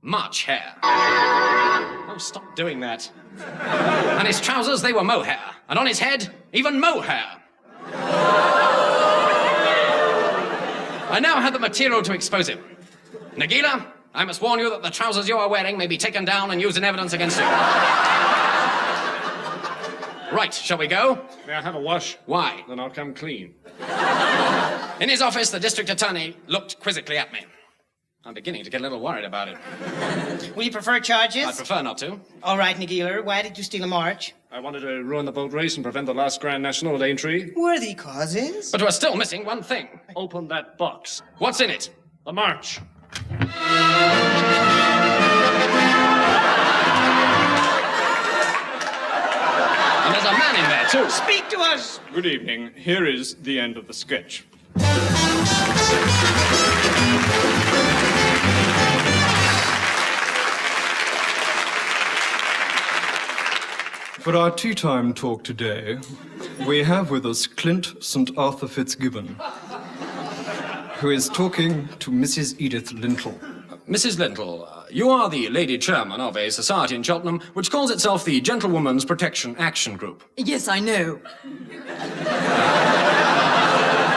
March hair. Oh, stop doing that. And his trousers, they were mohair. And on his head, even mohair. I now had the material to expose him. Nagila, I must warn you that the trousers you are wearing may be taken down and used in evidence against you. Right, shall we go? May I have a wash? Why? Then I'll come clean. In his office, the district attorney looked quizzically at me. I'm beginning to get a little worried about it. Will you prefer charges? I'd prefer not to. All right, Nagila, why did you steal a march? I wanted to ruin the boat race and prevent the last Grand National at Aintree. Worthy causes. But we're still missing one thing. Open that box. What's in it? The march. And there's a man in there, too. Speak to us! Good evening. Here is the end of the sketch. For our tea time talk today, we have with us Clint St. Arthur Fitzgibbon, who is talking to Mrs. Edith Lintle. Mrs. Lintle, you are the lady chairman of a society in Cheltenham which calls itself the Gentlewoman's Protection Action Group. Yes, I know.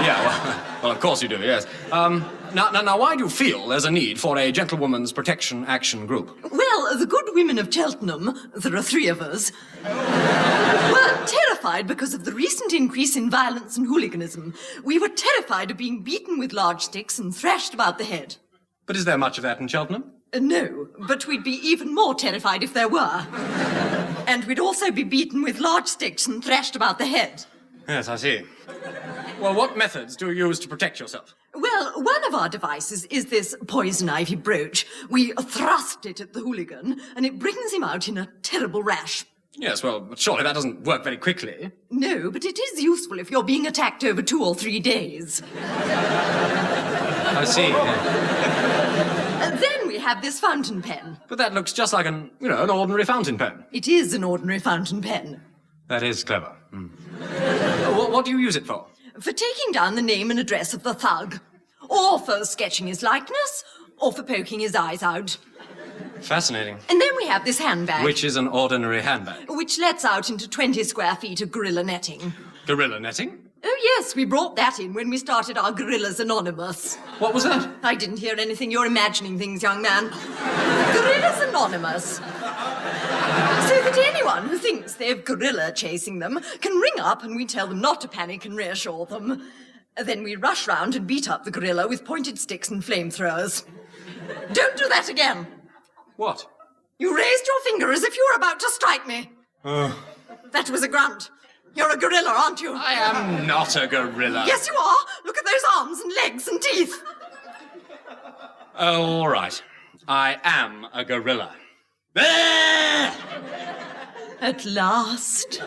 Yeah, well, of course you do, yes. Now, why do you feel there's a need for a Gentlewoman's Protection Action Group? Well, the good women of Cheltenham, there are 3 of us, were terrified terrified because of the recent increase in violence and hooliganism. We were terrified of being beaten with large sticks and thrashed about the head. But is there much of that in Cheltenham? No, but we'd be even more terrified if there were. And we'd also be beaten with large sticks and thrashed about the head. Yes, I see. Well, what methods do you use to protect yourself? Well, one of our devices is this poison ivy brooch. We thrust it at the hooligan, and it brings him out in a terrible rash. Yes, well, but surely that doesn't work very quickly. No, but it is useful if you're being attacked over 2 or 3 days. I see. And then we have this fountain pen. But that looks just like an ordinary fountain pen. It is an ordinary fountain pen. That is clever. What do you use it for? For taking down the name and address of the thug. Or for sketching his likeness. Or for poking his eyes out. Fascinating. And then we have this handbag. Which is an ordinary handbag. Which lets out into 20 square feet of gorilla netting. Gorilla netting? Oh, yes, we brought that in when we started our Gorillas Anonymous. What was that? I didn't hear anything. You're imagining things, young man. Gorillas Anonymous. So that anyone who thinks they've gorilla chasing them can ring up and we tell them not to panic and reassure them. Then we rush round and beat up the gorilla with pointed sticks and flamethrowers. Don't do that again. What? You raised your finger as if you were about to strike me. That was a grunt. You're a gorilla, aren't you? I am not a gorilla. Yes, you are. Look at those arms and legs and teeth. Oh, all right. I am a gorilla. At last.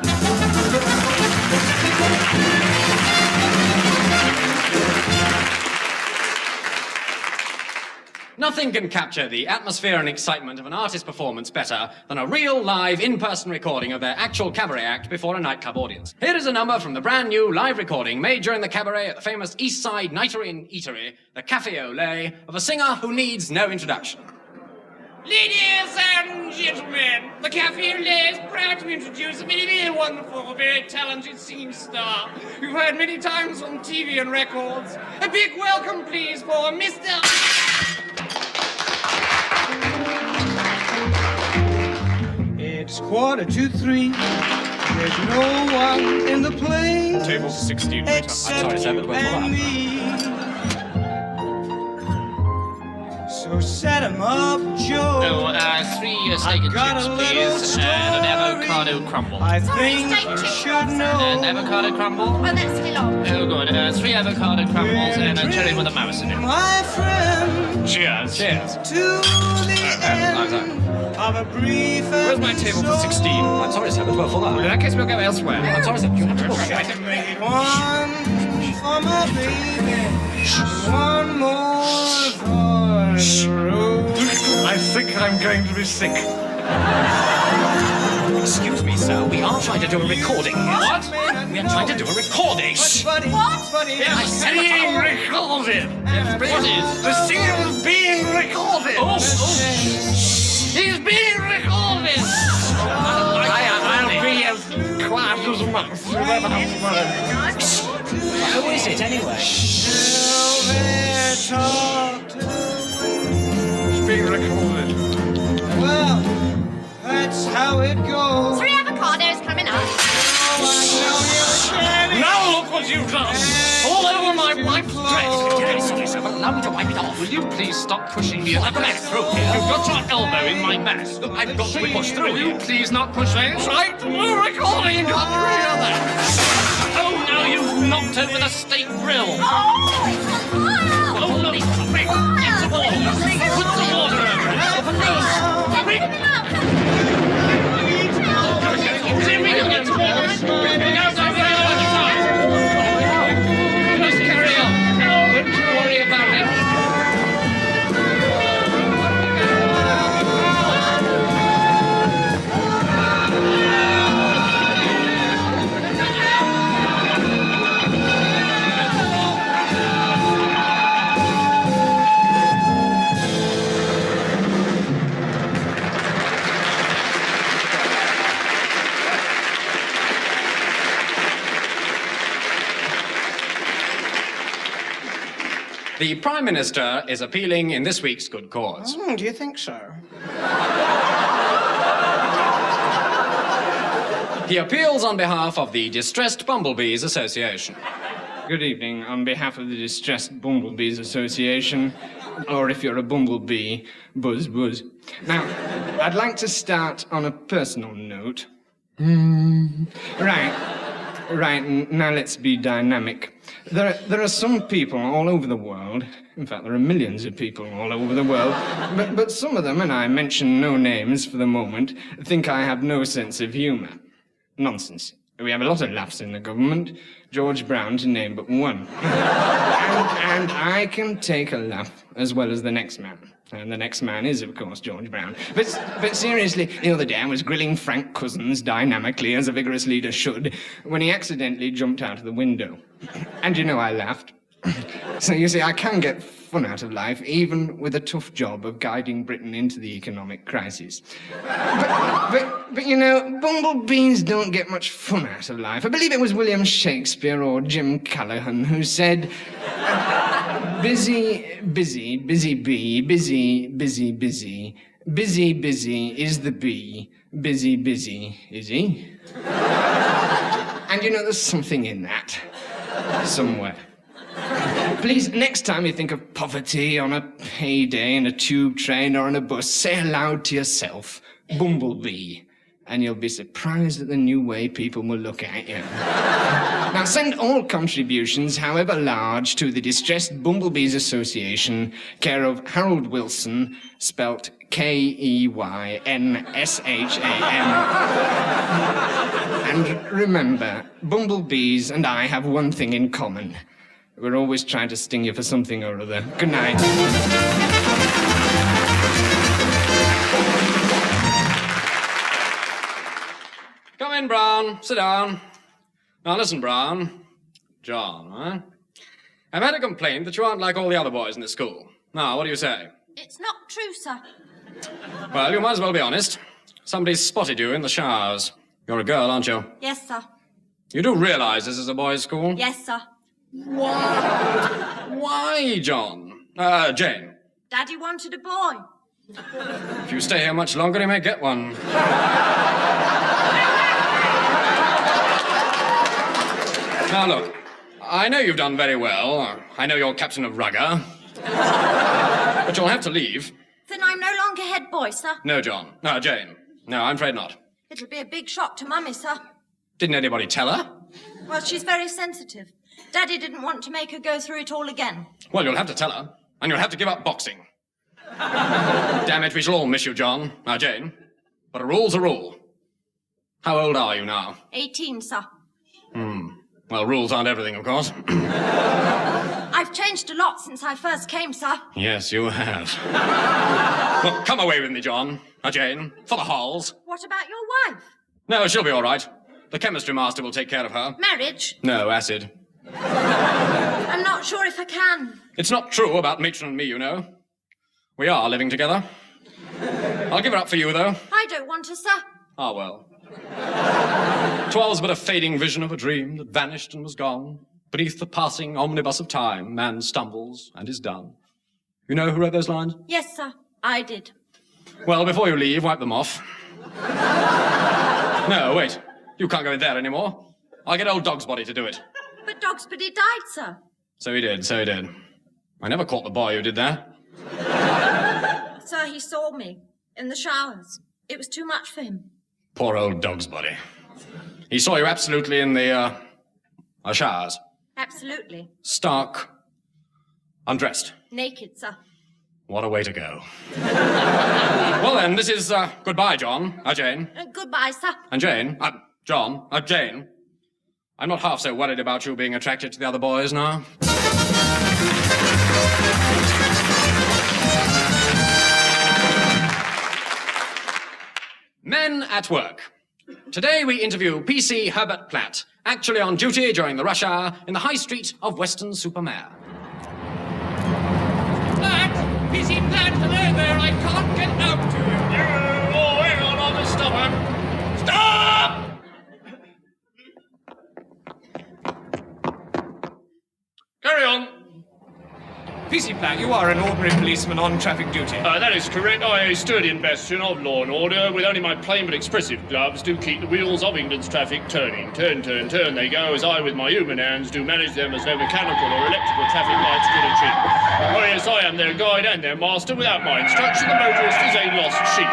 Nothing can capture the atmosphere and excitement of an artist's performance better than a real, live, in-person recording of their actual cabaret act before a nightclub audience. Here is a number from the brand new live recording made during the cabaret at the famous East Side Nightery and Eatery, the Café au Lait, of a singer who needs no introduction. Ladies and gentlemen, the Café au Lait is proud to introduce a very wonderful, very talented singing star you've heard many times on TV and records. A big welcome, please, for Mr. It's 2:45. There's no one in the place. Table 16, waiter. I'm sorry, sir, but we're full up. So set 'em up, Joe. Oh, 3 steak and chips, please, and an avocado crumble. I think you should know. An avocado crumble? Well, that's still on. Oh, good. 3 avocado crumbles and a cherry with a mouse in it. My friend. Cheers. Cheers. To the end of a brief. Where's my table for 16? I'm sorry, sir, but we're full up. Well, in that case, we'll go elsewhere. I'm sorry, sir, you have to go. I made one for my baby. One more for the road. I think I'm going to be sick. Excuse me, sir. We are trying to do a recording here. What? We are trying to do a recording. Buddy, buddy, I said being recorded. What is? The singer is being recorded. He's being recorded. I'll be as quiet as a mouse. Who is it anyway? It's being recorded. Well, that's how it goes. 3 avocados coming up. Now look what you've done! All over my wife's dress! Sorry, sir, but allow me to wipe it off. Will you please stop pushing me? I've got to get through here. You've got your elbow in my mask. Look, I've got to be pushed through Will here. you please not push me? Right, we're recording and can't hear that. Oh, now you've knocked over the steak grill. Oh, it's on fire! Oh, look, quick, get some water. Put some water over it. Get them out! See if we can get some water. Just carry on. Don't you worry about it. The Prime Minister is appealing in this week's Good Cause. Do you think so? He appeals on behalf of the Distressed Bumblebees Association. Good evening. On behalf of the Distressed Bumblebees Association, or if you're a bumblebee, buzz buzz. Now, I'd like to start on a personal note. Right, now let's be dynamic. There are some people all over the world, in fact there are millions of people all over the world, but some of them, and I mention no names for the moment, think I have no sense of humour. Nonsense. We have a lot of laughs in the government, George Brown to name but one. and I can take a laugh as well as the next man. And the next man is, of course, George Brown. But seriously, the other day I was grilling Frank Cousins dynamically, as a vigorous leader should, when he accidentally jumped out of the window. And I laughed. So you see, I can get fun out of life, even with a tough job of guiding Britain into the economic crisis. But bumblebees don't get much fun out of life. I believe it was William Shakespeare or Jim Callaghan who said, busy, busy, busy bee, busy, busy, busy. Busy, busy is the bee. Busy, busy, is he? And there's something in that. Somewhere. Please, next time you think of poverty on a payday in a tube train or on a bus, say aloud to yourself, bumblebee, and you'll be surprised at the new way people will look at you. Now, send all contributions, however large, to the Distressed Bumblebees Association, care of Harold Wilson, spelt Keynsham. And remember, bumblebees and I have one thing in common. We're always trying to sting you for something or other. Good night. Come in, Brown. Sit down. Now listen, Brown. John, huh? I've had a complaint that you aren't like all the other boys in this school. Now, what do you say? It's not true, sir. Well, you might as well be honest. Somebody's spotted you in the showers. You're a girl, aren't you? Yes, sir. You do realize this is a boys' school? Yes, sir. Why, John? Jane. Daddy wanted a boy. If you stay here much longer, you may get one. Now, look, I know you've done very well. I know you're captain of rugger. But you'll have to leave. Then I'm no longer head boy, sir. No, John. Jane. No, I'm afraid not. It'll be a big shock to Mummy, sir. Didn't anybody tell her? Well, she's very sensitive. Daddy didn't want to make her go through it all again. Well, you'll have to tell her. And you'll have to give up boxing. Damn it, we shall all miss you, John. Now, Jane. But a rule's a rule. How old are you now? 18, sir. Well, rules aren't everything, of course. I've changed a lot since I first came, sir. Yes, you have. Well, come away with me, John. Now, Jane, for the halls. What about your wife? No, she'll be all right. The chemistry master will take care of her. Marriage? No, acid. I'm not sure if I can. It's not true about Matron and me, you know. We are living together. I'll give her up for you, though. I don't want her, sir. Ah, well. 'Twas but a fading vision of a dream that vanished and was gone. Beneath the passing omnibus of time, man stumbles and is done. You know who wrote those lines? Yes, sir. I did. Well, before you leave, wipe them off. No, wait. You can't go in there anymore. I'll get old Dog's Body to do it. But Dogsbody died, sir. So he did. I never caught the boy who did that. Sir, he saw me in the showers. It was too much for him. Poor old Dog's Body. He saw you absolutely in the, showers. Absolutely. Stark. Undressed. Naked, sir. What a way to go. Well then, this is, goodbye, John. Jane. Goodbye, sir. And Jane. John. Jane. I'm not half so worried about you being attracted to the other boys now. Men at work. Today we interview PC Herbert Platt, actually on duty during the rush hour in the high street of Weston-super-Mare. Platt! PC Platt, hello there, I can't get out to you. Oh, hang on, I'll just stop him. Stop! Carry on. PC Platt, you are an ordinary policeman on traffic duty. That is correct. I, a sturdy bastion of law and order, with only my plain but expressive gloves, do keep the wheels of England's traffic turning. Turn, turn, turn they go, as I with my human hands do manage them as no mechanical or electrical traffic lights could achieve. Oh yes, I am their guide and their master. Without my instruction, the motorist is a lost sheep.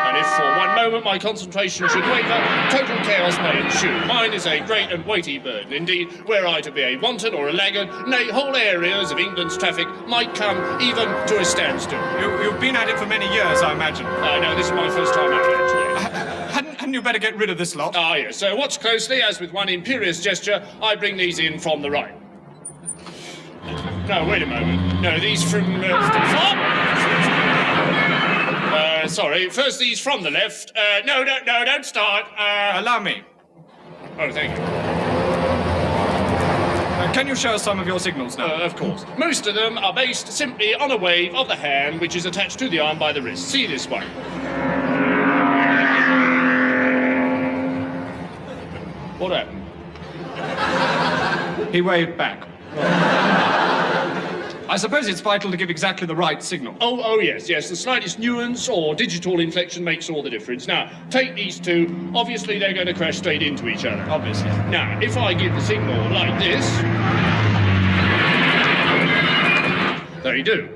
And if for one moment my concentration should waver, total chaos may ensue. Mine is a great and weighty burden. Indeed, were I to be a wanton or a laggard, nay, whole areas of England's traffic might come even to a standstill. You've been at it for many years, I imagine. I know, this is my first time at it, actually. Hadn't you better get rid of this lot? Ah, yes. So watch closely, as with one imperious gesture, I bring these in from the right. No, wait a moment. No, these from sorry. First these from the left. No, don't start. Allow me. Oh, thank you. Can you show us some of your signals now? Of course. Most of them are based simply on a wave of the hand which is attached to the arm by the wrist. See this one. What happened? He waved back. I suppose it's vital to give exactly the right signal. Oh, yes. The slightest nuance or digital inflection makes all the difference. Now, take these two. Obviously, they're going to crash straight into each other. Obviously. Now, if I give the signal like this, they do.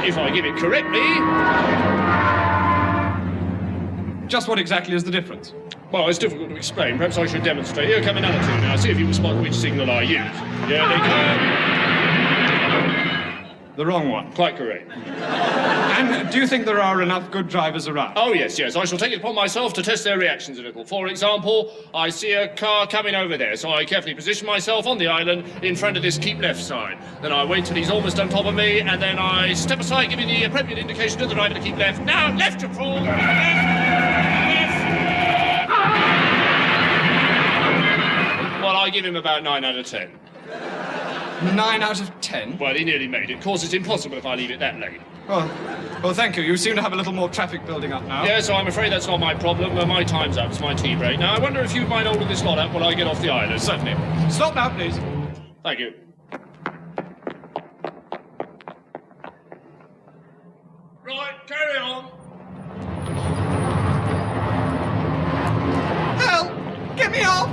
If I give it correctly... Just what exactly is the difference? Well, it's difficult to explain. Perhaps I should demonstrate. Here come another two now. See if you can spot which signal I use. Here they come. The wrong one. Quite correct. And do you think there are enough good drivers around? Oh, yes. I shall take it upon myself to test their reactions a little. For example, I see a car coming over there, so I carefully position myself on the island in front of this keep left sign. Then I wait till he's almost on top of me, and then I step aside, giving the appropriate indication to the driver to keep left. Now, left to full. Well, I give him about 9 out of 10. 9 out of 10? Well, he nearly made it. Of course, it's impossible if I leave it that late. Well, thank you. You seem to have a little more traffic building up now. Yeah, so I'm afraid that's not my problem. My time's up. It's my tea break. Now, I wonder if you'd mind holding this lot up while I get off the island. Certainly. Stop now, please. Thank you. Right, carry on. Help! Get me off!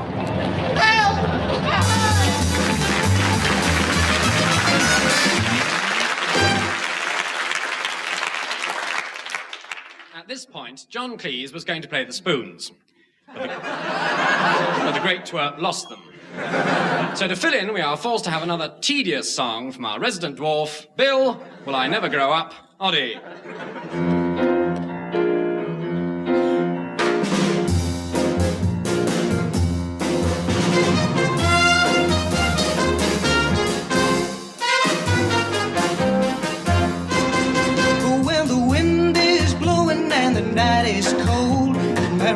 Help! At this point, John Cleese was going to play the spoons. But the great twerp lost them. So to fill in, we are forced to have another tedious song from our resident dwarf, Bill, Will I Never Grow Up, Oddie.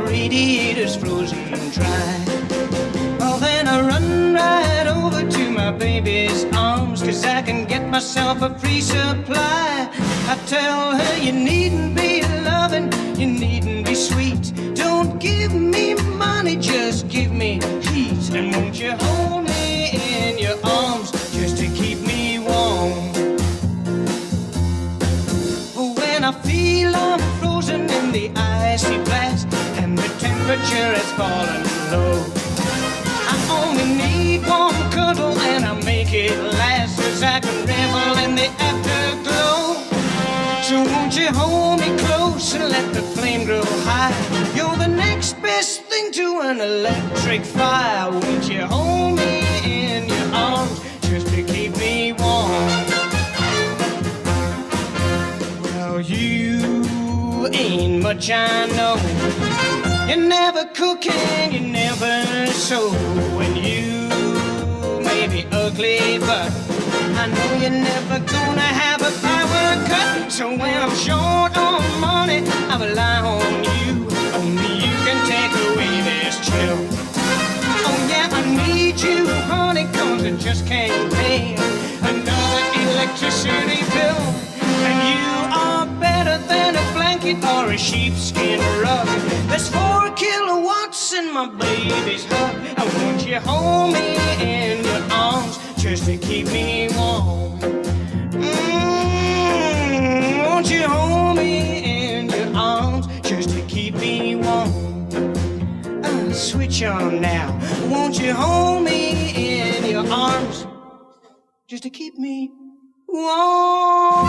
Radiator's frozen dry. Well, then I run right over to my baby's arms, 'cause I can get myself a free supply. I tell her, you needn't be loving, you needn't be sweet. Don't give me money, just give me heat. And won't you hold me in your arms just to keep me warm? But when I feel I'm frozen in the icy blast, and the temperature has fallen low, I only need one cuddle and I make it last, 'cause I can revel in the afterglow. So won't you hold me close and let the flame grow high? You're the next best thing to an electric fire. Won't you hold me in your arms just to keep me warm? Well, you ain't much I know. You're never cooking, you never sew. And you may be ugly, but I know you're never gonna have a power cut. So when I'm short on money, I rely on you. Only you can take away this chill. Oh yeah, I need you, honey, 'cause I just can't pay another electricity bill. And you are better than a blanket or a sheepskin rug. There's 4 kilowatts in my baby's hug. I want you hold me in your arms just to keep me warm. on now. Won't you hold me in your arms just to keep me warm?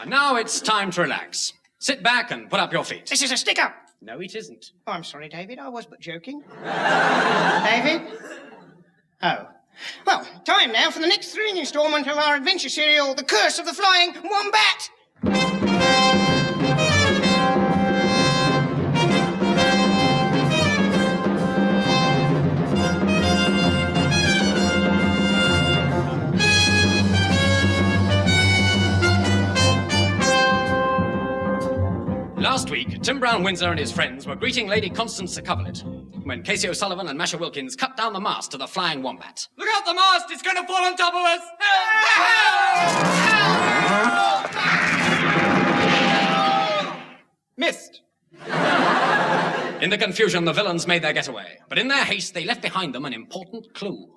And now it's time to relax. Sit back and put up your feet. This is a stick-up. No, it isn't. Oh, I'm sorry, David. I was but joking. David? Oh. Well, time now for the next thrilling installment of our adventure serial, The Curse of the Flying Wombat. Last week, Tim Brown-Windsor and his friends were greeting Lady Constance de Coverlet when Casey O'Sullivan and Masha Wilkins cut down the mast to the Flying Wombat. Look out, the mast! It's going to fall on top of us! Missed. In the confusion, the villains made their getaway, but in their haste, they left behind them an important clue.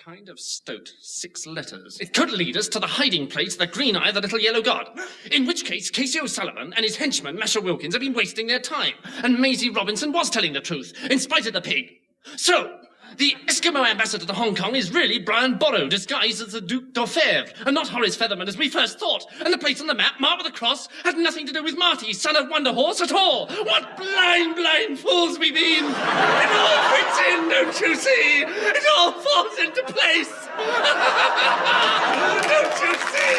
Kind of stoat, 6 letters. It could lead us to the hiding place, the Green Eye, the Little Yellow God. In which case, Casey O'Sullivan and his henchman, Masha Wilkins, have been wasting their time. And Maisie Robinson was telling the truth, in spite of the pig. So, the Eskimo ambassador to Hong Kong is really Brian Borrow, disguised as the Duc d'Orfèvre, and not Horace Featherman, as we first thought. And the place on the map, marked with a cross, had nothing to do with Marty, son of Wonder Horse, at all. What blind fools we've been! It all fits in, don't you see? It all falls into place! Don't you see?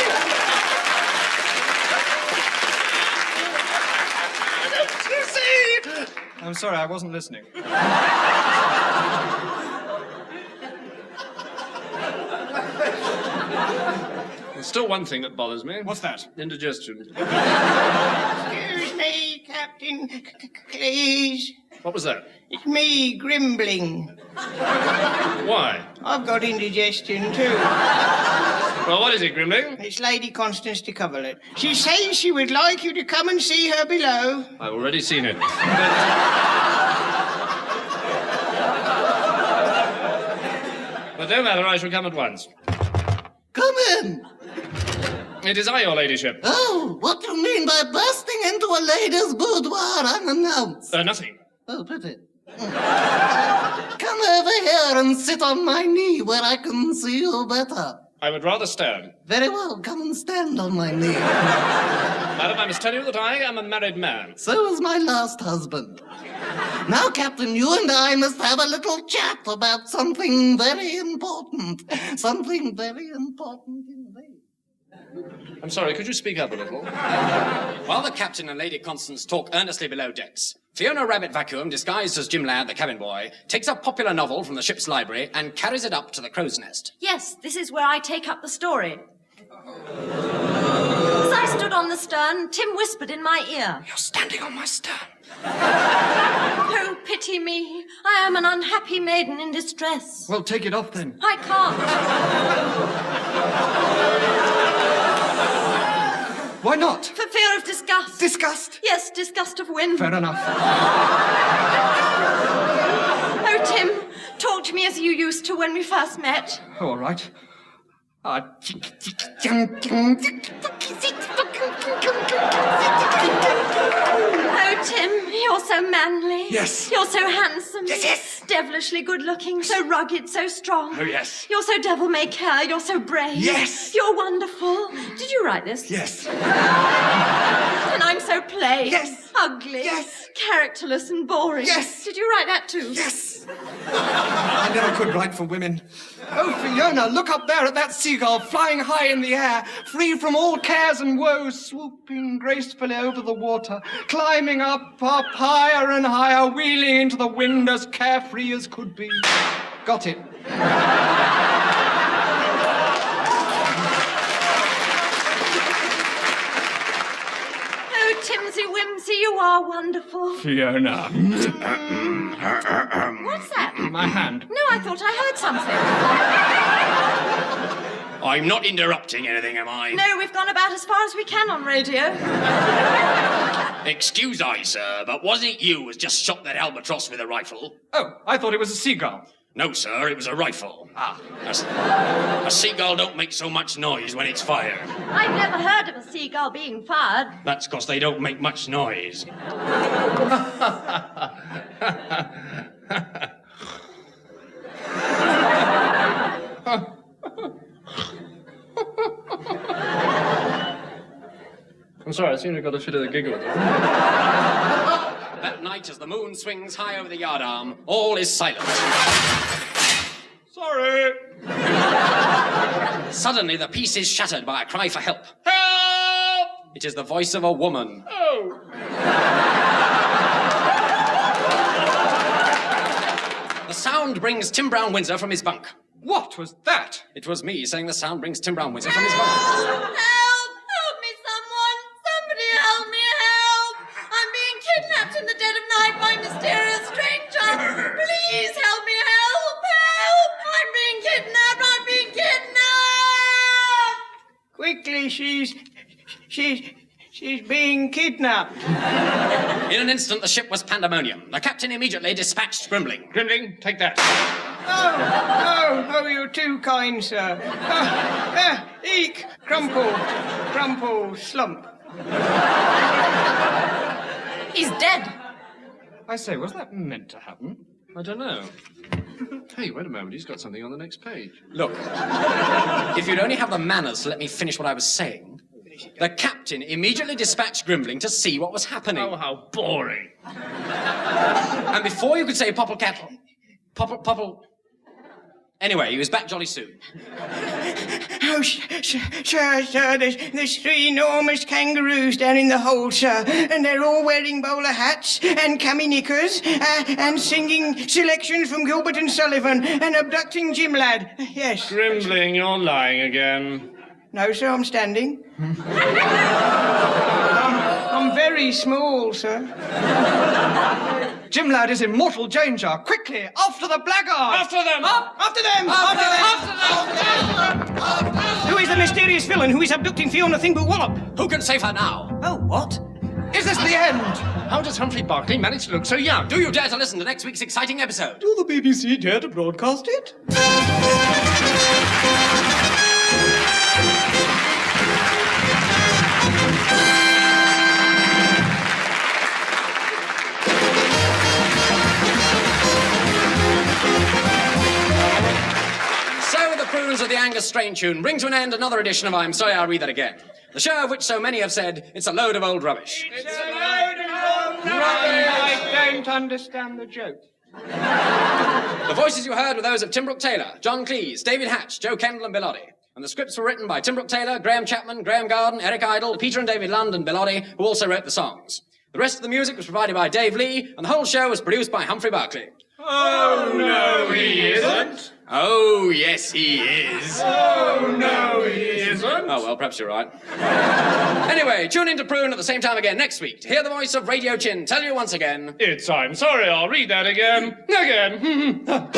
Don't you see? I'm sorry, I wasn't listening. There's still one thing that bothers me. What's that? Indigestion. Excuse me, Captain. Please. What was that? It's me, Grimbling. Why? I've got indigestion too. Well, what is it, Grimling? It's Lady Constance de Coverlet. She says she would like you to come and see her below. I've already seen it. But no matter, I shall come at once. Come in. It is I, your ladyship. Oh, what do you mean by bursting into a lady's boudoir unannounced? Nothing. Oh, pity. Come over here and sit on my knee where I can see you better. I would rather stand. Very well, come and stand on my knee. Madam, I must tell you that I am a married man. So is my last husband. Now, Captain, you and I must have a little chat about something very important. Something very important indeed. I'm sorry, could you speak up a little? While the captain and Lady Constance talk earnestly below decks, Fiona Rabbit Vacuum, disguised as Jim Ladd, the cabin boy, takes a popular novel from the ship's library and carries it up to the crow's nest. Yes, this is where I take up the story. As I stood on the stern, Tim whispered in my ear. You're standing on my stern. Oh, pity me. I am an unhappy maiden in distress. Well, take it off then. I can't. Why not? For fear of disgust. Disgust? Yes, disgust of wind. Fair enough. Oh, Tim, talk to me as you used to when we first met. Oh, all right. Oh, Tim, you're so manly. Yes. You're so handsome. Yes. Devilishly good-looking, so rugged, so strong. Oh, yes. You're so devil-may-care, you're so brave. Yes. You're wonderful. Did you write this? Yes. And I'm so plain. Yes. Ugly. Yes. Characterless and boring. Yes. Did you write that too? Yes. I never could write for women. Oh, Fiona, look up there at that seagull flying high in the air, free from all cares and woes, swooping gracefully over the water, climbing up higher and higher, wheeling into the wind as carefree as could be. Got it. Oh, Timsy Whimsy, you are wonderful. Fiona. What's that? My hand. No, I thought I heard something. I'm not interrupting anything, am I? No, we've gone about as far as we can on radio. Excuse I, sir, but was it you who just shot that albatross with a rifle? Oh, I thought it was a seagull. No, sir, it was a rifle. A seagull don't make so much noise when it's fired. I've never heard of a seagull being fired. That's because they don't make much noise. I'm sorry, I seem to have got a fit of the giggle. That night, as the moon swings high over the yardarm, all is silent. Sorry. Suddenly, the peace is shattered by a cry for help. Help! It is the voice of a woman. Oh. The sound brings Tim Brown-Windsor from his bunk. What was that? It was me saying the sound brings Tim Brown-Windsor from his bunk. Help! Help me, someone! Somebody help me, help! I'm being kidnapped in the dead of night by mysterious stranger! Please help me, help! Help! I'm being kidnapped! I'm being kidnapped! Quickly, she's being kidnapped. In an instant, the ship was pandemonium. The captain immediately dispatched Grimling. Grimling, take that. Oh, you're too kind, sir. Eek, crumple, slump. He's dead. I say, was that meant to happen? I don't know. Hey, wait a moment, he's got something on the next page. Look, if you'd only have the manners to let me finish what I was saying. The captain immediately dispatched Grimling to see what was happening. Oh, how boring. And before you could say popple cattle, popple... Anyway, he was back jolly soon. Oh, sir, there's 3 enormous kangaroos down in the hold, sir, and they're all wearing bowler hats and cami knickers and singing selections from Gilbert and Sullivan and abducting Jim Lad. Yes. Grimling, you're lying again. No, sir, I'm standing. I'm very small, sir. Jim Lad is in mortal danger. Quickly, after the blackguard! After them! After them! Who is the mysterious villain who is abducting Fiona Thingboot Wallop? Who can save her now? Oh, what? Is this the end? How does Humphrey Barclay manage to look so young? Do you dare to listen to next week's exciting episode? Do the BBC dare to broadcast it? Croons of the Angus Strain tune bring to an end another edition of I'm Sorry I'll Read That Again. The show of which so many have said, it's a load of old rubbish. It's a load of old rubbish! I don't understand the joke. The voices you heard were those of Tim Brooke-Taylor, John Cleese, David Hatch, Joe Kendall and Bill Oddie. And the scripts were written by Tim Brooke-Taylor, Graham Chapman, Graham Garden, Eric Idle, Peter and David Lund and Bill Oddie, who also wrote the songs. The rest of the music was provided by Dave Lee, and the whole show was produced by Humphrey Barclay. Oh, no, he isn't. Oh, yes, he is. Oh, no, he isn't. Oh, well, perhaps you're right. Anyway, tune in to Prune at the same time again next week to hear the voice of Radio Chin tell you once again... It's I'm Sorry I'll Read That Again. Again. You know,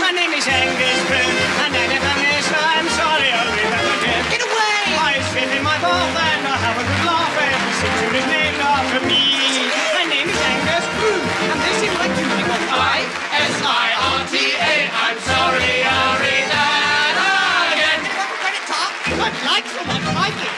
my name is Angus Prune, and I never miss I'm sorry I'll read that again. Get away! I spit in my bath and I have a good laugh. Every section is named after me. My name is Angus Prune, and this is my tuning of ISIRTA. I'm sorry I'll read that again. I'd like so much like it.